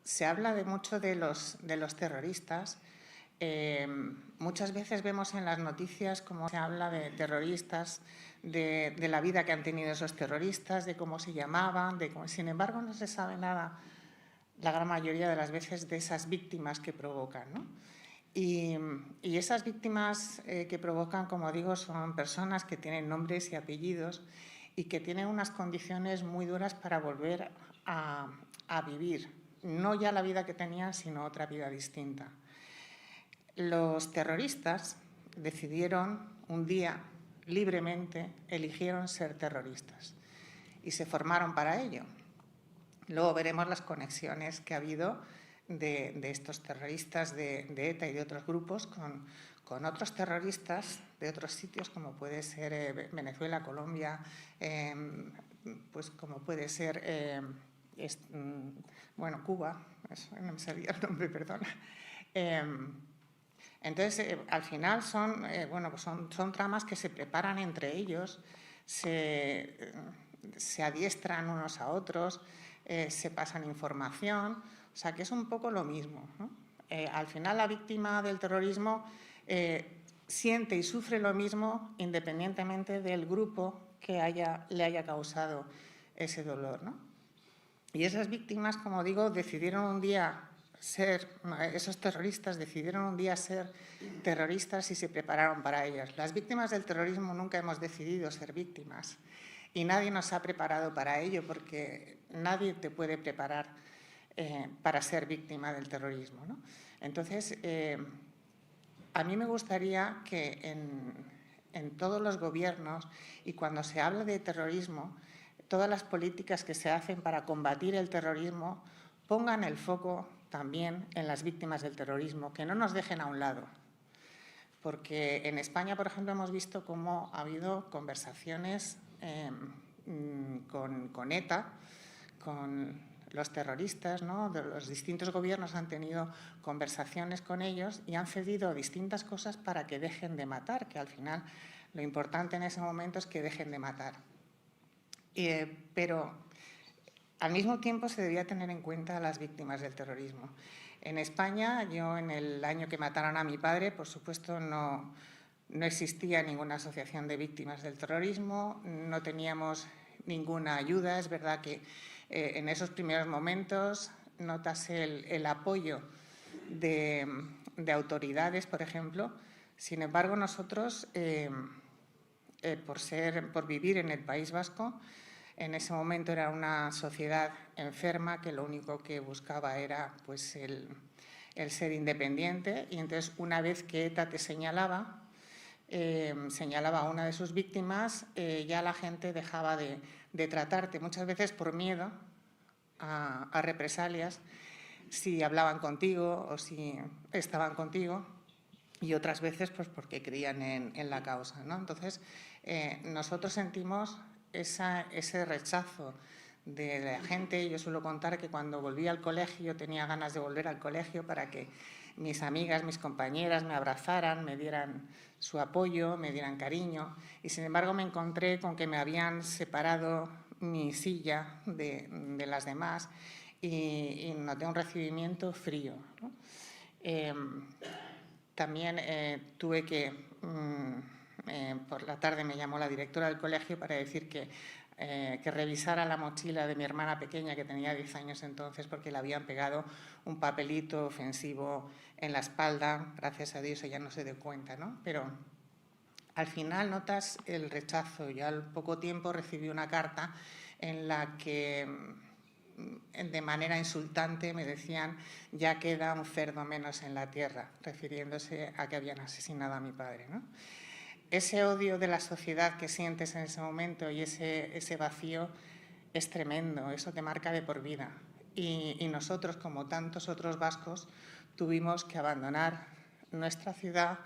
se habla mucho de los terroristas. Muchas veces vemos en las noticias cómo se habla de terroristas, de la vida que han tenido esos terroristas, de cómo se llamaban, sin embargo no se sabe nada, la gran mayoría de las veces, de esas víctimas que provocan, ¿no? Y esas víctimas que provocan, como digo, son personas que tienen nombres y apellidos y que tienen unas condiciones muy duras para volver a vivir, no ya la vida que tenían, sino otra vida distinta. Los terroristas decidieron un día, libremente, eligieron ser terroristas y se formaron para ello. Luego veremos las conexiones que ha habido de estos terroristas de ETA y de otros grupos con otros terroristas de otros sitios, como puede ser Venezuela, Colombia, pues como puede ser bueno, Cuba, no me sabía el nombre, perdona. Entonces, al final bueno, pues son tramas que se preparan entre ellos, se adiestran unos a otros, se pasan información, o sea que es un poco lo mismo, ¿no? Al final la víctima del terrorismo siente y sufre lo mismo independientemente del grupo que le haya causado ese dolor, ¿no? Y esas víctimas, como digo, decidieron un día esos terroristas decidieron un día ser terroristas y se prepararon para ellos. Las víctimas del terrorismo nunca hemos decidido ser víctimas y nadie nos ha preparado para ello, porque nadie te puede preparar para ser víctima del terrorismo, ¿no? Entonces, a mí me gustaría que en todos los gobiernos, y cuando se habla de terrorismo, todas las políticas que se hacen para combatir el terrorismo pongan el foco también en las víctimas del terrorismo, que no nos dejen a un lado. Porque en España, por ejemplo, hemos visto cómo ha habido conversaciones con ETA, con los terroristas, ¿no? Los distintos gobiernos han tenido conversaciones con ellos y han cedido distintas cosas para que dejen de matar, que al final lo importante en ese momento es que dejen de matar. Pero al mismo tiempo se debía tener en cuenta a las víctimas del terrorismo. En España, yo en el año que mataron a mi padre, por supuesto no existía ninguna asociación de víctimas del terrorismo, no teníamos ninguna ayuda. Es verdad que en esos primeros momentos notas el apoyo de autoridades, por ejemplo. Sin embargo, nosotros por vivir en el País Vasco. En ese momento era una sociedad enferma que lo único que buscaba era pues, el ser independiente, y entonces una vez que ETA te señalaba a una de sus víctimas, ya la gente dejaba de tratarte, muchas veces por miedo a represalias, si hablaban contigo o si estaban contigo, y otras veces pues porque creían en la causa, ¿no? Entonces, nosotros sentimos ese rechazo de la gente. Yo suelo contar que cuando volví al colegio tenía ganas de volver al colegio para que mis amigas, mis compañeras me abrazaran, me dieran su apoyo, me dieran cariño, y sin embargo me encontré con que me habían separado mi silla de las demás y noté un recibimiento frío, ¿no? También tuve que, por la tarde me llamó la directora del colegio para decir que revisara la mochila de mi hermana pequeña, que tenía 10 años entonces, porque le habían pegado un papelito ofensivo en la espalda. Gracias a Dios ella no se dio cuenta, ¿no? Pero al final notas el rechazo. Yo al poco tiempo recibí una carta en la que de manera insultante me decían: ya queda un cerdo menos en la tierra, refiriéndose a que habían asesinado a mi padre, ¿no? Ese odio de la sociedad que sientes en ese momento y ese vacío es tremendo, eso te marca de por vida. Y nosotros, como tantos otros vascos, tuvimos que abandonar nuestra ciudad,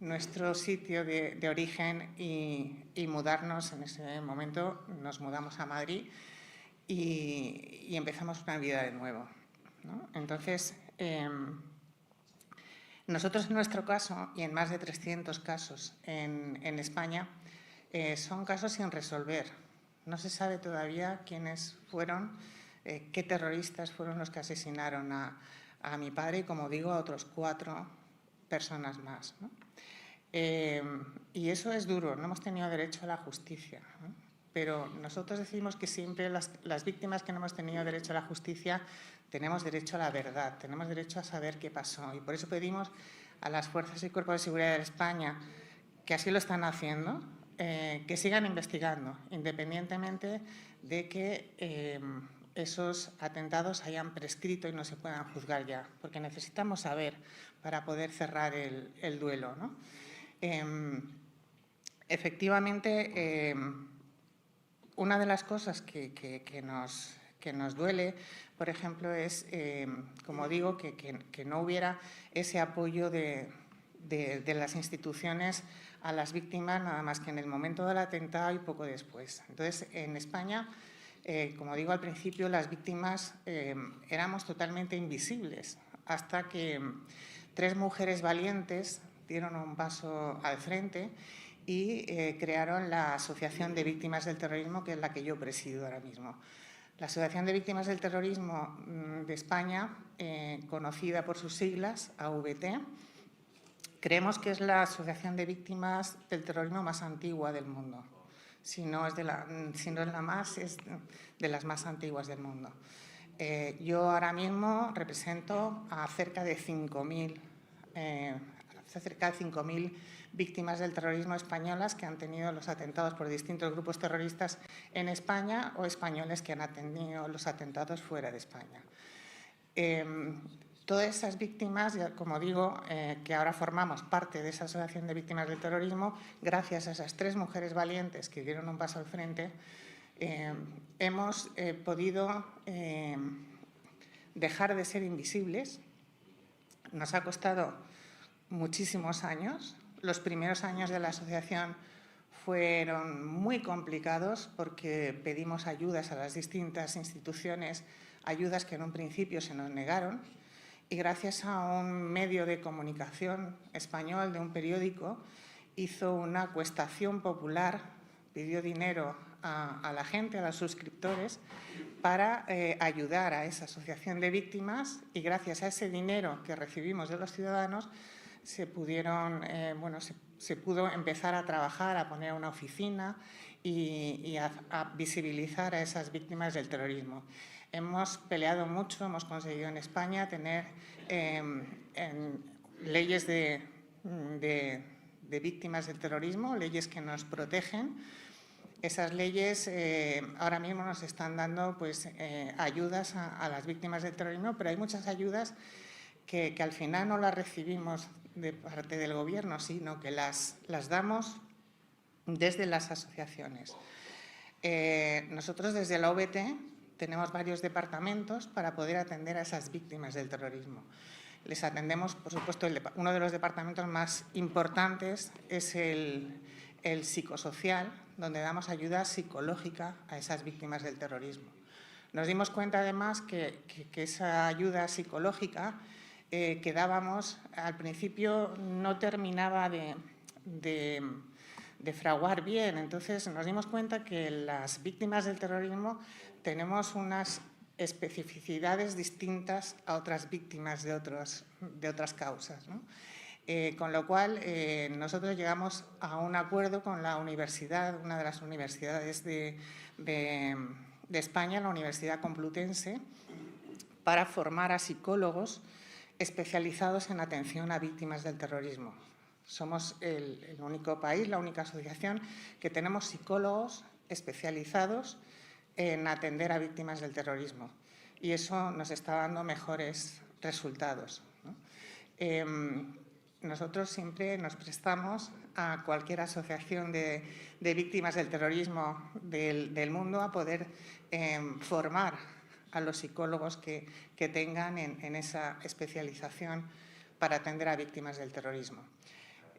nuestro sitio de origen y mudarnos. En ese momento nos mudamos a Madrid y empezamos una vida de nuevo, ¿no? Entonces, nosotros en nuestro caso, y en más de 300 casos en España, son casos sin resolver. No se sabe todavía quiénes fueron, qué terroristas fueron los que asesinaron a mi padre y, como digo, a otros 4 personas más, ¿no? Y eso es duro, no hemos tenido derecho a la justicia, ¿no? Pero nosotros decimos que siempre las víctimas que no hemos tenido derecho a la justicia tenemos derecho a la verdad, tenemos derecho a saber qué pasó. Y por eso pedimos a las fuerzas y cuerpos de seguridad de España, que así lo están haciendo, que sigan investigando, independientemente de que esos atentados hayan prescrito y no se puedan juzgar ya, porque necesitamos saber para poder cerrar el duelo, ¿no? Efectivamente, una de las cosas que nos duele, por ejemplo, es, como digo, que no hubiera ese apoyo de las instituciones a las víctimas, nada más que en el momento del atentado y poco después. Entonces, en España, como digo al principio, las víctimas éramos totalmente invisibles, hasta que 3 mujeres valientes dieron un paso al frente y crearon la Asociación de Víctimas del Terrorismo, que es la que yo presido ahora mismo. La Asociación de Víctimas del Terrorismo de España, conocida por sus siglas, AVT, creemos que es la asociación de víctimas del terrorismo más antigua del mundo. Si no es la más, es de las más antiguas del mundo. Yo ahora mismo represento a cerca de 5.000 víctimas del terrorismo españolas que han tenido los atentados por distintos grupos terroristas en España, o españoles que han tenido los atentados fuera de España. Todas esas víctimas, como digo, que ahora formamos parte de esa asociación de víctimas del terrorismo, gracias a esas 3 mujeres valientes que dieron un paso al frente, hemos podido dejar de ser invisibles. Nos ha costado muchísimos años. Los primeros años de la asociación fueron muy complicados porque pedimos ayudas a las distintas instituciones, ayudas que en un principio se nos negaron, y gracias a un medio de comunicación español, de un periódico, hizo una acuestación popular, pidió dinero a la gente, a los suscriptores, para ayudar a esa asociación de víctimas, y gracias a ese dinero que recibimos de los ciudadanos se pudo empezar a trabajar, a poner una oficina y a visibilizar a esas víctimas del terrorismo. Hemos peleado mucho, hemos conseguido en España tener leyes de de víctimas del terrorismo, leyes que nos protegen. Esas leyes ahora mismo nos están dando pues, ayudas a las víctimas del terrorismo, pero hay muchas ayudas que al final no las recibimos de parte del gobierno, sino que las damos desde las asociaciones. Nosotros desde la OBT tenemos varios departamentos para poder atender a esas víctimas del terrorismo. Les atendemos, por supuesto, uno de los departamentos más importantes es el psicosocial, donde damos ayuda psicológica a esas víctimas del terrorismo. Nos dimos cuenta además que esa ayuda psicológica que dábamos al principio no terminaba de fraguar bien. Entonces nos dimos cuenta que las víctimas del terrorismo tenemos unas especificidades distintas a otras víctimas de otras causas, ¿no? Con lo cual nosotros llegamos a un acuerdo con la universidad, una de las universidades de España, la Universidad Complutense, para formar a psicólogos especializados en atención a víctimas del terrorismo. Somos el único país, la única asociación que tenemos psicólogos especializados en atender a víctimas del terrorismo, y eso nos está dando mejores resultados, ¿no? Nosotros siempre nos prestamos a cualquier asociación de víctimas del terrorismo del mundo a poder formar a los psicólogos que tengan en esa especialización para atender a víctimas del terrorismo.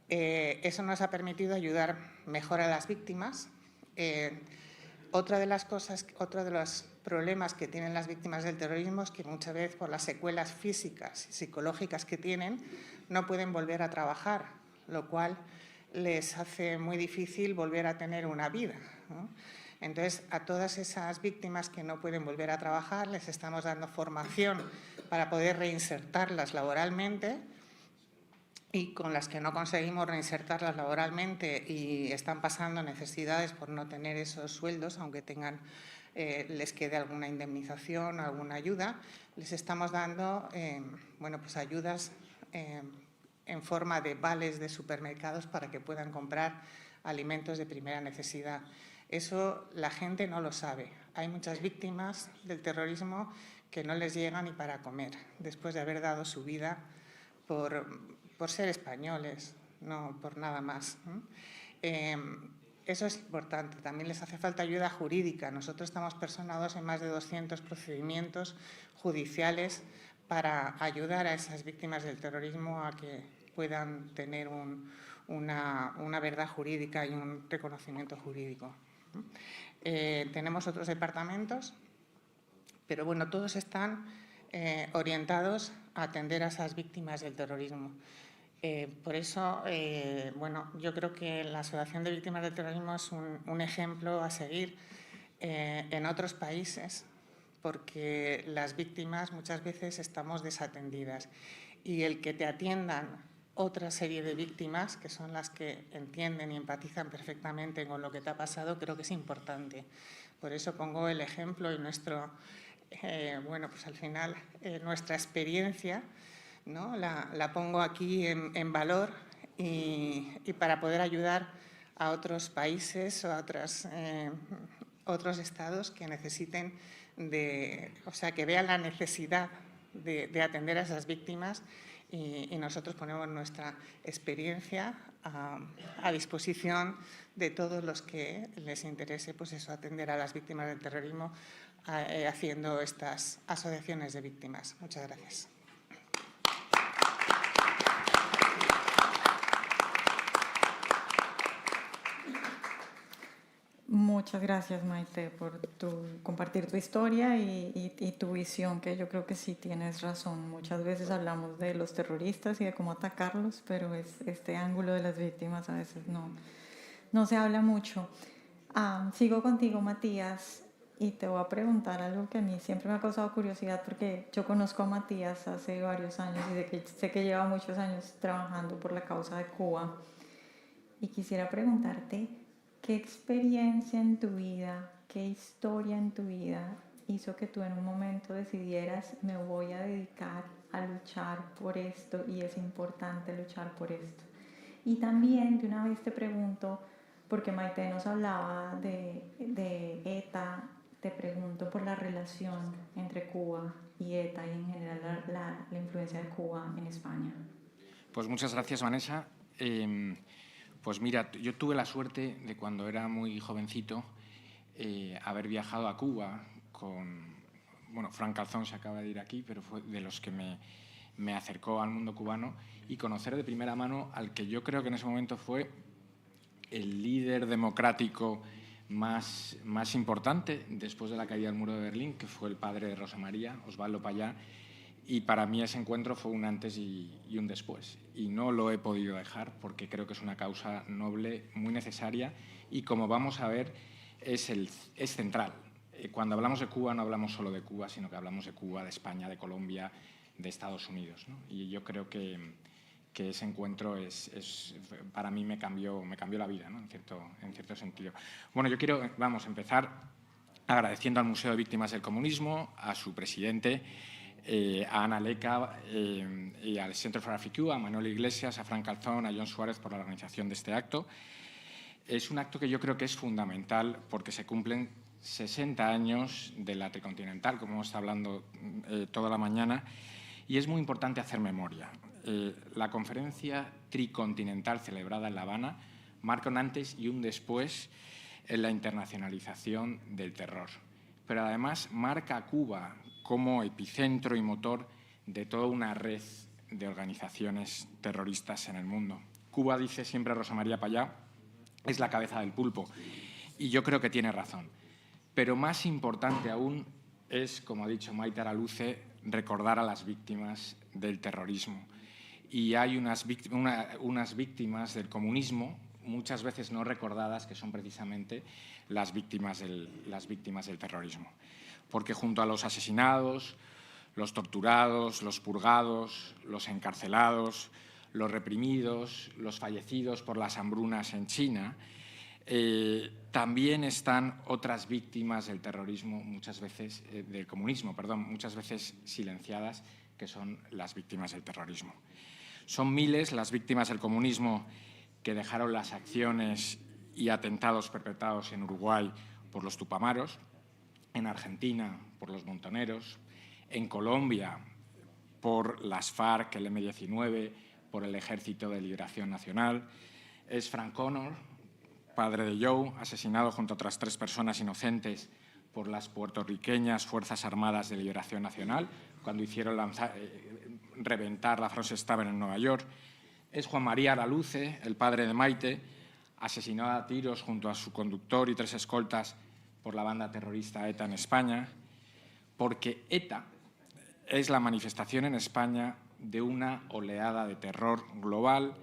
Eso nos ha permitido ayudar mejor a las víctimas. Otra de las cosas, otro de los problemas que tienen las víctimas del terrorismo es que muchas veces por las secuelas físicas y psicológicas que tienen no pueden volver a trabajar, lo cual les hace muy difícil volver a tener una vida, ¿no? Entonces, a todas esas víctimas que no pueden volver a trabajar les estamos dando formación para poder reinsertarlas laboralmente, y con las que no conseguimos reinsertarlas laboralmente y están pasando necesidades por no tener esos sueldos, aunque les quede alguna indemnización, alguna ayuda, les estamos dando pues ayudas en forma de vales de supermercados para que puedan comprar alimentos de primera necesidad. Eso la gente no lo sabe. Hay muchas víctimas del terrorismo que no les llega ni para comer, después de haber dado su vida por ser españoles, no por nada más. Eso es importante. También les hace falta ayuda jurídica. Nosotros estamos personados en más de 200 procedimientos judiciales para ayudar a esas víctimas del terrorismo a que puedan tener una verdad jurídica y un reconocimiento jurídico. Tenemos otros departamentos, pero bueno, todos están orientados a atender a esas víctimas del terrorismo. Por eso, yo creo que la Asociación de Víctimas del Terrorismo es un ejemplo a seguir en otros países, porque las víctimas muchas veces estamos desatendidas, y el que te atiendan otra serie de víctimas, que son las que entienden y empatizan perfectamente con lo que te ha pasado, creo que es importante. Por eso pongo el ejemplo y pues al final nuestra experiencia, ¿no? La pongo aquí en valor, y para poder ayudar a otros países o a otros estados que necesiten que vean la necesidad de atender a esas víctimas, y nosotros ponemos nuestra experiencia a disposición de todos los que les interese atender a las víctimas del terrorismo haciendo estas asociaciones de víctimas. Muchas gracias. Muchas gracias, Maite, por compartir tu historia y tu visión, que yo creo que sí tienes razón. Muchas veces hablamos de los terroristas y de cómo atacarlos, pero este ángulo de las víctimas a veces no se habla mucho. Sigo contigo, Matías, y te voy a preguntar algo que a mí siempre me ha causado curiosidad, porque yo conozco a Matías hace varios años y sé que lleva muchos años trabajando por la causa de Cuba. Y quisiera preguntarte, ¿qué experiencia en tu vida, qué historia en tu vida hizo que tú en un momento decidieras, me voy a dedicar a luchar por esto y es importante luchar por esto? Y también de una vez te pregunto, porque Maite nos hablaba de ETA, te pregunto por la relación entre Cuba y ETA y en general la influencia de Cuba en España. Pues muchas gracias, Vanessa. Pues mira, yo tuve la suerte de cuando era muy jovencito haber viajado a Cuba con, bueno, Frank Calzón se acaba de ir aquí, pero fue de los que me acercó al mundo cubano y conocer de primera mano al que yo creo que en ese momento fue el líder democrático más importante después de la caída del muro de Berlín, que fue el padre de Rosa María, Osvaldo Payá, y para mí ese encuentro fue un antes y un después. Y no lo he podido dejar porque creo que es una causa noble, muy necesaria y, como vamos a ver, es central. Cuando hablamos de Cuba no hablamos solo de Cuba, sino que hablamos de Cuba, de España, de Colombia, de Estados Unidos, ¿no? Y yo creo que ese encuentro para mí me cambió la vida, ¿no? en cierto sentido. Bueno, yo quiero, empezar agradeciendo al Museo de Víctimas del Comunismo, a su presidente, a Ana Leca y al Center for Africa, a Manuel Iglesias, a Frank Calzón, a John Suárez por la organización de este acto. Es un acto que yo creo que es fundamental porque se cumplen 60 años de la tricontinental, como hemos estado hablando toda la mañana, y es muy importante hacer memoria. La conferencia tricontinental celebrada en La Habana marca un antes y un después en la internacionalización del terror, pero además marca a Cuba como epicentro y motor de toda una red de organizaciones terroristas en el mundo. Cuba, dice siempre Rosa María Payá, es la cabeza del pulpo, y yo creo que tiene razón. Pero más importante aún es, como ha dicho Maite Araluce, recordar a las víctimas del terrorismo. Y hay unas víctimas del comunismo, muchas veces no recordadas, que son precisamente las víctimas del terrorismo. Porque junto a los asesinados, los torturados, los purgados, los encarcelados, los reprimidos, los fallecidos por las hambrunas en China, también están otras víctimas del terrorismo, del comunismo, muchas veces silenciadas, que son las víctimas del terrorismo. Son miles las víctimas del comunismo que dejaron las acciones y atentados perpetrados en Uruguay por los tupamaros, en Argentina por los montoneros, en Colombia por las FARC, el M-19, por el Ejército de Liberación Nacional. Es Frank Connor, padre de Joe, asesinado junto a otras 3 personas inocentes por las puertorriqueñas Fuerzas Armadas de Liberación Nacional, cuando hicieron reventar la Frost Tavern en Nueva York. Es Juan María Araluce, el padre de Maite, asesinado a tiros junto a su conductor y 3 escoltas por la banda terrorista ETA en España, porque ETA es la manifestación en España de una oleada de terror global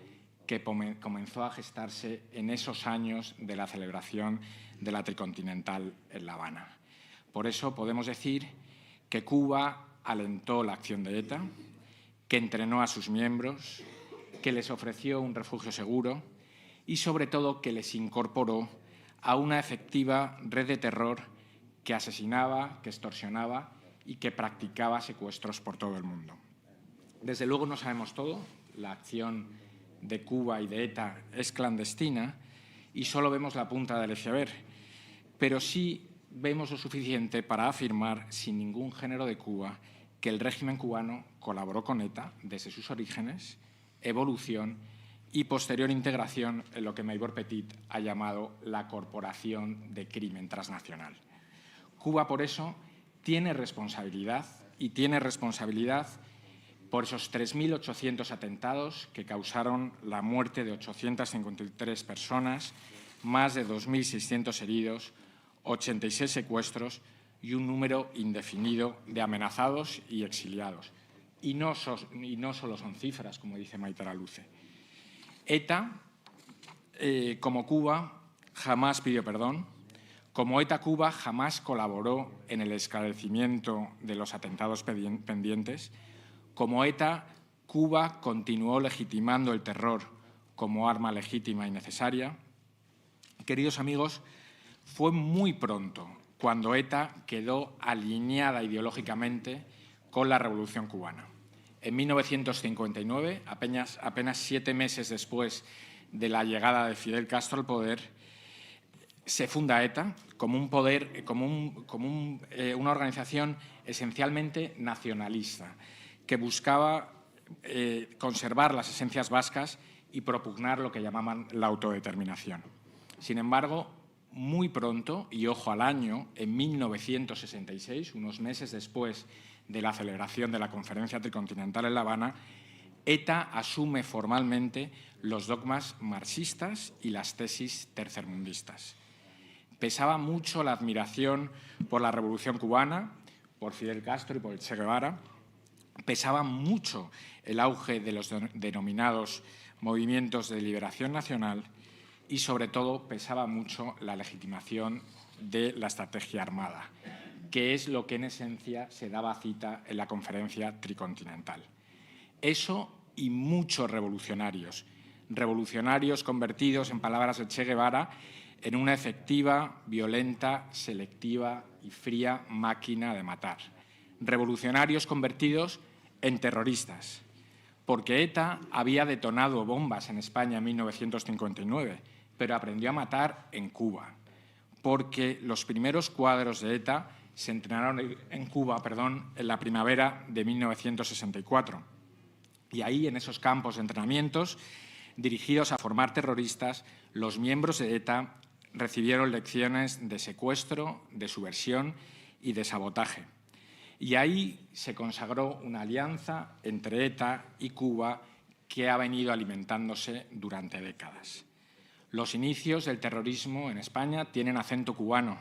que comenzó a gestarse en esos años de la celebración de la tricontinental en La Habana. Por eso podemos decir que Cuba alentó la acción de ETA, que entrenó a sus miembros, que les ofreció un refugio seguro y, sobre todo, que les incorporó a una efectiva red de terror que asesinaba, que extorsionaba y que practicaba secuestros por todo el mundo. Desde luego no sabemos todo, la acción de Cuba y de ETA es clandestina y solo vemos la punta del iceberg, pero sí vemos lo suficiente para afirmar sin ningún género de Cuba que el régimen cubano colaboró con ETA desde sus orígenes, evolución y posterior integración en lo que Maybor Petit ha llamado la corporación de crimen transnacional. Cuba, por eso, tiene responsabilidad por esos 3.800 atentados que causaron la muerte de 853 personas, más de 2.600 heridos, 86 secuestros y un número indefinido de amenazados y exiliados. Y no solo son cifras, como dice Maite Araluce. ETA, como Cuba, jamás pidió perdón. Como ETA, Cuba jamás colaboró en el esclarecimiento de los atentados pendientes. Como ETA, Cuba continuó legitimando el terror como arma legítima y necesaria. Queridos amigos, fue muy pronto cuando ETA quedó alineada ideológicamente con la Revolución cubana. En 1959, apenas 7 meses después de la llegada de Fidel Castro al poder, se funda ETA como una organización esencialmente nacionalista que buscaba conservar las esencias vascas y propugnar lo que llamaban la autodeterminación. Sin embargo, muy pronto, y ojo al año, en 1966, unos meses después de la celebración de la Conferencia Tricontinental en La Habana, ETA asume formalmente los dogmas marxistas y las tesis tercermundistas. Pesaba mucho la admiración por la Revolución cubana, por Fidel Castro y por el Che Guevara. Pesaba mucho el auge de los denominados movimientos de liberación nacional y, sobre todo, pesaba mucho la legitimación de la estrategia armada, que es lo que en esencia se daba cita en la Conferencia Tricontinental. Eso y muchos revolucionarios convertidos, en palabras de Che Guevara, en una efectiva, violenta, selectiva y fría máquina de matar. Revolucionarios convertidos en terroristas, porque ETA había detonado bombas en España en 1959, pero aprendió a matar en Cuba, porque los primeros cuadros de ETA se entrenaron en Cuba, en la primavera de 1964. Y ahí, en esos campos de entrenamientos, dirigidos a formar terroristas, los miembros de ETA recibieron lecciones de secuestro, de subversión y de sabotaje. Y ahí se consagró una alianza entre ETA y Cuba que ha venido alimentándose durante décadas. Los inicios del terrorismo en España tienen acento cubano.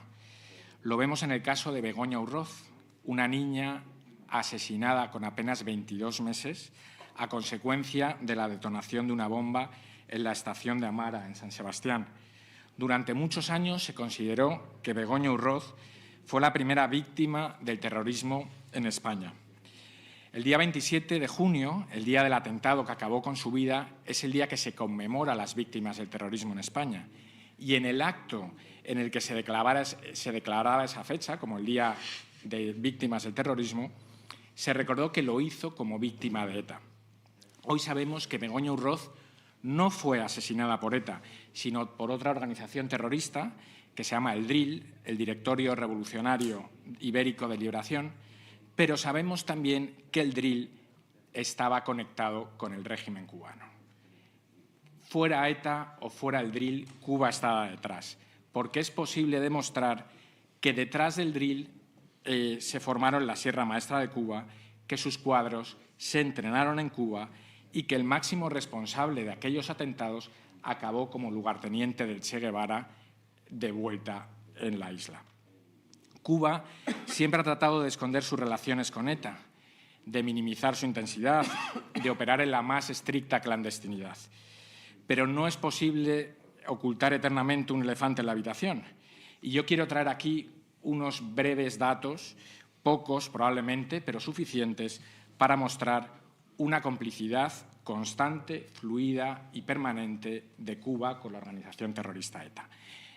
Lo vemos en el caso de Begoña Urroz, una niña asesinada con apenas 22 meses a consecuencia de la detonación de una bomba en la estación de Amara, en San Sebastián. Durante muchos años se consideró que Begoña Urroz fue la primera víctima del terrorismo en España. El día 27 de junio, el día del atentado que acabó con su vida, es el día que se conmemora a las víctimas del terrorismo en España. Y en el acto en el que se declaraba esa fecha como el Día de Víctimas del Terrorismo, se recordó que lo hizo como víctima de ETA. Hoy sabemos que Begoña Urroz no fue asesinada por ETA, sino por otra organización terrorista que se llama el DRIL, el Directorio Revolucionario Ibérico de Liberación, pero sabemos también que el DRIL estaba conectado con el régimen cubano. Fuera ETA o fuera el DRIL, Cuba estaba detrás, porque es posible demostrar que detrás del DRIL se formaron la Sierra Maestra de Cuba, que sus cuadros se entrenaron en Cuba y que el máximo responsable de aquellos atentados acabó como lugarteniente del Che Guevara de vuelta en la isla. Cuba siempre ha tratado de esconder sus relaciones con ETA, de minimizar su intensidad, de operar en la más estricta clandestinidad. Pero no es posible ocultar eternamente un elefante en la habitación. Y yo quiero traer aquí unos breves datos, pocos probablemente, pero suficientes, para mostrar una complicidad constante, fluida y permanente de Cuba con la organización terrorista ETA.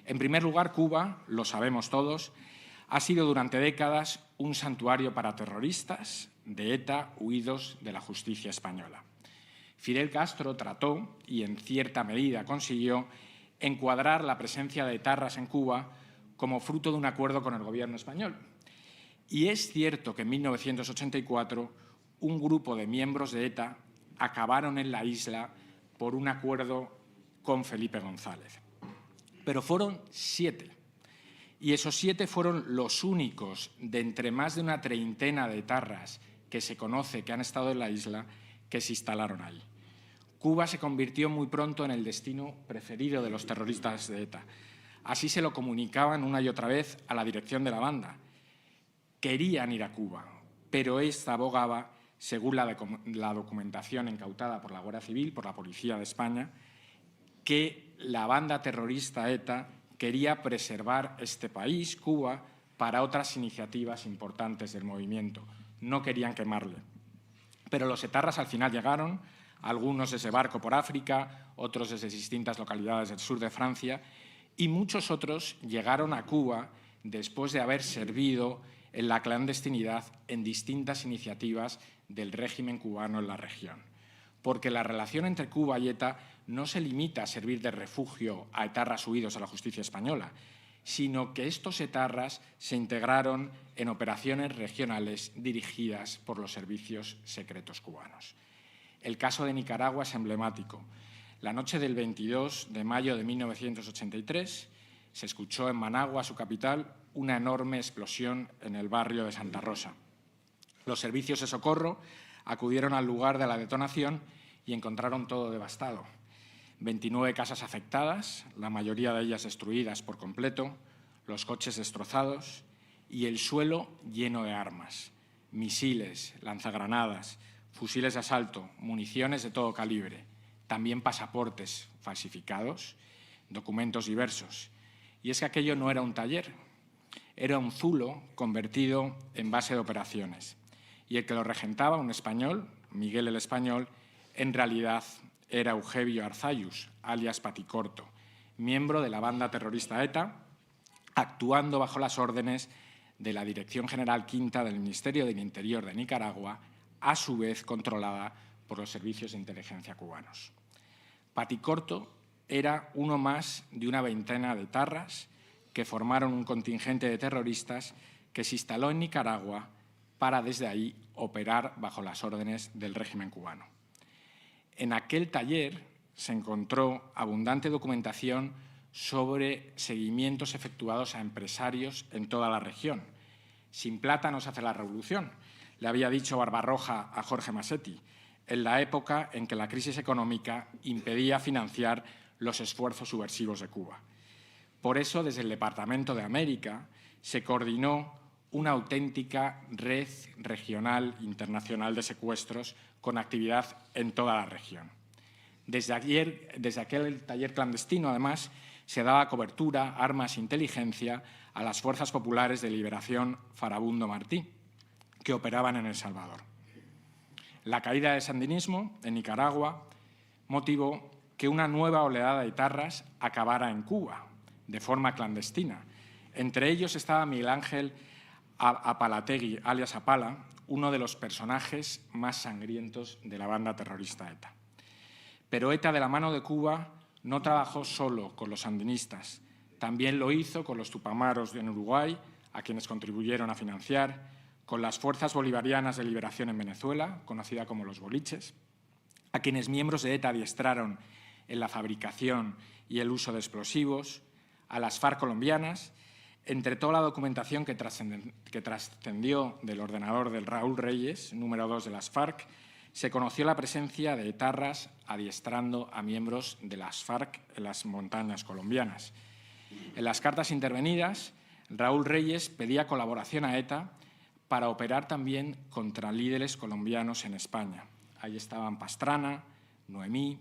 En primer lugar, Cuba, lo sabemos todos, ha sido durante décadas un santuario para terroristas de ETA huidos de la justicia española. Fidel Castro trató, y en cierta medida consiguió, encuadrar la presencia de etarras en Cuba como fruto de un acuerdo con el gobierno español. Y es cierto que en 1984 un grupo de miembros de ETA acabaron en la isla por un acuerdo con Felipe González. Pero fueron 7. Y esos 7 fueron los únicos de entre más de una treintena de etarras que se conoce que han estado en la isla que se instalaron ahí. Cuba se convirtió muy pronto en el destino preferido de los terroristas de ETA. Así se lo comunicaban una y otra vez a la dirección de la banda. Querían ir a Cuba, pero esta abogaba, según la documentación incautada por la Guardia Civil, por la Policía de España, que la banda terrorista ETA quería preservar este país, Cuba, para otras iniciativas importantes del movimiento. No querían quemarle. Pero los etarras al final llegaron, algunos desde barco por África, otros desde distintas localidades del sur de Francia, y muchos otros llegaron a Cuba después de haber servido en la clandestinidad en distintas iniciativas del régimen cubano en la región. porque la relación entre Cuba y ETA no se limita a servir de refugio a etarras huidos a la justicia española, sino que estos etarras se integraron en operaciones regionales dirigidas por los servicios secretos cubanos. El caso de Nicaragua es emblemático. La noche del 22 de mayo de 1983 se escuchó en Managua, su capital, una enorme explosión en el barrio de Santa Rosa. Los servicios de socorro acudieron al lugar de la detonación y encontraron todo devastado. 29 casas afectadas, la mayoría de ellas destruidas por completo, los coches destrozados y el suelo lleno de armas, misiles, lanzagranadas, fusiles de asalto, municiones de todo calibre, también pasaportes falsificados, documentos diversos. Y es que aquello no era un taller, era un zulo convertido en base de operaciones. Y el que lo regentaba, un español, Miguel el Español, en realidad era Eugebio Arzayus, alias Paticorto, miembro de la banda terrorista ETA, actuando bajo las órdenes de la Dirección General Quinta del Ministerio del Interior de Nicaragua, a su vez controlada por los servicios de inteligencia cubanos. Paticorto era uno más de una veintena de etarras que formaron un contingente de terroristas que se instaló en Nicaragua para desde ahí operar bajo las órdenes del régimen cubano. En aquel taller se encontró abundante documentación sobre seguimientos efectuados a empresarios en toda la región. Sin plata no se hace la revolución, le había dicho Barbarroja a Jorge Massetti, en la época en que la crisis económica impedía financiar los esfuerzos subversivos de Cuba. Por eso, desde el Departamento de América, se coordinó una auténtica red regional internacional de secuestros con actividad en toda la región. Desde aquel taller clandestino, además, se daba cobertura, armas e inteligencia a las Fuerzas Populares de Liberación Farabundo Martí, que operaban en El Salvador. La caída del sandinismo en Nicaragua motivó que una nueva oleada de etarras acabara en Cuba, de forma clandestina. Entre ellos estaba Miguel Ángel Apalategui, alias Apala, uno de los personajes más sangrientos de la banda terrorista ETA. Pero ETA, de la mano de Cuba, no trabajó solo con los sandinistas, también lo hizo con los tupamaros en Uruguay, a quienes contribuyeron a financiar, con las Fuerzas Bolivarianas de Liberación en Venezuela, conocida como los boliches, a quienes miembros de ETA adiestraron en la fabricación y el uso de explosivos, a las FARC colombianas. Entre toda la documentación que trascendió del ordenador del Raúl Reyes, número 2 de las FARC, se conoció la presencia de etarras adiestrando a miembros de las FARC en las montañas colombianas. En las cartas intervenidas, Raúl Reyes pedía colaboración a ETA para operar también contra líderes colombianos en España. Ahí estaban Pastrana, Noemí,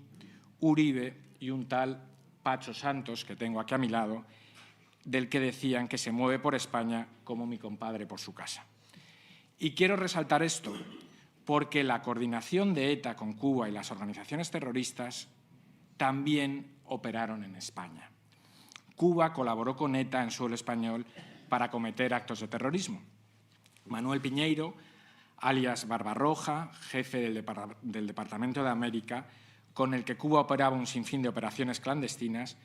Uribe y un tal Pacho Santos, que tengo aquí a mi lado, del que decían que se mueve por España como mi compadre por su casa. Y quiero resaltar esto porque la coordinación de ETA con Cuba y las organizaciones terroristas también operaron en España. Cuba colaboró con ETA en suelo español para cometer actos de terrorismo. Manuel Piñeiro, alias Barbarroja, jefe del Departamento de América, con el que Cuba operaba un sinfín de operaciones clandestinas,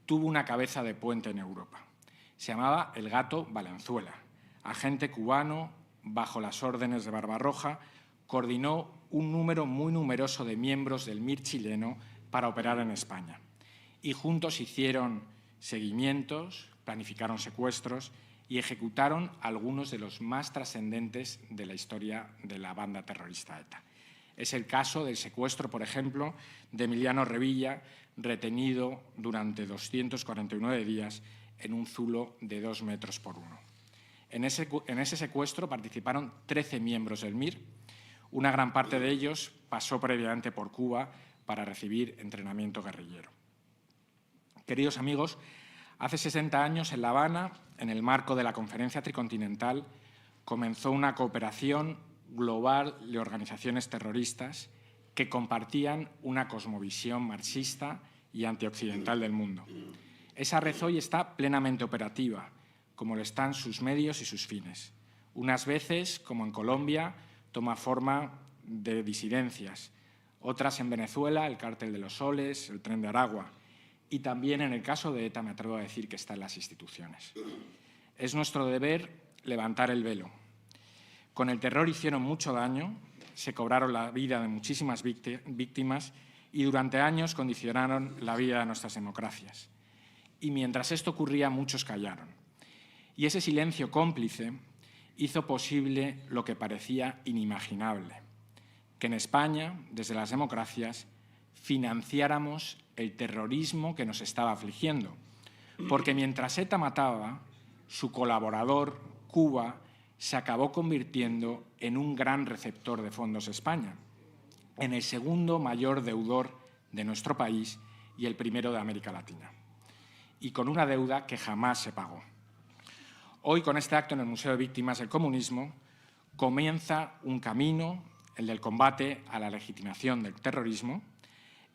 tuvo una cabeza de puente en Europa. Se llamaba el Gato Valenzuela. Agente cubano, bajo las órdenes de Barbarroja, coordinó un número muy numeroso de miembros del MIR chileno para operar en España. Y juntos hicieron seguimientos, planificaron secuestros y ejecutaron algunos de los más trascendentes de la historia de la banda terrorista ETA. Es el caso del secuestro, por ejemplo, de Emiliano Revilla, retenido durante 249 días en un zulo de 2 metros por 1. En ese secuestro participaron 13 miembros del MIR. Una gran parte de ellos pasó previamente por Cuba para recibir entrenamiento guerrillero. Queridos amigos, hace 60 años en La Habana, en el marco de la Conferencia Tricontinental, comenzó una cooperación global de organizaciones terroristas que compartían una cosmovisión marxista y antioccidental del mundo. Esa red hoy está plenamente operativa, como lo están sus medios y sus fines. Unas veces, como en Colombia, toma forma de disidencias, otras en Venezuela, el Cártel de los Soles, el Tren de Aragua, y también en el caso de ETA me atrevo a decir que está en las instituciones. Es nuestro deber levantar el velo. Con el terror hicieron mucho daño, se cobraron la vida de muchísimas víctimas y durante años condicionaron la vida de nuestras democracias. Y mientras esto ocurría, muchos callaron. Y ese silencio cómplice hizo posible lo que parecía inimaginable, que en España, desde las democracias, financiáramos el terrorismo que nos estaba afligiendo. Porque mientras ETA mataba, su colaborador, Cuba, se acabó convirtiendo en un gran receptor de fondos España, en el segundo mayor deudor de nuestro país y el primero de América Latina, y con una deuda que jamás se pagó. Hoy, con este acto en el Museo de Víctimas del Comunismo, comienza un camino, el del combate a la legitimación del terrorismo,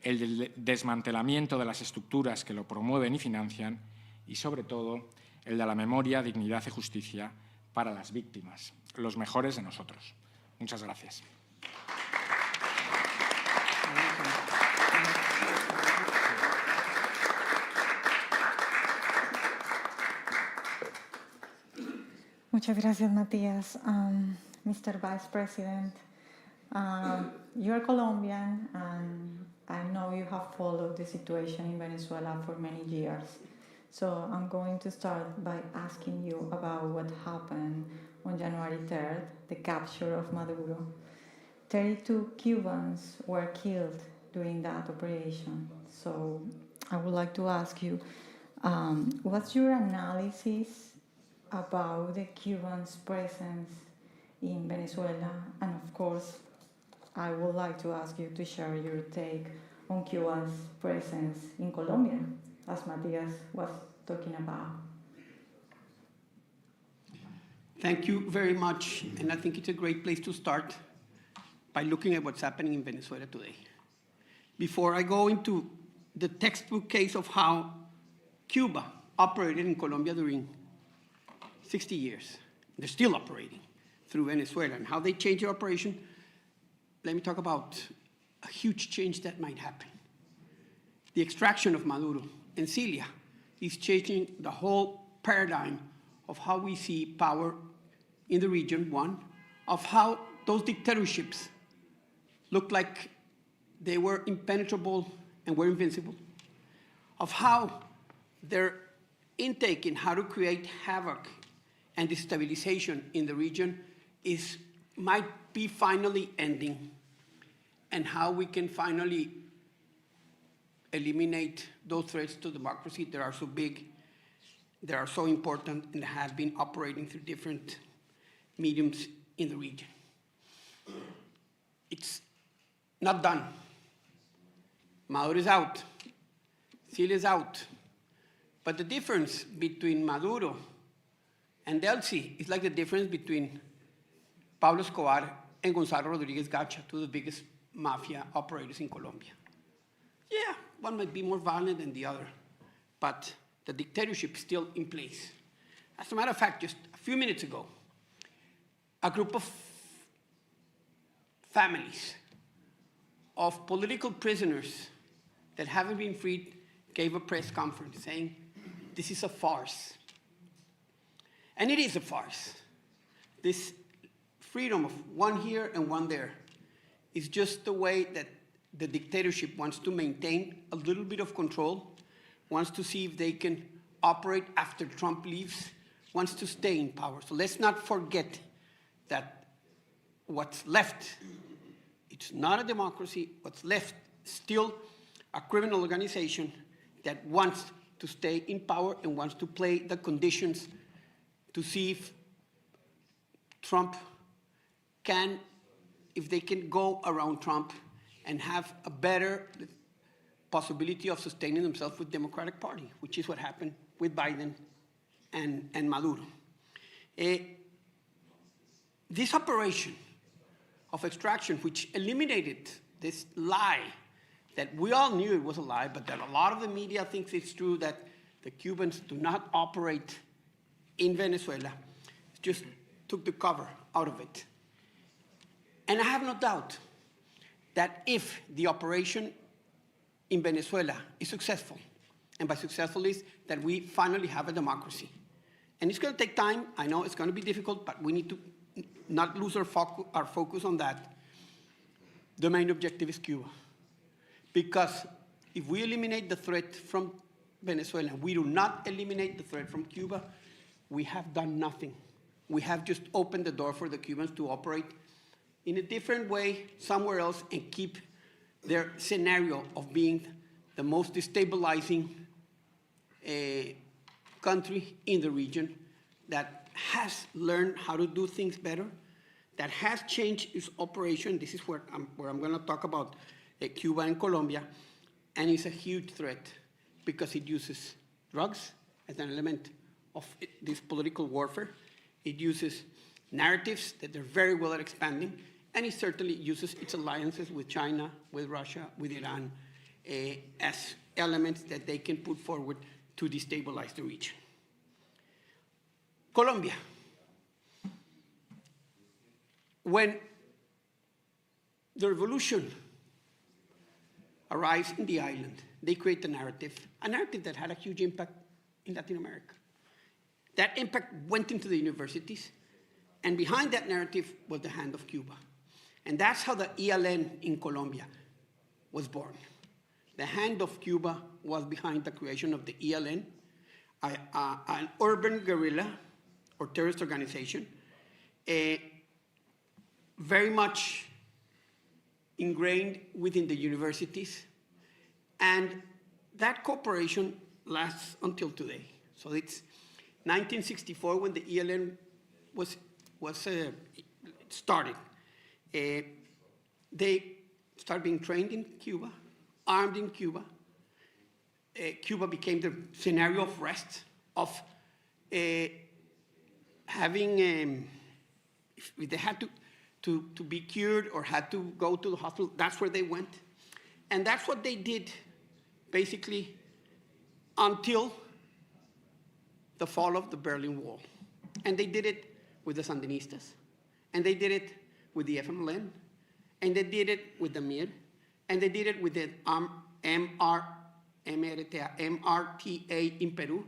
el del desmantelamiento de las estructuras que lo promueven y financian y, sobre todo, el de la memoria, dignidad y justicia para las víctimas, los mejores de nosotros. Muchas gracias. Muchas gracias, Matías. Mr. Vice President, you're Colombian, and I know you have followed the situation in Venezuela for many years. So I'm going to start by asking you about what happened on January 3rd, the capture of Maduro. 32 Cubans were killed during that operation. So I would like to ask you, what's your analysis about the Cubans' presence in Venezuela? And of course, I would like to ask you to share your take on Cuba's presence in Colombia, as Matias was talking about. Thank you very much, and I think it's a great place to start by looking at what's happening in Venezuela today. Before I go into the textbook case of how Cuba operated in Colombia during 60 years, they're still operating through Venezuela, and how they changed their operation, let me talk about a huge change that might happen. The extraction of Maduro in Cilia is changing the whole paradigm of how we see power in the region, one, of how those dictatorships looked like they were impenetrable and were invincible, of how their intake in how to create havoc and destabilization in the region might be finally ending, and how we can finally eliminate those threats to democracy that are so big, that are so important, and have been operating through different mediums in the region. It's not done. Maduro is out. Cilia is out. But the difference between Maduro and Delcy is like the difference between Pablo Escobar and Gonzalo Rodriguez Gacha, two of the biggest mafia operators in Colombia. Yeah, one might be more violent than the other, but the dictatorship is still in place. As a matter of fact, just a few minutes ago, a group of families of political prisoners that haven't been freed gave a press conference saying, this is a farce. And it is a farce. This freedom of one here and one there is just the way that the dictatorship wants to maintain a little bit of control, wants to see if they can operate after Trump leaves, wants to stay in power. So let's not forget that what's left, it's not a democracy. What's left, still a criminal organization that wants to stay in power and wants to play the conditions to see if Trump can, if they can go around Trump and have a better possibility of sustaining themselves with Democratic Party, which is what happened with Biden and Maduro. This operation of extraction, which eliminated this lie that we all knew it was a lie, but that a lot of the media thinks it's true, that the Cubans do not operate in Venezuela, just took the cover out of it. And I have no doubt that if the operation in Venezuela is successful, and by successful is that we finally have a democracy. And it's going to take time. I know it's going to be difficult, but we need to not lose our focus on that. The main objective is Cuba. Because if we eliminate the threat from Venezuela, we do not eliminate the threat from Cuba, we have done nothing. We have just opened the door for the Cubans to operate in a different way somewhere else and keep their scenario of being the most destabilizing country in the region that has learned how to do things better, that has changed its operation. This is where I'm going to talk about Cuba and Colombia, and it's a huge threat because it uses drugs as an element of this political warfare. It uses narratives that they're very well at expanding, and it certainly uses its alliances with China, with Russia, with Iran, as elements that they can put forward to destabilize the region. Colombia. When the revolution arrives in the island, they create a narrative that had a huge impact in Latin America. That impact went into the universities, and behind that narrative was the hand of Cuba. And that's how the ELN in Colombia was born. The hand of Cuba was behind the creation of the ELN, an urban guerrilla or terrorist organization, very much ingrained within the universities. And that cooperation lasts until today. So it's 1964 when the ELN was started. They started being trained in Cuba, armed in Cuba. Cuba became the scenario of rest, of having, if they had to be cured or had to go to the hospital, that's where they went. And that's what they did, basically, until the fall of the Berlin Wall. And they did it with the Sandinistas, and they did it with the FMLN, and they did it with the MIR, and they did it with the MRTA in Peru,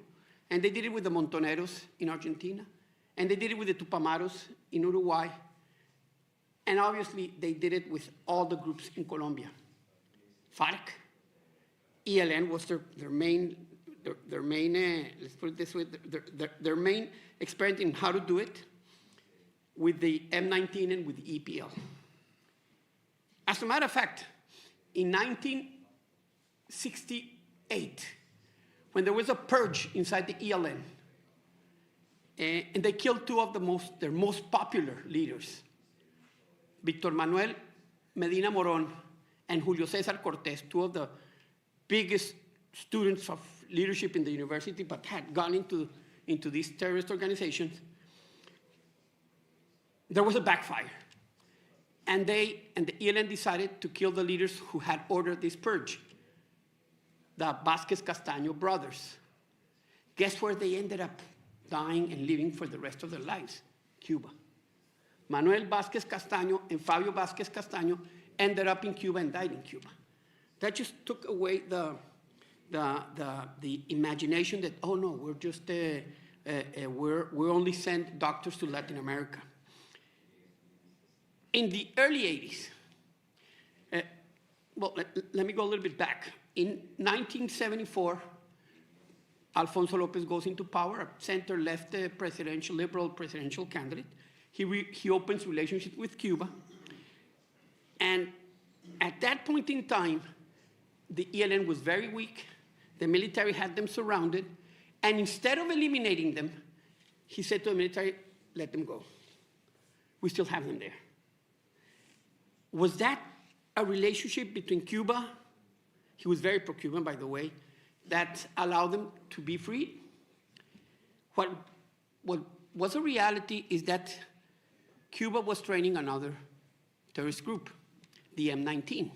and they did it with the Montoneros in Argentina, and they did it with the Tupamaros in Uruguay, and obviously they did it with all the groups in Colombia. FARC, ELN was their main, let's put it this way, their main experiment in how to do it, with the M19 and with the EPL. As a matter of fact, in 1968, when there was a purge inside the ELN, and they killed two of their most popular leaders, Víctor Manuel Medina Morón and Julio César Cortés, two of the biggest students of leadership in the university, but had gone into these terrorist organizations. There was a backfire. And the ELN decided to kill the leaders who had ordered this purge, the Vázquez Castaño brothers. Guess where they ended up dying and living for the rest of their lives? Cuba. Manuel Vázquez Castaño and Fabio Vázquez Castaño ended up in Cuba and died in Cuba. That just took away the imagination that, oh no, we're just, we only send doctors to Latin America. In the early 80s, let me go a little bit back. In 1974, Alfonso López goes into power, a center-left liberal presidential candidate. He opens relationships with Cuba. And at that point in time, the ELN was very weak. The military had them surrounded. And instead of eliminating them, he said to the military, let them go. We still have them there. Was that a relationship between Cuba? He was very pro-Cuban, by the way, that allowed them to be free? What was a reality is that Cuba was training another terrorist group, the M19.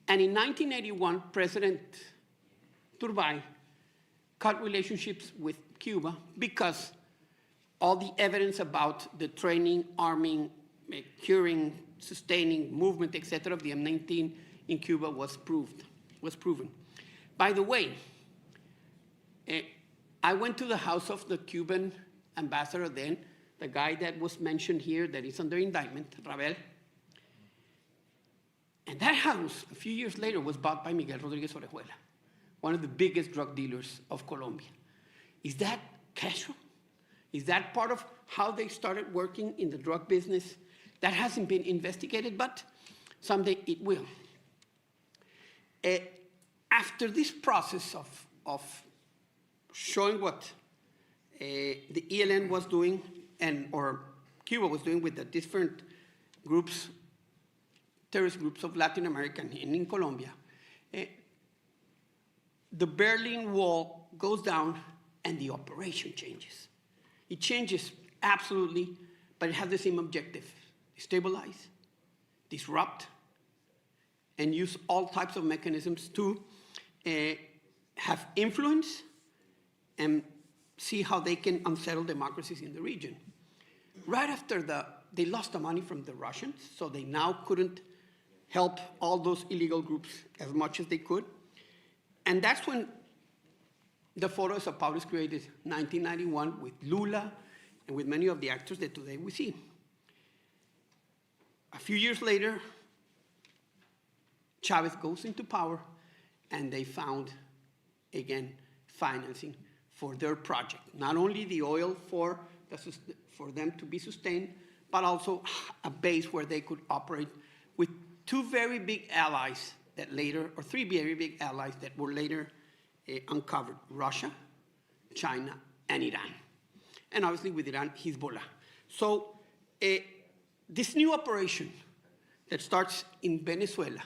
And in 1981, President Turbay cut relationships with Cuba because all the evidence about the training, arming, curing, sustaining movement, etc. of the M19 in Cuba was proven. By the way, I went to the house of the Cuban ambassador then, the guy that was mentioned here that is under indictment, Ravel. And that house, a few years later, was bought by Miguel Rodriguez Orejuela, one of the biggest drug dealers of Colombia. Is that casual? Is that part of how they started working in the drug business? That hasn't been investigated, but someday it will. After this process of showing what the ELN was doing or Cuba was doing with the different groups, terrorist groups of Latin America and in Colombia, the Berlin Wall goes down and the operation changes. It changes absolutely, but it has the same objective: destabilize, disrupt, and use all types of mechanisms to have influence and see how they can unsettle democracies in the region. Right after they lost the money from the Russians, so they now couldn't help all those illegal groups as much as they could. And that's when the Foro de Sao Paulo is created, 1991, with Lula and with many of the actors that today we see. A few years later, Chavez goes into power, and they found, again, financing for their project. Not only the oil for them to be sustained, but also a base where they could operate with two very big allies that later, or three very big allies that were later uncovered: Russia, China, and Iran. And obviously with Iran, Hezbollah. So this new operation that starts in Venezuela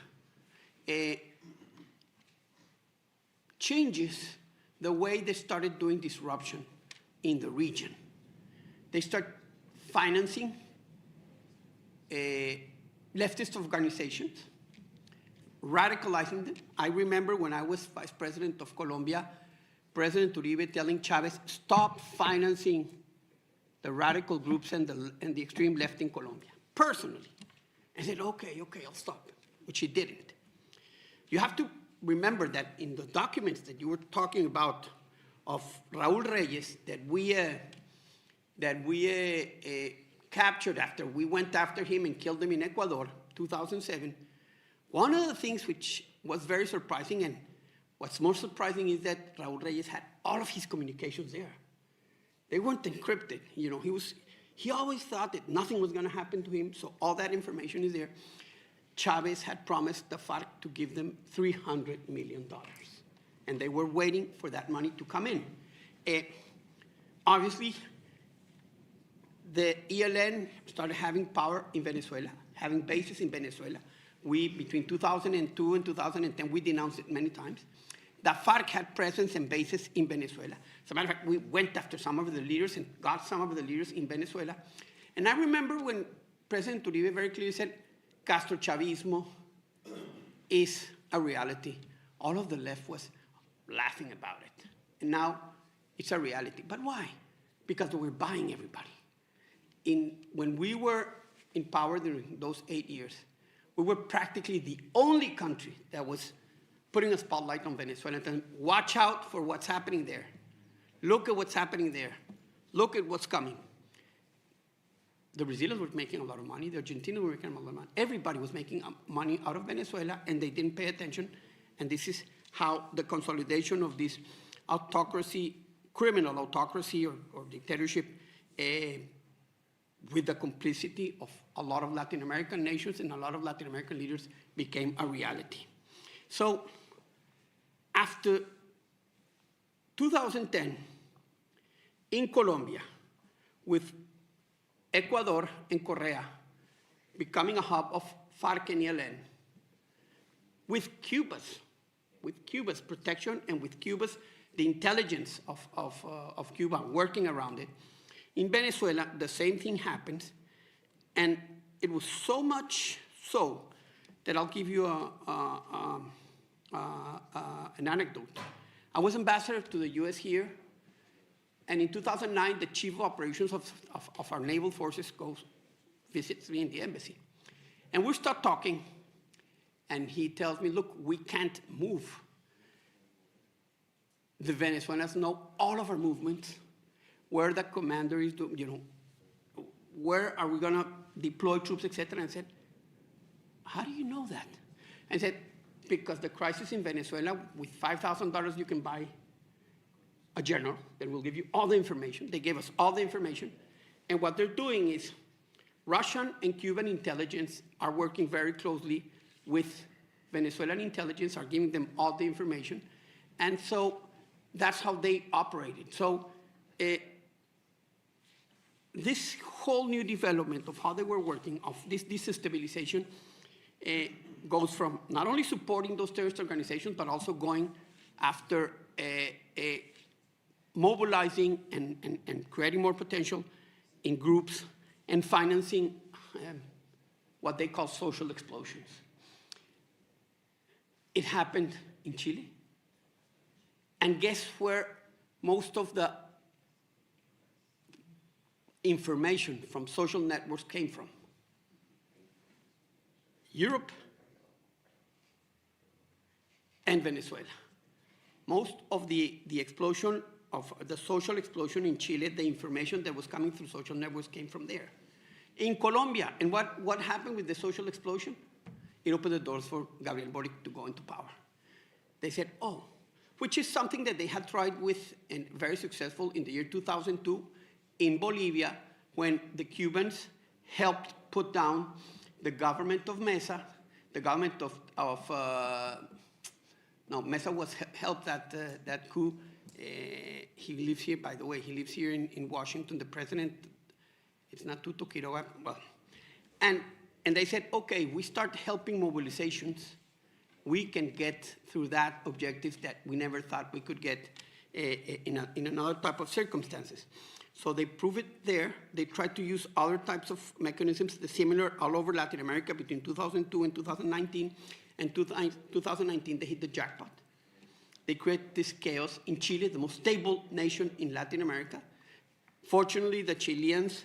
changes the way they started doing disruption in the region. They start financing leftist organizations, radicalizing them. I remember when I was vice president of Colombia, President Uribe telling Chavez, stop financing the radical groups and the extreme left in Colombia, personally. I said, okay, I'll stop, which he didn't. You have to remember that in the documents that you were talking about of Raúl Reyes that we captured after we went after him and killed him in Ecuador, 2007, one of the things which was very surprising, and what's more surprising, is that Raúl Reyes had all of his communications there. They weren't encrypted. You know, he always thought that nothing was going to happen to him, so all that information is there. Chavez had promised the FARC to give them $300 million, and they were waiting for that money to come in. Obviously, the ELN started having power in Venezuela, having bases in Venezuela. Between 2002 and 2010, we denounced it many times. The FARC had presence and bases in Venezuela. As a matter of fact, we went after some of the leaders and got some of the leaders in Venezuela. And I remember when President Uribe very clearly said, Castro Chavismo is a reality. All of the left was laughing about it. And now it's a reality. But why? Because we were buying everybody. When we were in power during those 8 years, we were practically the only country that was putting a spotlight on Venezuela and saying, watch out for what's happening there. Look at what's happening there. Look at what's coming. The Brazilians were making a lot of money. The Argentinians were making a lot of money. Everybody was making money out of Venezuela, and they didn't pay attention. And this is how the consolidation of this autocracy, criminal autocracy or dictatorship, with the complicity of a lot of Latin American nations and a lot of Latin American leaders, became a reality. So after 2010, in Colombia, with Ecuador and Correa becoming a hub of FARC and ELN, with Cuba's protection and with the intelligence of Cuba working around it, in Venezuela, the same thing happens, and it was so much so that I'll give you an anecdote. I was ambassador to the US here, and in 2009, the chief of operations of our naval forces goes visits me in the embassy. And we start talking, and he tells me, look, we can't move. The Venezuelans know all of our movements, where the commander is doing, you know, where are we gonna deploy troops, et cetera. And I said, how do you know that? And I said, because the crisis in Venezuela, with $5,000 you can buy a general that will give you all the information. They gave us all the information. And what they're doing is Russian and Cuban intelligence are working very closely with Venezuelan intelligence, are giving them all the information. And so that's how they operated. So this whole new development of how they were working, of this destabilization, goes from not only supporting those terrorist organizations, but also going after mobilizing and creating more potential in groups and financing what they call social explosions. It happened in Chile. And guess where most of the information from social networks came from? Europe and Venezuela. Most of the explosion of the social explosion in Chile, the information that was coming through social networks came from there. In Colombia, and what happened with the social explosion? It opened the doors for Gabriel Boric to go into power. They said, oh, which is something that they had tried with and very successful in the year 2002 in Bolivia, when the Cubans helped put down the government of Mesa, the government Mesa was helped that coup. He lives here, by the way, he lives here in Washington. The president, it's not Tuto Quiroga, well. And they said, okay, we start helping mobilizations, we can get through that objectives that we never thought we could get in another type of circumstances. So they prove it there. They tried to use other types of mechanisms, similar all over Latin America between 2002 and 2019. And 2019, they hit the jackpot. They create this chaos in Chile, the most stable nation in Latin America. Fortunately, the Chileans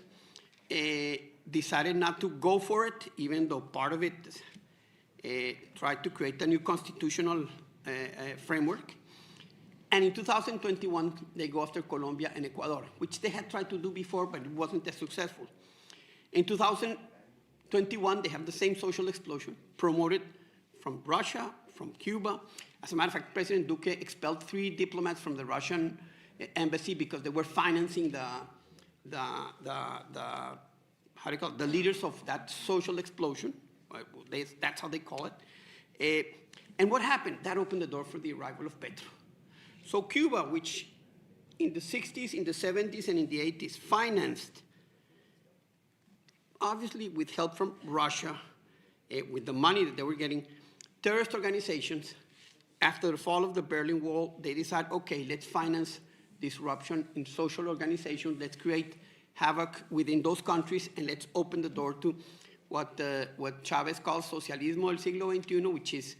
decided not to go for it, even though part of it tried to create a new constitutional framework. And in 2021, they go after Colombia and Ecuador, which they had tried to do before, but it wasn't as successful. In 2021, they have the same social explosion, promoted from Russia, from Cuba. As a matter of fact, President Duque expelled 3 diplomats from the Russian embassy because they were financing the leaders of that social explosion. That's how they call it. And what happened? That opened the door for the arrival of Petro. So Cuba, which in the 60s, in the 70s, and in the 80s financed, obviously with help from Russia, with the money that they were getting, terrorist organizations, after the fall of the Berlin Wall, they decide, okay, let's finance disruption in social organizations, let's create havoc within those countries, and let's open the door to what Chavez calls socialismo del siglo XXI, which is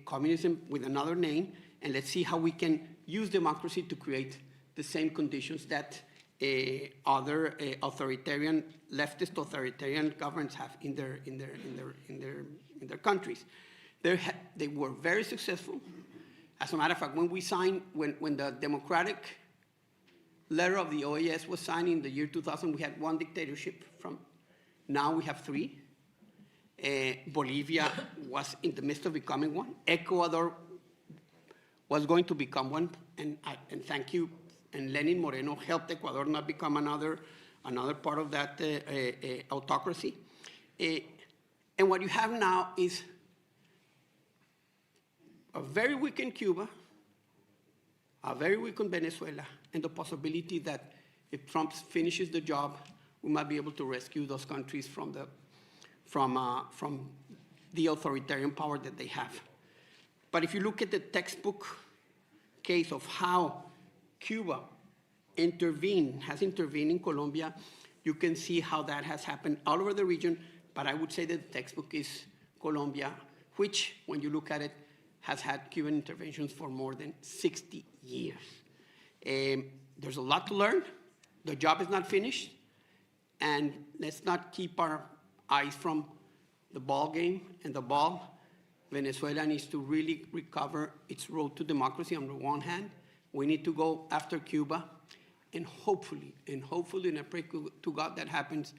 communism with another name, and let's see how we can use democracy to create the same conditions that other authoritarian, leftist authoritarian governments have in their countries. They were very successful. As a matter of fact, when the democratic letter of the OAS was signed in the year 2000, we had 1 dictatorship. Now we have 3. Bolivia was in the midst of becoming one. Ecuador was going to become one, and thank you. And Lenin Moreno helped Ecuador not become another part of that autocracy. And what you have now is a very weakened Cuba, a very weakened Venezuela, and the possibility that if Trump finishes the job, we might be able to rescue those countries from the authoritarian power that they have. But if you look at the textbook case of how Cuba has intervened in Colombia, you can see how that has happened all over the region, but I would say that the textbook is Colombia, which, when you look at it, has had Cuban interventions for more than 60 years. There's a lot to learn. The job is not finished. and let's not keep our eyes from the ball game and the ball. Venezuela needs to really recover its road to democracy on the one hand. We need to go after Cuba, and hopefully, and I pray to God that happens,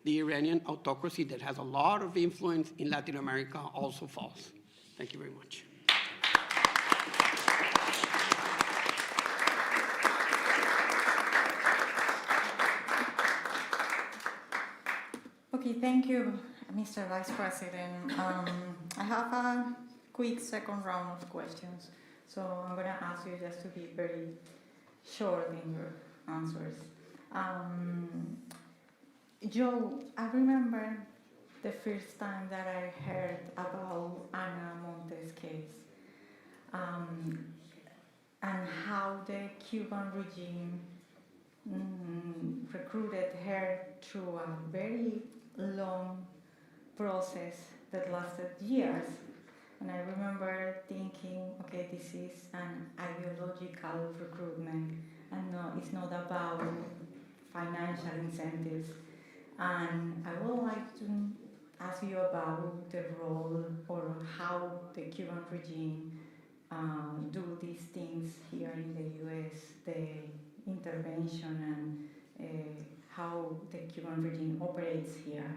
the Iranian autocracy that has a lot of influence in Latin America also falls. Thank you very much. Okay, thank you, Mr. Vice President. I have a quick second round of questions, so I'm going to ask you just to be very short in your answers. Joe, I remember the first time that I heard about Ana Montes' case, and how the Cuban regime recruited her through a very long process that lasted years. And I remember thinking, okay, this is an ideological recruitment, and no, it's not about financial incentives. And I would like to ask you about the role or how the Cuban regime do these things here in the US, the intervention and how the Cuban regime operates here.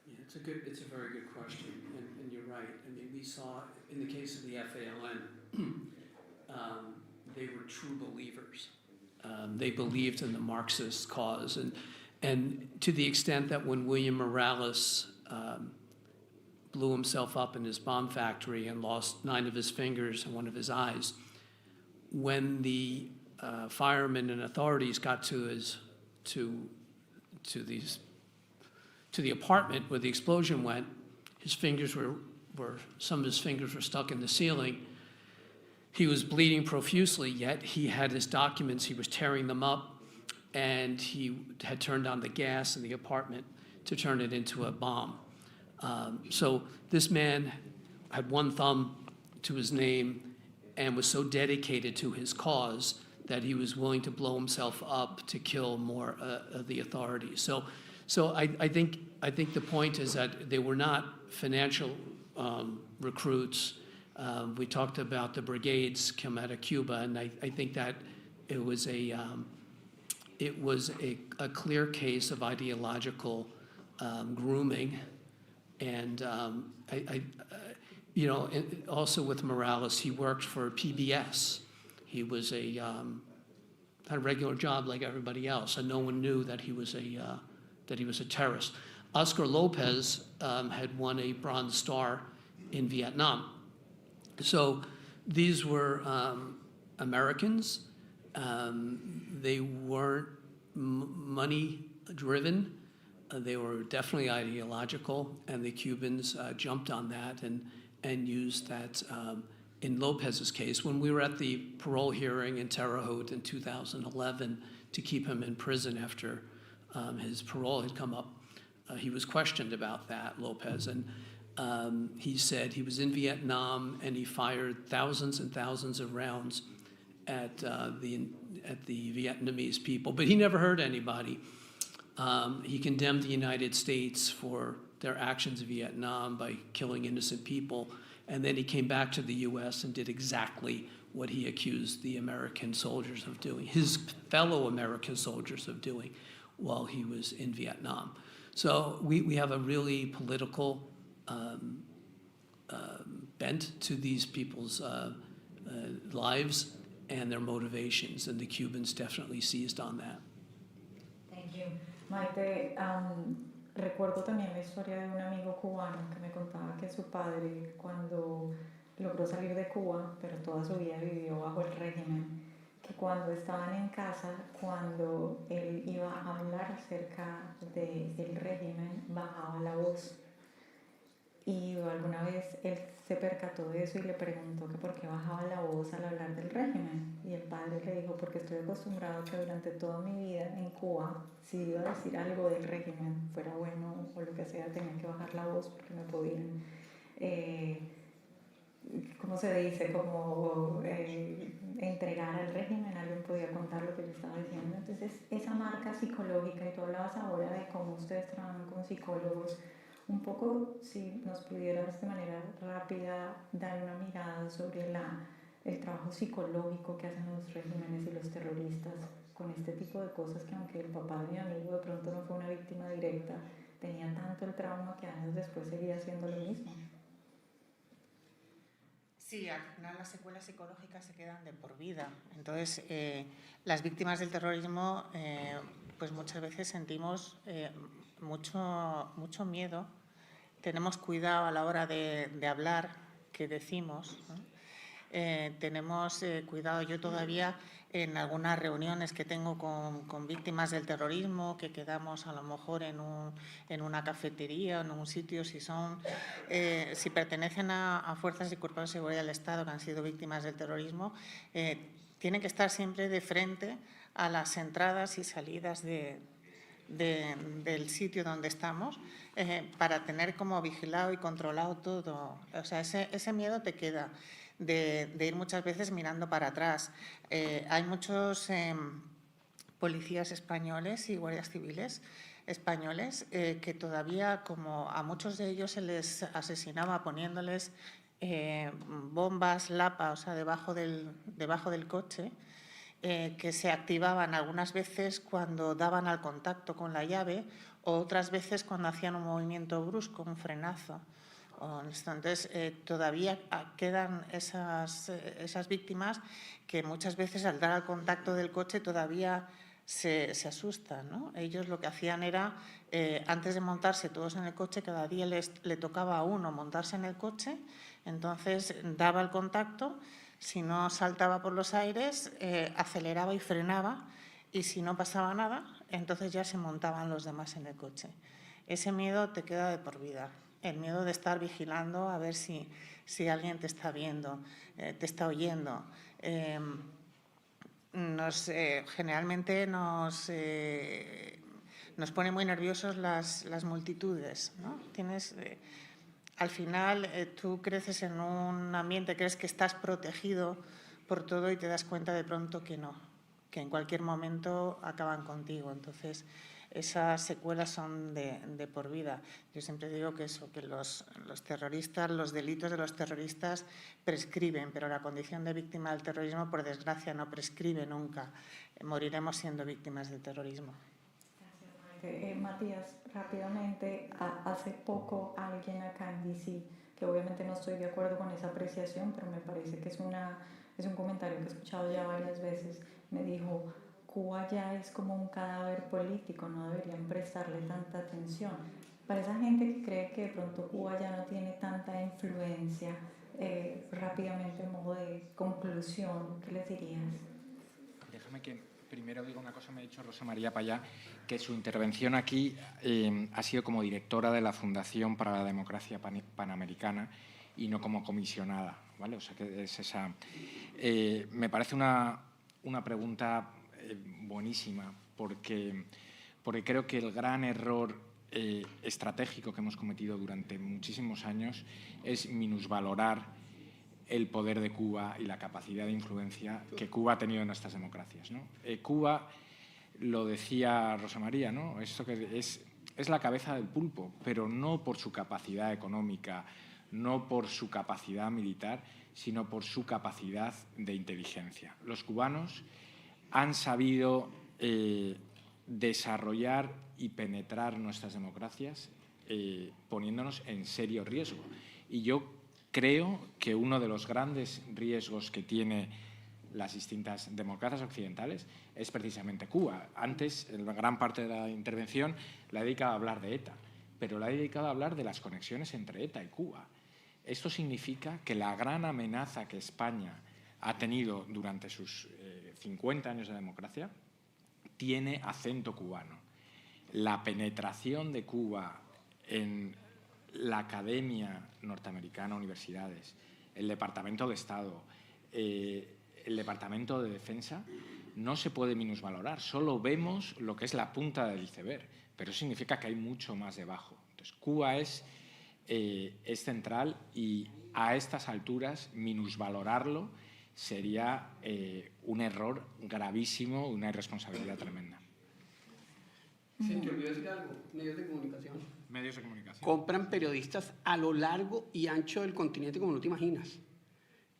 Yeah, it's a very good question, and you're right. I mean, we saw in the case of the FALN, they were true believers. They believed in the Marxist cause, and to the extent that when William Morales blew himself up in his bomb factory and lost 9 of his fingers and 1 of his eyes, when the firemen and authorities got to the apartment where the explosion went, his fingers some of his fingers were stuck in the ceiling. He was bleeding profusely, yet he had his documents, he was tearing them up, and he had turned on the gas in the apartment to turn it into a bomb. So this man had 1 thumb to his name and was so dedicated to his cause that he was willing to blow himself up to kill more of the authorities. So I think the point is that they were not financial recruits. We talked about the brigades come out of Cuba, and I think that it was a clear case of ideological grooming, and also with Morales, he worked for PBS. He was had a regular job like everybody else, and no one knew that he was a terrorist. Oscar Lopez had won a Bronze Star in Vietnam. So these were Americans. They weren't money-driven. They were definitely ideological, and the Cubans jumped on that and used that. In Lopez's case, when we were at the parole hearing in Terre Haute in 2011 to keep him in prison after his parole had come up, he was questioned about that, Lopez, and he said he was in Vietnam and he fired thousands and thousands of rounds at the Vietnamese people, but he never hurt anybody. He condemned the United States for their actions in Vietnam by killing innocent people, and then he came back to the U.S. and did exactly what he accused the American soldiers of doing, his fellow American soldiers of doing while he was in Vietnam. So we have a really political bent to these people's lives and their motivations, and the Cubans definitely seized on that. Thank you. Maite, recuerdo también la historia de un amigo cubano que me contaba que su padre, cuando logró salir de Cuba, pero toda su vida vivió bajo el régimen, que cuando estaban en casa, cuando él iba a hablar acerca del régimen, bajaba la voz. Y alguna vez él se percató de eso y le preguntó que por qué bajaba la voz al hablar del régimen. Y el padre le dijo, porque estoy acostumbrado que durante toda mi vida en Cuba, si iba a decir algo del régimen, fuera bueno o lo que sea, tenía que bajar la voz porque me podían, ¿cómo se dice? Como entregar al régimen, alguien podía contar lo que yo estaba diciendo. Entonces esa marca marca psicológica, y tú hablabas ahora de cómo ustedes trabajan con psicólogos. Un poco, si nos pudieras de manera rápida dar una mirada sobre el trabajo psicológico que hacen los regímenes y los terroristas con este tipo de cosas, que aunque el papá de mi amigo de pronto no fue una víctima directa, tenía tanto el trauma que años después seguía haciendo lo mismo. Sí, al final las secuelas psicológicas se quedan de por vida. Entonces, las víctimas del terrorismo, pues muchas veces sentimos mucho miedo. Tenemos cuidado a la hora de hablar qué decimos, ¿no? Tenemos cuidado. Yo todavía en algunas reuniones que tengo con víctimas del terrorismo, que quedamos a lo mejor en una cafetería o en un sitio, si pertenecen a fuerzas y cuerpos de seguridad del Estado que han sido víctimas del terrorismo, tienen que estar siempre de frente a las entradas y salidas del sitio donde estamos, para tener como vigilado y controlado todo. O sea, ese miedo te queda de ir muchas veces mirando para atrás. Hay muchos policías españoles y guardias civiles españoles que todavía, como a muchos de ellos se les asesinaba poniéndoles bombas, lapa, o sea, debajo del coche, que se activaban algunas veces cuando daban al contacto con la llave, o otras veces cuando hacían un movimiento brusco, un frenazo. Entonces, todavía quedan esas víctimas que muchas veces al dar al contacto del coche todavía se asustan, ¿no? Ellos lo que hacían era, antes de montarse todos en el coche, cada día le tocaba a uno montarse en el coche, entonces daba el contacto, si no saltaba por los aires, aceleraba y frenaba, y si no pasaba nada, entonces ya se montaban los demás en el coche. Ese miedo te queda de por vida. El miedo de estar vigilando a ver si alguien te está viendo, te está oyendo. Generalmente nos pone muy nerviosos las multitudes, ¿no? Al final tú creces en un ambiente, crees que estás protegido por todo y te das cuenta de pronto que no, que en cualquier momento acaban contigo. Entonces, esas secuelas son de por vida. Yo siempre digo que los terroristas, los delitos de los terroristas prescriben, pero la condición de víctima del terrorismo, por desgracia, no prescribe nunca. Moriremos siendo víctimas del terrorismo. Gracias, Matías, rápidamente, hace poco alguien acá en DC, que obviamente no estoy de acuerdo con esa apreciación, pero me parece que es un comentario que he escuchado ya varias veces, me dijo: Cuba ya es como un cadáver político, no deberían prestarle tanta atención. Para esa gente que cree que de pronto Cuba ya no tiene tanta influencia, rápidamente, en modo de conclusión, ¿qué les dirías? Déjame que primero diga una cosa. Me ha dicho Rosa María Payá que su intervención aquí ha sido como directora de la Fundación para la Democracia Panamericana y no como comisionada, ¿vale? O sea, que es esa... me parece una pregunta buenísima, porque creo que el gran error estratégico que hemos cometido durante muchísimos años es minusvalorar el poder de Cuba y la capacidad de influencia que Cuba ha tenido en nuestras democracias, ¿no? Cuba, lo decía Rosa María, ¿no? Esto que es la cabeza del pulpo, pero no por su capacidad económica, no por su capacidad militar, sino por su capacidad de inteligencia. Los cubanos han sabido desarrollar y penetrar nuestras democracias poniéndonos en serio riesgo. Y yo creo que uno de los grandes riesgos que tiene las distintas democracias occidentales es precisamente Cuba. Antes, en la gran parte de la intervención, la he dedicado a hablar de ETA, pero la he dedicado a hablar de las conexiones entre ETA y Cuba. Esto significa que la gran amenaza que España ha tenido durante sus 50 años de democracia tiene acento cubano. La penetración de Cuba en la academia norteamericana, universidades, el Departamento de Estado, el Departamento de Defensa, no se puede minusvalorar. Solo vemos lo que es la punta del iceberg, pero eso significa que hay mucho más debajo. Entonces, Cuba es central y a estas alturas minusvalorarlo sería un error gravísimo, una irresponsabilidad tremenda. Se te olvidó decir algo, medios de comunicación. Medios de comunicación. Compran periodistas a lo largo y ancho del continente como no te imaginas.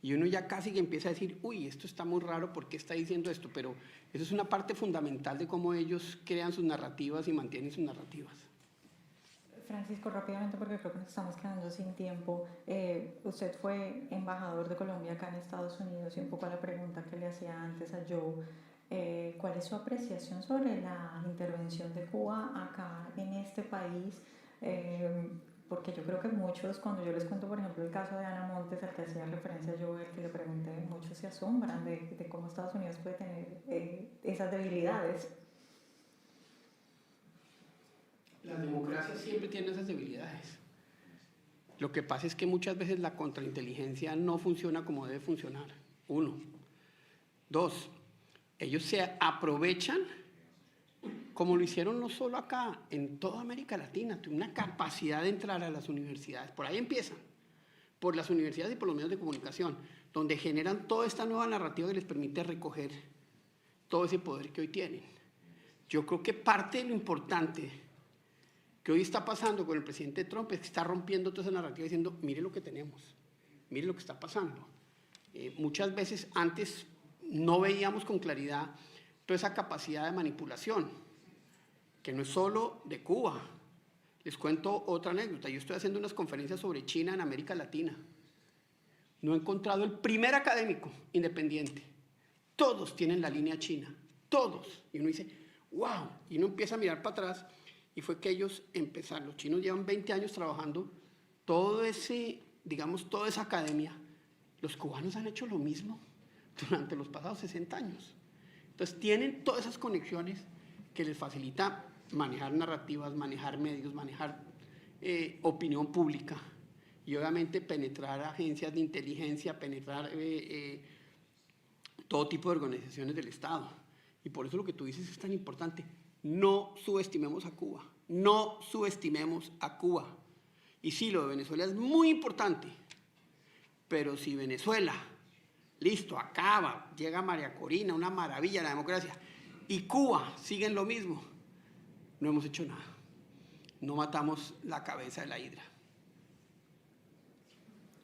Y uno ya casi que empieza a decir, uy, esto está muy raro, ¿por qué está diciendo esto? Pero eso es una parte fundamental de cómo ellos crean sus narrativas y mantienen sus narrativas. Francisco, rápidamente, porque creo que nos estamos quedando sin tiempo. Usted fue embajador de Colombia acá en Estados Unidos y un poco a la pregunta que le hacía antes a Joe, ¿cuál es su apreciación sobre la intervención de Cuba acá en este país? Porque yo creo que muchos, cuando yo les cuento, por ejemplo, el caso de Ana Montes, al que hacía referencia yo, el que le pregunté, muchos se asombran de cómo Estados Unidos puede tener esas debilidades. La democracia siempre tiene esas debilidades. Lo que pasa es que muchas veces la contrainteligencia no funciona como debe funcionar. 1. 2. Ellos se aprovechan, como lo hicieron no solo acá, en toda América Latina, tienen una capacidad de entrar a las universidades. Por ahí empiezan, por las universidades y por los medios de comunicación, donde generan toda esta nueva narrativa que les permite recoger todo ese poder que hoy tienen. Yo creo que parte de lo importante que hoy está pasando con el presidente Trump es que está rompiendo toda esa narrativa diciendo, mire lo que tenemos, mire lo que está pasando. Muchas veces antes no veíamos con claridad toda esa capacidad de manipulación, que no es solo de Cuba. Les cuento otra anécdota. Yo estoy haciendo unas conferencias sobre China en América Latina. No he encontrado el primer académico independiente. Todos tienen la línea china, todos. Y uno dice, wow, y uno empieza a mirar para atrás. Y fue que ellos empezaron, los chinos llevan 20 años trabajando, todo ese, digamos, toda esa academia. Los cubanos han hecho lo mismo durante los pasados 60 años. Entonces tienen todas esas conexiones que les facilita manejar narrativas, manejar medios, manejar opinión pública y obviamente penetrar agencias de inteligencia, penetrar todo tipo de organizaciones del Estado. Y por eso lo que tú dices es tan importante. No subestimemos a Cuba, no subestimemos a Cuba. Y sí, lo de Venezuela es muy importante, pero si Venezuela, listo, acaba, llega María Corina, una maravilla la democracia, y Cuba sigue en lo mismo, no hemos hecho nada. No matamos la cabeza de la hidra.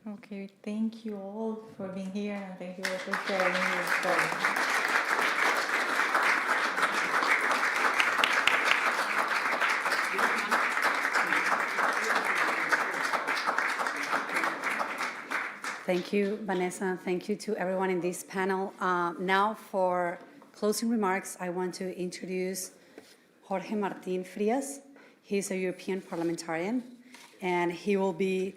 Okay, thank you all for being here and thank you all for sharing your story. Thank you, Vanessa. Thank you to everyone in this panel. Now for closing remarks, I want to introduce Jorge Martín Frias. He's a European parliamentarian, and he will be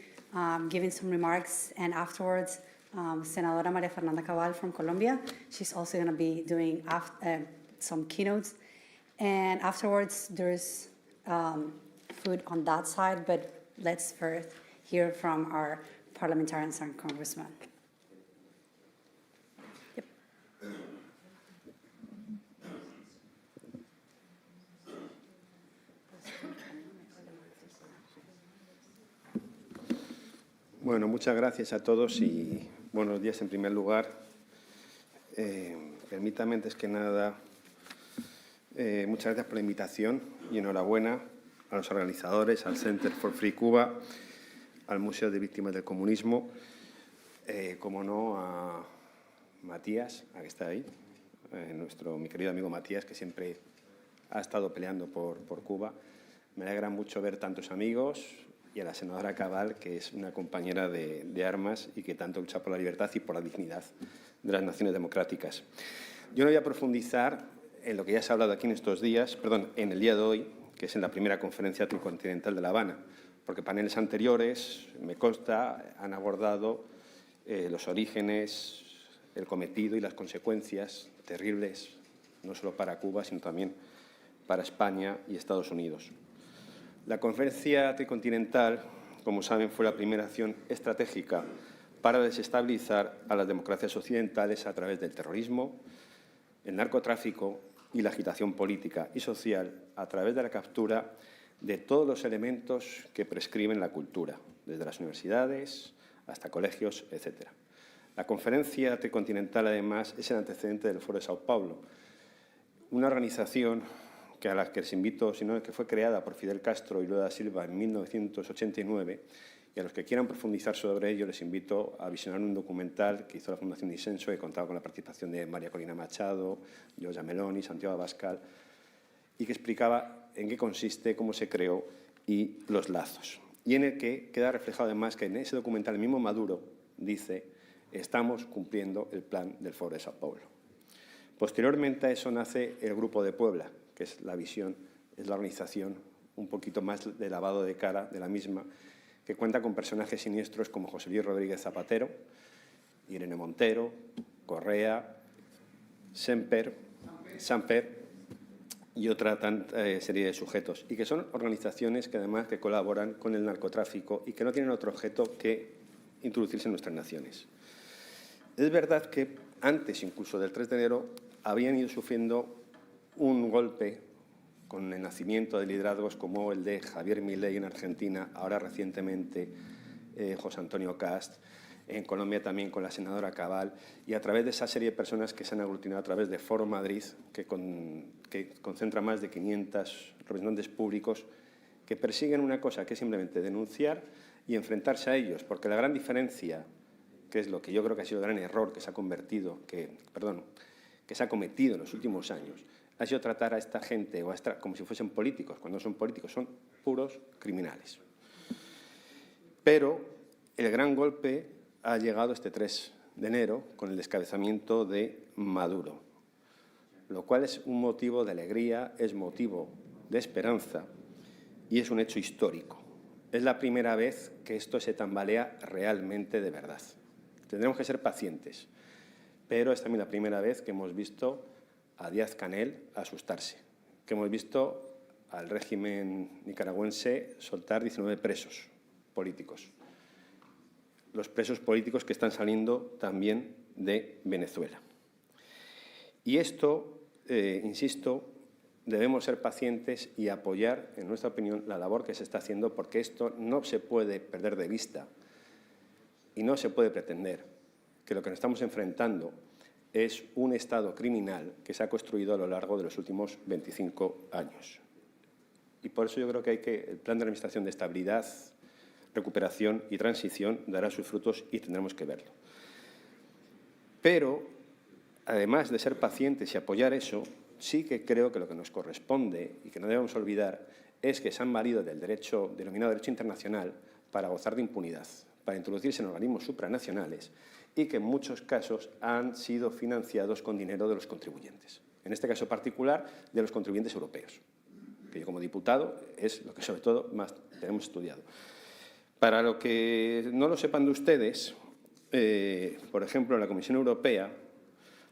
giving some remarks. And afterwards, Senadora María Fernanda Cabal from Colombia. She's also going to be doing some keynotes. And afterwards, there's food on that side, but let's first hear from our parliamentarians and congressmen. Yep. Bueno, muchas gracias a todos y buenos días en primer lugar. Permítanme antes que nada, muchas gracias por la invitación y enhorabuena a los organizadores, al Center for Free Cuba, al Museo de Víctimas del Comunismo, como no a Matías, a que está ahí, mi querido amigo Matías, que siempre ha estado peleando por Cuba. Me alegra mucho ver tantos amigos y a la senadora Cabal, que es una compañera de armas y que tanto lucha por la libertad y por la dignidad de las naciones democráticas. Yo no voy a profundizar en lo que ya se ha hablado aquí en el día de hoy, que es en la primera conferencia tricontinental de La Habana, porque paneles anteriores, me consta, han abordado los orígenes, el cometido y las consecuencias terribles, no solo para Cuba, sino también para España y Estados Unidos. La conferencia tricontinental, como saben, fue la primera acción estratégica para desestabilizar a las democracias occidentales a través del terrorismo, el narcotráfico y la agitación política y social a través de la captura de todos los elementos que prescriben la cultura, desde las universidades hasta colegios, etc. La conferencia tricontinental, además, es el antecedente del Foro de Sao Paulo, una organización que a la que les invito, sino que fue creada por Fidel Castro y Lula da Silva en 1989, y a los que quieran profundizar sobre ello les invito a visionar un documental que hizo la Fundación Disenso, que contaba con la participación de María Corina Machado, Giorgia Meloni, Santiago Abascal, y que explicaba en qué consiste, cómo se creó y los lazos. Y en el que queda reflejado además que en ese documental el mismo Maduro dice: estamos cumpliendo el plan del Foro de Sao Paulo. Posteriormente a eso nace el Grupo de Puebla, que es la visión, es la organización un poquito más de lavado de cara de la misma, que cuenta con personajes siniestros como José Luis Rodríguez Zapatero, Irene Montero, Correa, Samper y otra serie de sujetos, y que son organizaciones que además que colaboran con el narcotráfico y que no tienen otro objeto que introducirse en nuestras naciones. Es verdad que antes incluso del 3 de enero habían ido sufriendo un golpe con el nacimiento de liderazgos como el de Javier Milei en Argentina, ahora recientemente José Antonio Cast, en Colombia también con la senadora Cabal, y a través de esa serie de personas que se han aglutinado a través de Foro Madrid, que concentra más de 500 representantes públicos que persiguen una cosa, que es simplemente denunciar y enfrentarse a ellos, porque la gran diferencia, que es lo que yo creo que ha sido el gran error que se ha cometido en los últimos años, ha sido tratar a esta gente como si fuesen políticos. Cuando no son políticos, son puros criminales. Pero el gran golpe ha llegado este 3 de enero con el descabezamiento de Maduro, lo cual es un motivo de alegría, es motivo de esperanza y es un hecho histórico. Es la primera vez que esto se tambalea realmente de verdad. Tendremos que ser pacientes, pero es también la primera vez que hemos visto a Díaz-Canel asustarse, que hemos visto al régimen nicaragüense soltar 19 presos políticos. Los presos políticos que están saliendo también de Venezuela. Y esto, insisto, debemos ser pacientes y apoyar, en nuestra opinión, la labor que se está haciendo, porque esto no se puede perder de vista y no se puede pretender que lo que nos estamos enfrentando es un Estado criminal que se ha construido a lo largo de los últimos 25 años. Y por eso yo creo que el plan de administración de estabilidad, recuperación y transición dará sus frutos y tendremos que verlo. Pero, además de ser pacientes y apoyar eso, sí que creo que lo que nos corresponde y que no debemos olvidar es que se han valido del derecho, denominado derecho internacional, para gozar de impunidad, para introducirse en organismos supranacionales y que en muchos casos han sido financiados con dinero de los contribuyentes. En este caso particular, de los contribuyentes europeos, que yo como diputado es lo que sobre todo más tenemos estudiado. Para lo que no lo sepan de ustedes, por ejemplo, en la Comisión Europea,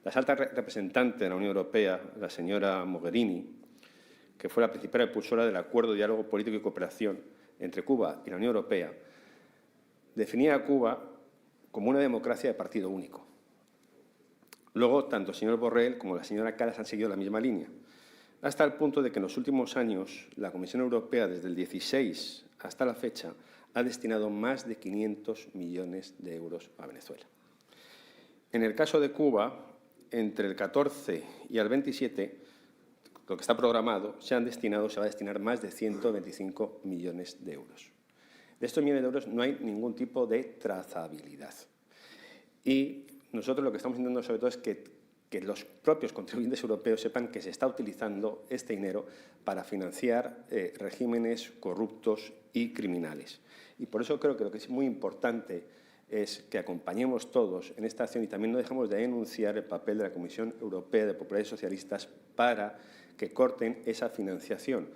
la alta representante de la Unión Europea, la señora Mogherini, que fue la principal impulsora del Acuerdo de Diálogo Político y Cooperación entre Cuba y la Unión Europea, definía a Cuba como una democracia de partido único. Luego, tanto el señor Borrell como la señora Kallas han seguido la misma línea, hasta el punto de que en los últimos años la Comisión Europea, desde el 16 hasta la fecha, ha destinado más de 500 millones de euros a Venezuela. En el caso de Cuba, entre el 14 y el 27, lo que está programado, se va a destinar más de 125 millones de euros. De estos millones de euros no hay ningún tipo de trazabilidad. Y nosotros lo que estamos intentando sobre todo es que los propios contribuyentes europeos sepan que se está utilizando este dinero para financiar regímenes corruptos y criminales. Y por eso creo que lo que es muy importante es que acompañemos todos en esta acción y también no dejemos de denunciar el papel de la Comisión Europea de Populares Socialistas para que corten esa financiación.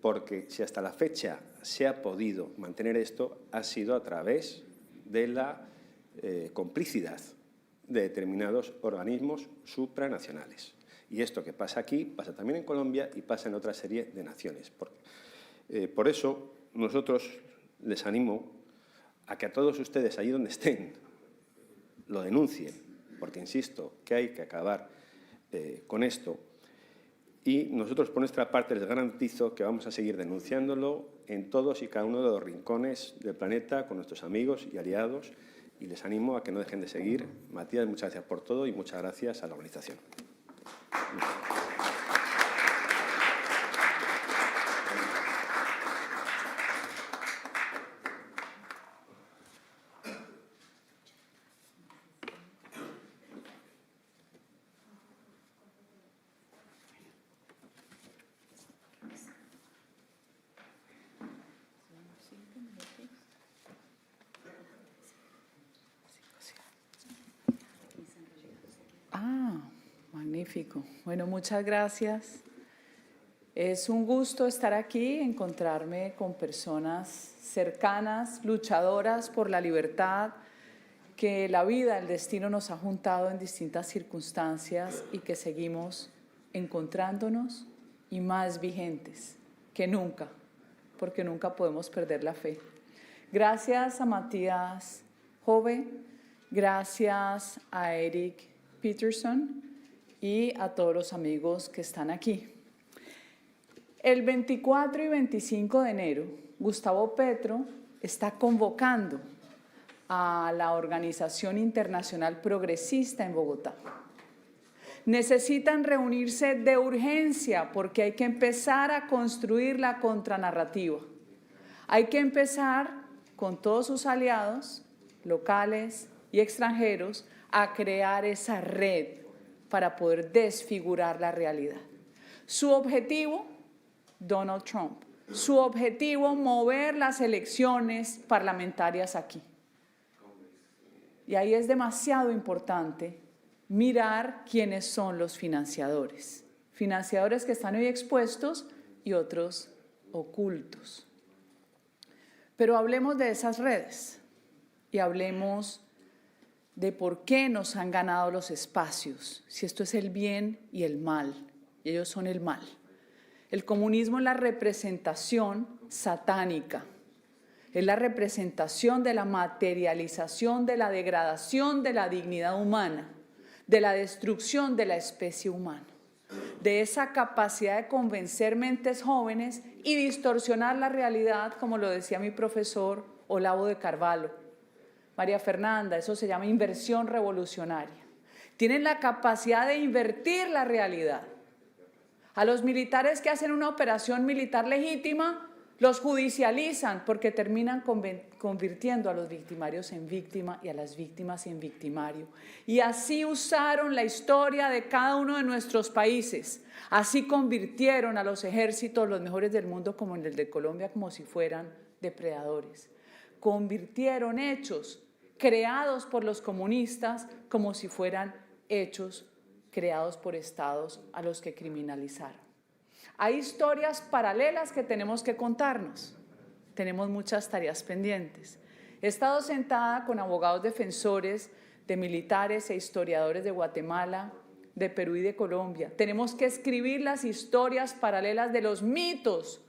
Porque si hasta la fecha se ha podido mantener esto, ha sido a través de la complicidad de determinados organismos supranacionales. Y esto que pasa aquí, pasa también en Colombia y pasa en otra serie de naciones. Por eso, nosotros les animo a que a todos ustedes, allí donde estén, lo denuncien, porque insisto que hay que acabar con esto. Y nosotros, por nuestra parte, les garantizo que vamos a seguir denunciándolo en todos y cada uno de los rincones del planeta con nuestros amigos y aliados. Y les animo a que no dejen de seguir. Matías, muchas gracias por todo y muchas gracias a la organización. Magnífico. Bueno, muchas gracias. Es un gusto estar aquí, encontrarme con personas cercanas, luchadoras por la libertad, que la vida, el destino nos ha juntado en distintas circunstancias y que seguimos encontrándonos y más vigentes que nunca, porque nunca podemos perder la fe. Gracias a Matías Jove, gracias a Eric Peterson y a todos los amigos que están aquí. El 24 y 25 de enero, Gustavo Petro está convocando a la Organización Internacional Progresista en Bogotá. Necesitan reunirse de urgencia porque hay que empezar a construir la contranarrativa. Hay que empezar con todos sus aliados, locales y extranjeros, a crear esa red para poder desfigurar la realidad. Su objetivo, Donald Trump. Su objetivo, mover las elecciones parlamentarias aquí. Y ahí es demasiado importante mirar quiénes son los financiadores. Financiadores que están hoy expuestos y otros ocultos. Pero hablemos de esas redes y hablemos de por qué nos han ganado los espacios, si esto es el bien y el mal, y ellos son el mal. El comunismo es la representación satánica, es la representación de la materialización, de la degradación de la dignidad humana, de la destrucción de la especie humana, de esa capacidad de convencer mentes jóvenes y distorsionar la realidad, como lo decía mi profesor Olavo de Carvalho. María Fernanda, eso se llama inversión revolucionaria. Tienen la capacidad de invertir la realidad. A los militares que hacen una operación militar legítima, los judicializan porque terminan convirtiendo a los victimarios en víctima y a las víctimas en victimario. Y así usaron la historia de cada uno de nuestros países. Así convirtieron a los ejércitos, los mejores del mundo, como en el de Colombia, como si fueran depredadores. Convirtieron hechos creados por los comunistas como si fueran hechos creados por estados a los que criminalizaron. Hay historias paralelas que tenemos que contarnos. Tenemos muchas tareas pendientes. He estado sentada con abogados defensores de militares e historiadores de Guatemala, de Perú y de Colombia. Tenemos que escribir las historias paralelas de los mitos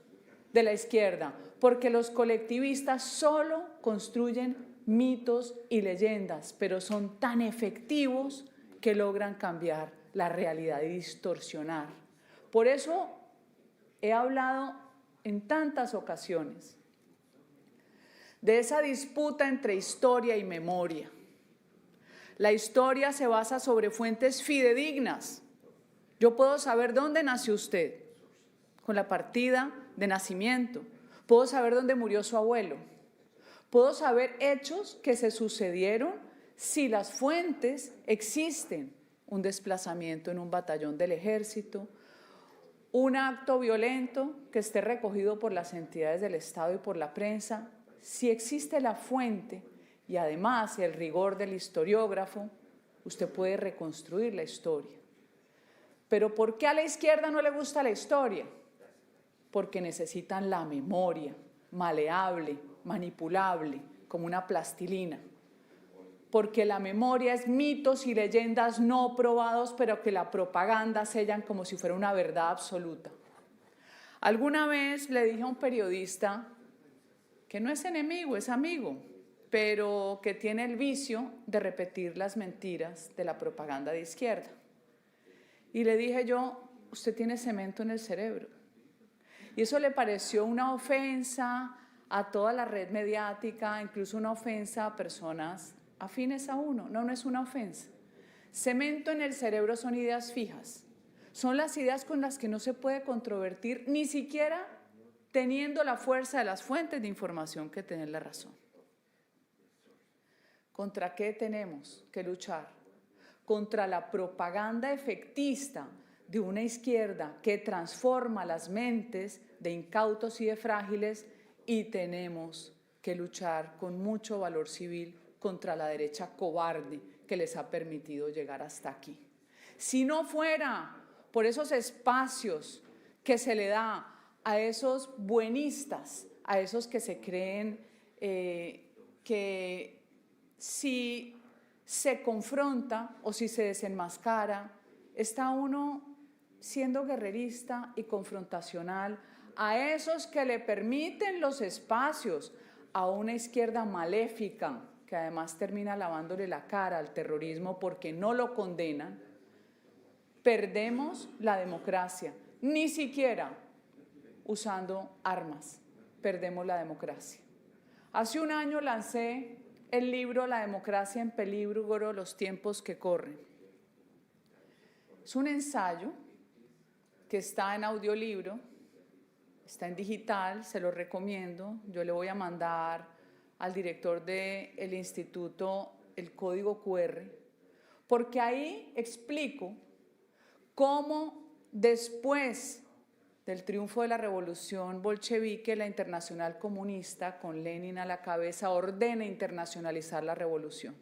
de la izquierda, porque los colectivistas solo construyen mitos y leyendas, pero son tan efectivos que logran cambiar la realidad y distorsionar. Por eso he hablado en tantas ocasiones de esa disputa entre historia y memoria. La historia se basa sobre fuentes fidedignas. Yo puedo saber dónde nació usted con la partida de nacimiento. Puedo saber dónde murió su abuelo. Puedo saber hechos que se sucedieron si las fuentes existen. Un desplazamiento en un batallón del ejército, un acto violento que esté recogido por las entidades del Estado y por la prensa. Si existe la fuente y además el rigor del historiógrafo, usted puede reconstruir la historia. Pero ¿por qué a la izquierda no le gusta la historia? Porque necesitan la memoria, maleable, manipulable, como una plastilina. Porque la memoria es mitos y leyendas no probados, pero que la propaganda sellan como si fuera una verdad absoluta. Alguna vez le dije a un periodista que no es enemigo, es amigo, pero que tiene el vicio de repetir las mentiras de la propaganda de izquierda. Y le dije yo, usted tiene cemento en el cerebro. Y eso le pareció una ofensa a toda la red mediática, incluso una ofensa a personas afines a uno. No, no es una ofensa. Cemento en el cerebro son ideas fijas. Son las ideas con las que no se puede controvertir, ni siquiera teniendo la fuerza de las fuentes de información que tienen la razón. ¿Contra qué tenemos que luchar? Contra la propaganda efectista de una izquierda que transforma las mentes de incautos y de frágiles, y tenemos que luchar con mucho valor civil contra la derecha cobarde que les ha permitido llegar hasta aquí. si no fuera por esos espacios que se le da a esos buenistas, a esos que se creen que si se confronta o si se desenmascara, está uno siendo guerrerista y confrontacional, a esos que le permiten los espacios a una izquierda maléfica que además termina lavándole la cara al terrorismo porque no lo condenan, perdemos la democracia, ni siquiera usando armas, perdemos la democracia. Hace un año lancé el libro La democracia en peligro, los tiempos que corren. Es un ensayo que está en audiolibro, está en digital, se lo recomiendo. Yo le voy a mandar al director del instituto el código QR, porque ahí explico cómo después del triunfo de la revolución bolchevique, la Internacional Comunista, con Lenin a la cabeza, ordena internacionalizar la revolución.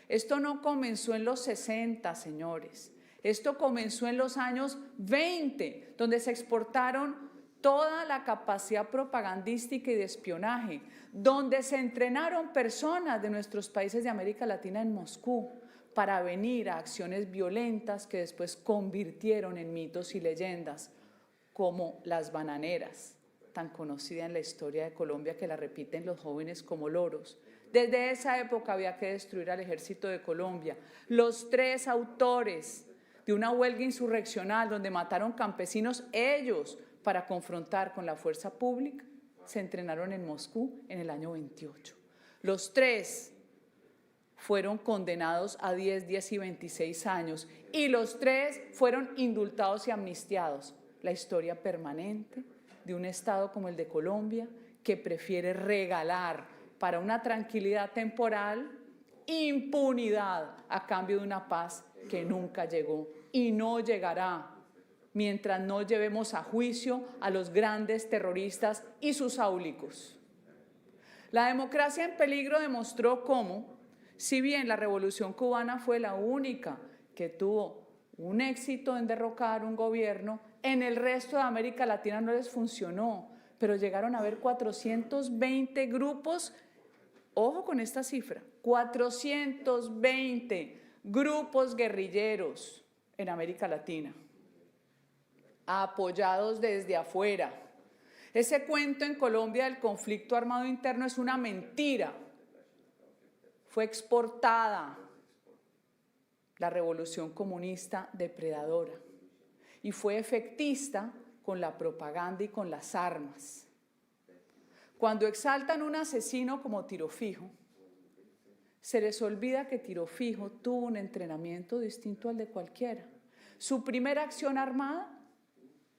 Esto no comenzó en los 60, señores. Esto comenzó en los años 20, donde se exportaron toda la capacidad propagandística y de espionaje, donde se entrenaron personas de nuestros países de América Latina en Moscú para venir a acciones violentas que después convirtieron en mitos y leyendas, como las bananeras, tan conocida en la historia de Colombia que la repiten los jóvenes como loros. Desde esa época había que destruir al ejército de Colombia. Los 3 autores de una huelga insurreccional donde mataron campesinos, ellos, para confrontar con la fuerza pública, se entrenaron en Moscú en el año 28. Los 3 fueron condenados a 10, 10 y 26 años y los 3 fueron indultados y amnistiados. La historia permanente de un Estado como el de Colombia que prefiere regalar para una tranquilidad temporal impunidad a cambio de una paz que nunca llegó y no llegará mientras no llevemos a juicio a los grandes terroristas y sus áulicos. La democracia en peligro demostró cómo, si bien la Revolución cubana fue la única que tuvo un éxito en derrocar un gobierno, en el resto de América Latina no les funcionó, pero llegaron a haber 420 grupos, ojo con esta cifra, 420 grupos guerrilleros en América Latina, apoyados desde afuera. Ese cuento en Colombia del conflicto armado interno es una mentira. Fue exportada la revolución comunista depredadora y fue efectista con la propaganda y con las armas. Cuando exaltan un asesino como Tiro Fijo, se les olvida que Tiro Fijo tuvo un entrenamiento distinto al de cualquiera. Su primera acción armada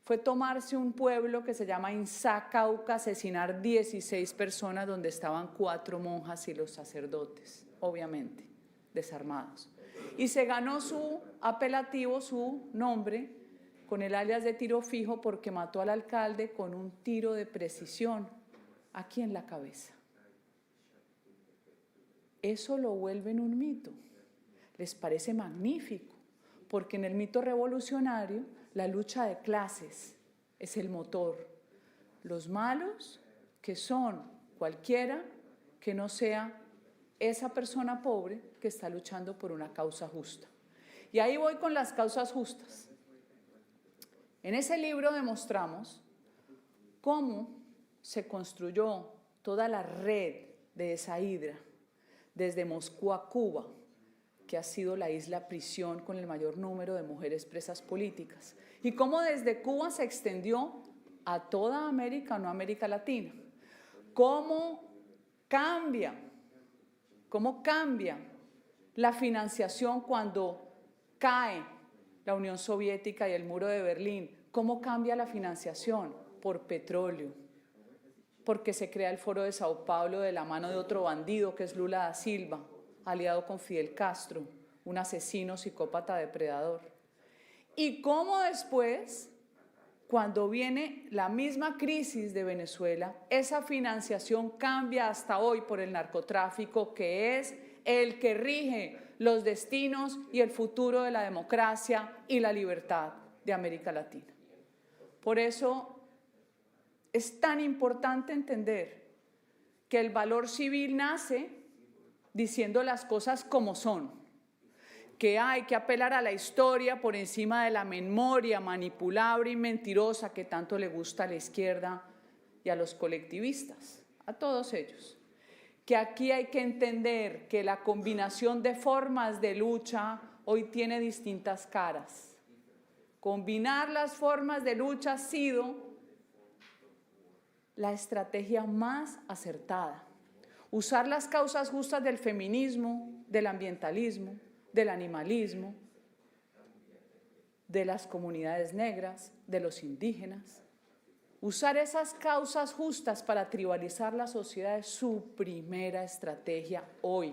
fue tomarse un pueblo que se llama Insá, Cauca, asesinar 16 personas donde estaban 4 monjas y los sacerdotes, obviamente, desarmados. Y se ganó su apelativo, su nombre, con el alias de Tiro Fijo porque mató al alcalde con un tiro de precisión aquí en la cabeza. Eso lo vuelven un mito. Les parece magnífico, porque en el mito revolucionario la lucha de clases es el motor. Los malos, que son cualquiera que no sea esa persona pobre que está luchando por una causa justa. Y ahí voy con las causas justas. En ese libro demostramos cómo se construyó toda la red de esa hidra, desde Moscú a Cuba, que ha sido la isla prisión con el mayor número de mujeres presas políticas, y cómo desde Cuba se extendió a toda América, no América Latina. Cómo cambia la financiación cuando cae la Unión Soviética y el muro de Berlín. ¿Cómo cambia la financiación? Por petróleo, porque se crea el Foro de Sao Paulo de la mano de otro bandido que es Lula da Silva, aliado con Fidel Castro, un asesino, psicópata, depredador. Y cómo después, cuando viene la misma crisis de Venezuela, esa financiación cambia hasta hoy por el narcotráfico, que es el que rige los destinos y el futuro de la democracia y la libertad de América Latina. Por eso es tan importante entender que el valor civil nace diciendo las cosas como son, que hay que apelar a la historia por encima de la memoria manipulable y mentirosa que tanto le gusta a la izquierda y a los colectivistas, a todos ellos. Que aquí hay que entender que la combinación de formas de lucha hoy tiene distintas caras. Combinar las formas de lucha ha sido la estrategia más acertada. Usar las causas justas del feminismo, del ambientalismo, del animalismo, de las comunidades negras, de los indígenas. Usar esas causas justas para tribalizar la sociedad es su primera estrategia hoy.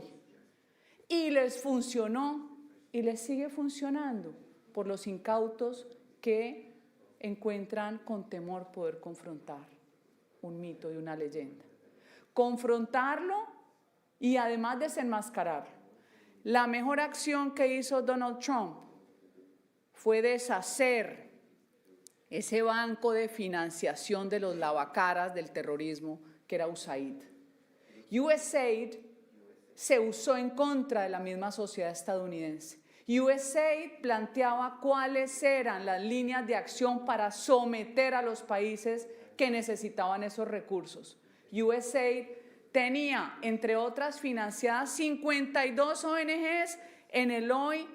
Y les funcionó y les sigue funcionando por los incautos que encuentran con temor poder confrontar un mito y una leyenda. Confrontarlo y además desenmascararlo. La mejor acción que hizo Donald Trump fue deshacer ese banco de financiación de los lavacaras del terrorismo que era USAID. USAID se usó en contra de la misma sociedad estadounidense. USAID planteaba cuáles eran las líneas de acción para someter a los países que necesitaban esos recursos. USAID tenía, entre otras, financiadas 52 ONGs en el hoy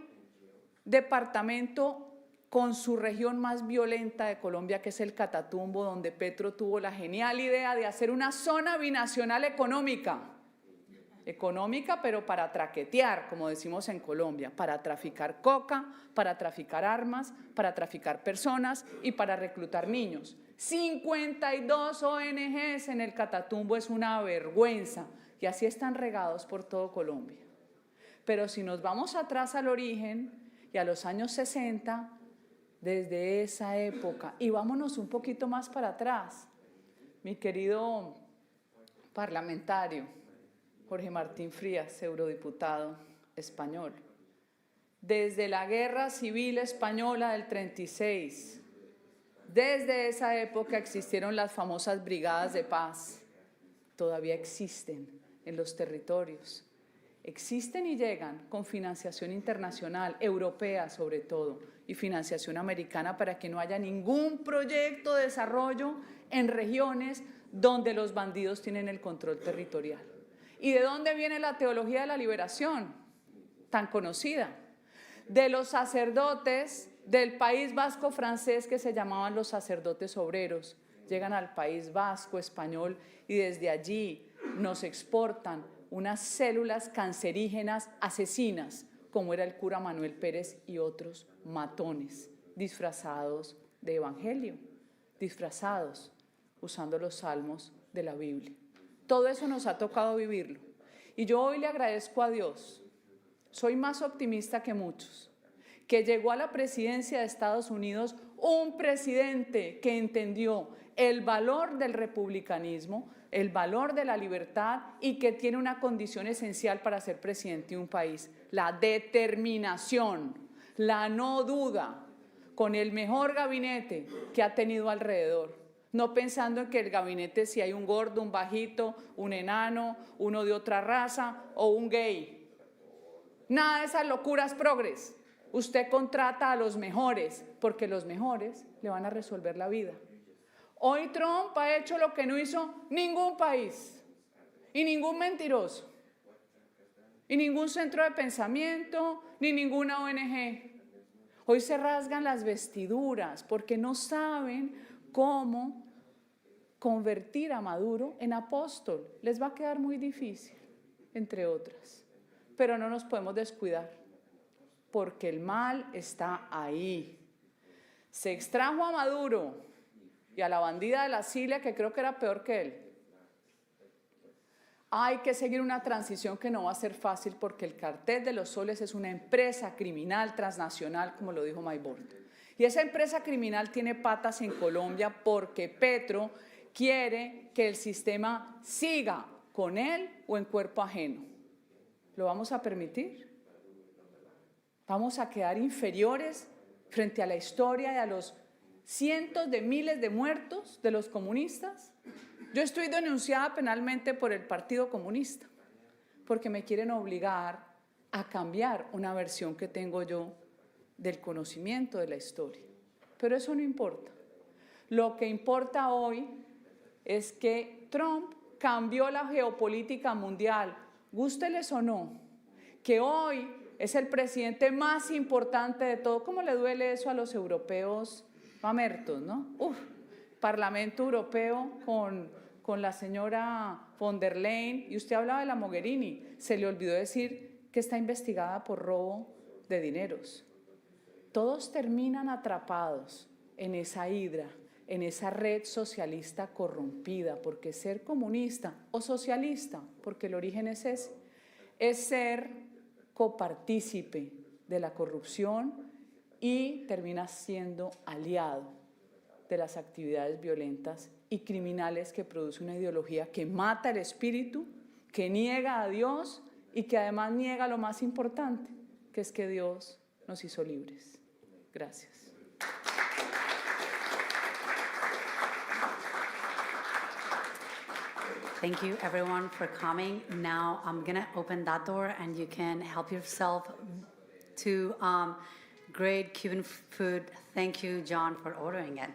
departamento con su región más violenta de Colombia, que es el Catatumbo, donde Petro tuvo la genial idea de hacer una zona binacional económica, pero para traquetear, como decimos en Colombia, para traficar coca, para traficar armas, para traficar personas y para reclutar niños. 52 ONGs en el Catatumbo es una vergüenza y así están regados por todo Colombia. Pero si nos vamos atrás al origen y a los años 60, desde esa época, y vámonos un poquito más para atrás, mi querido parlamentario Jorge Martín Frías, eurodiputado español, desde la Guerra Civil Española del 36, desde esa época existieron las famosas brigadas de paz, todavía existen en los territorios, existen y llegan con financiación internacional, europea sobre todo, y financiación americana para que no haya ningún proyecto de desarrollo en regiones donde los bandidos tienen el control territorial. ¿Y de dónde viene la teología de la liberación, tan conocida? De los sacerdotes del País Vasco francés que se llamaban los sacerdotes obreros. Llegan al País Vasco español y desde allí nos exportan unas células cancerígenas asesinas, como era el cura Manuel Pérez y otros matones, disfrazados de evangelio, disfrazados usando los salmos de la Biblia. Todo eso nos ha tocado vivirlo. Y yo hoy le agradezco a Dios, soy más optimista que muchos, que llegó a la presidencia de Estados Unidos un presidente que entendió el valor del republicanismo, el valor de la libertad y que tiene una condición esencial para ser presidente de un país, la determinación, la no duda, con el mejor gabinete que ha tenido alrededor. No pensando en que el gabinete, si hay un gordo, un bajito, un enano, uno de otra raza o un gay. Nada de esas locuras progres. Usted contrata a los mejores, porque los mejores le van a resolver la vida. Hoy Trump ha hecho lo que no hizo ningún país, y ningún mentiroso, y ningún centro de pensamiento, ni ninguna ONG. Hoy se rasgan las vestiduras porque no saben cómo convertir a Maduro en apóstol. Les va a quedar muy difícil, entre otras. Pero no nos podemos descuidar, porque el mal está ahí. Se extrajo a Maduro y a la bandida de la Cilia, que creo que era peor que él. Hay que seguir una transición que no va a ser fácil, porque el Cartel de los Soles es una empresa criminal transnacional, como lo dijo Maybord. Y esa empresa criminal tiene patas en Colombia porque Petro quiere que el sistema siga con él o en cuerpo ajeno. ¿Lo vamos a permitir? ¿Vamos a quedar inferiores frente a la historia y a los cientos de miles de muertos de los comunistas? Yo estoy denunciada penalmente por el Partido Comunista, porque me quieren obligar a cambiar una versión que tengo yo del conocimiento de la historia. Pero eso no importa. Lo que importa hoy es que Trump cambió la geopolítica mundial, gústeles o no, que hoy es el presidente más importante de todo. ¿Cómo le duele eso a los europeos mamertos, no? Parlamento Europeo con la señora von der Leyen, y usted hablaba de la Mogherini, se le olvidó decir que está investigada por robo de dineros. Todos terminan atrapados en esa hidra, en esa red socialista corrompida, porque ser comunista o socialista, porque el origen es ese, es ser copartícipe de la corrupción y termina siendo aliado de las actividades violentas y criminales que produce una ideología que mata el espíritu, que niega a Dios y que además niega lo más importante, que es que Dios nos hizo libres. Gracias. Thank you, everyone, for coming. Now I'm going to open that door, and you can help yourself to great Cuban food. Thank you, John, for ordering it.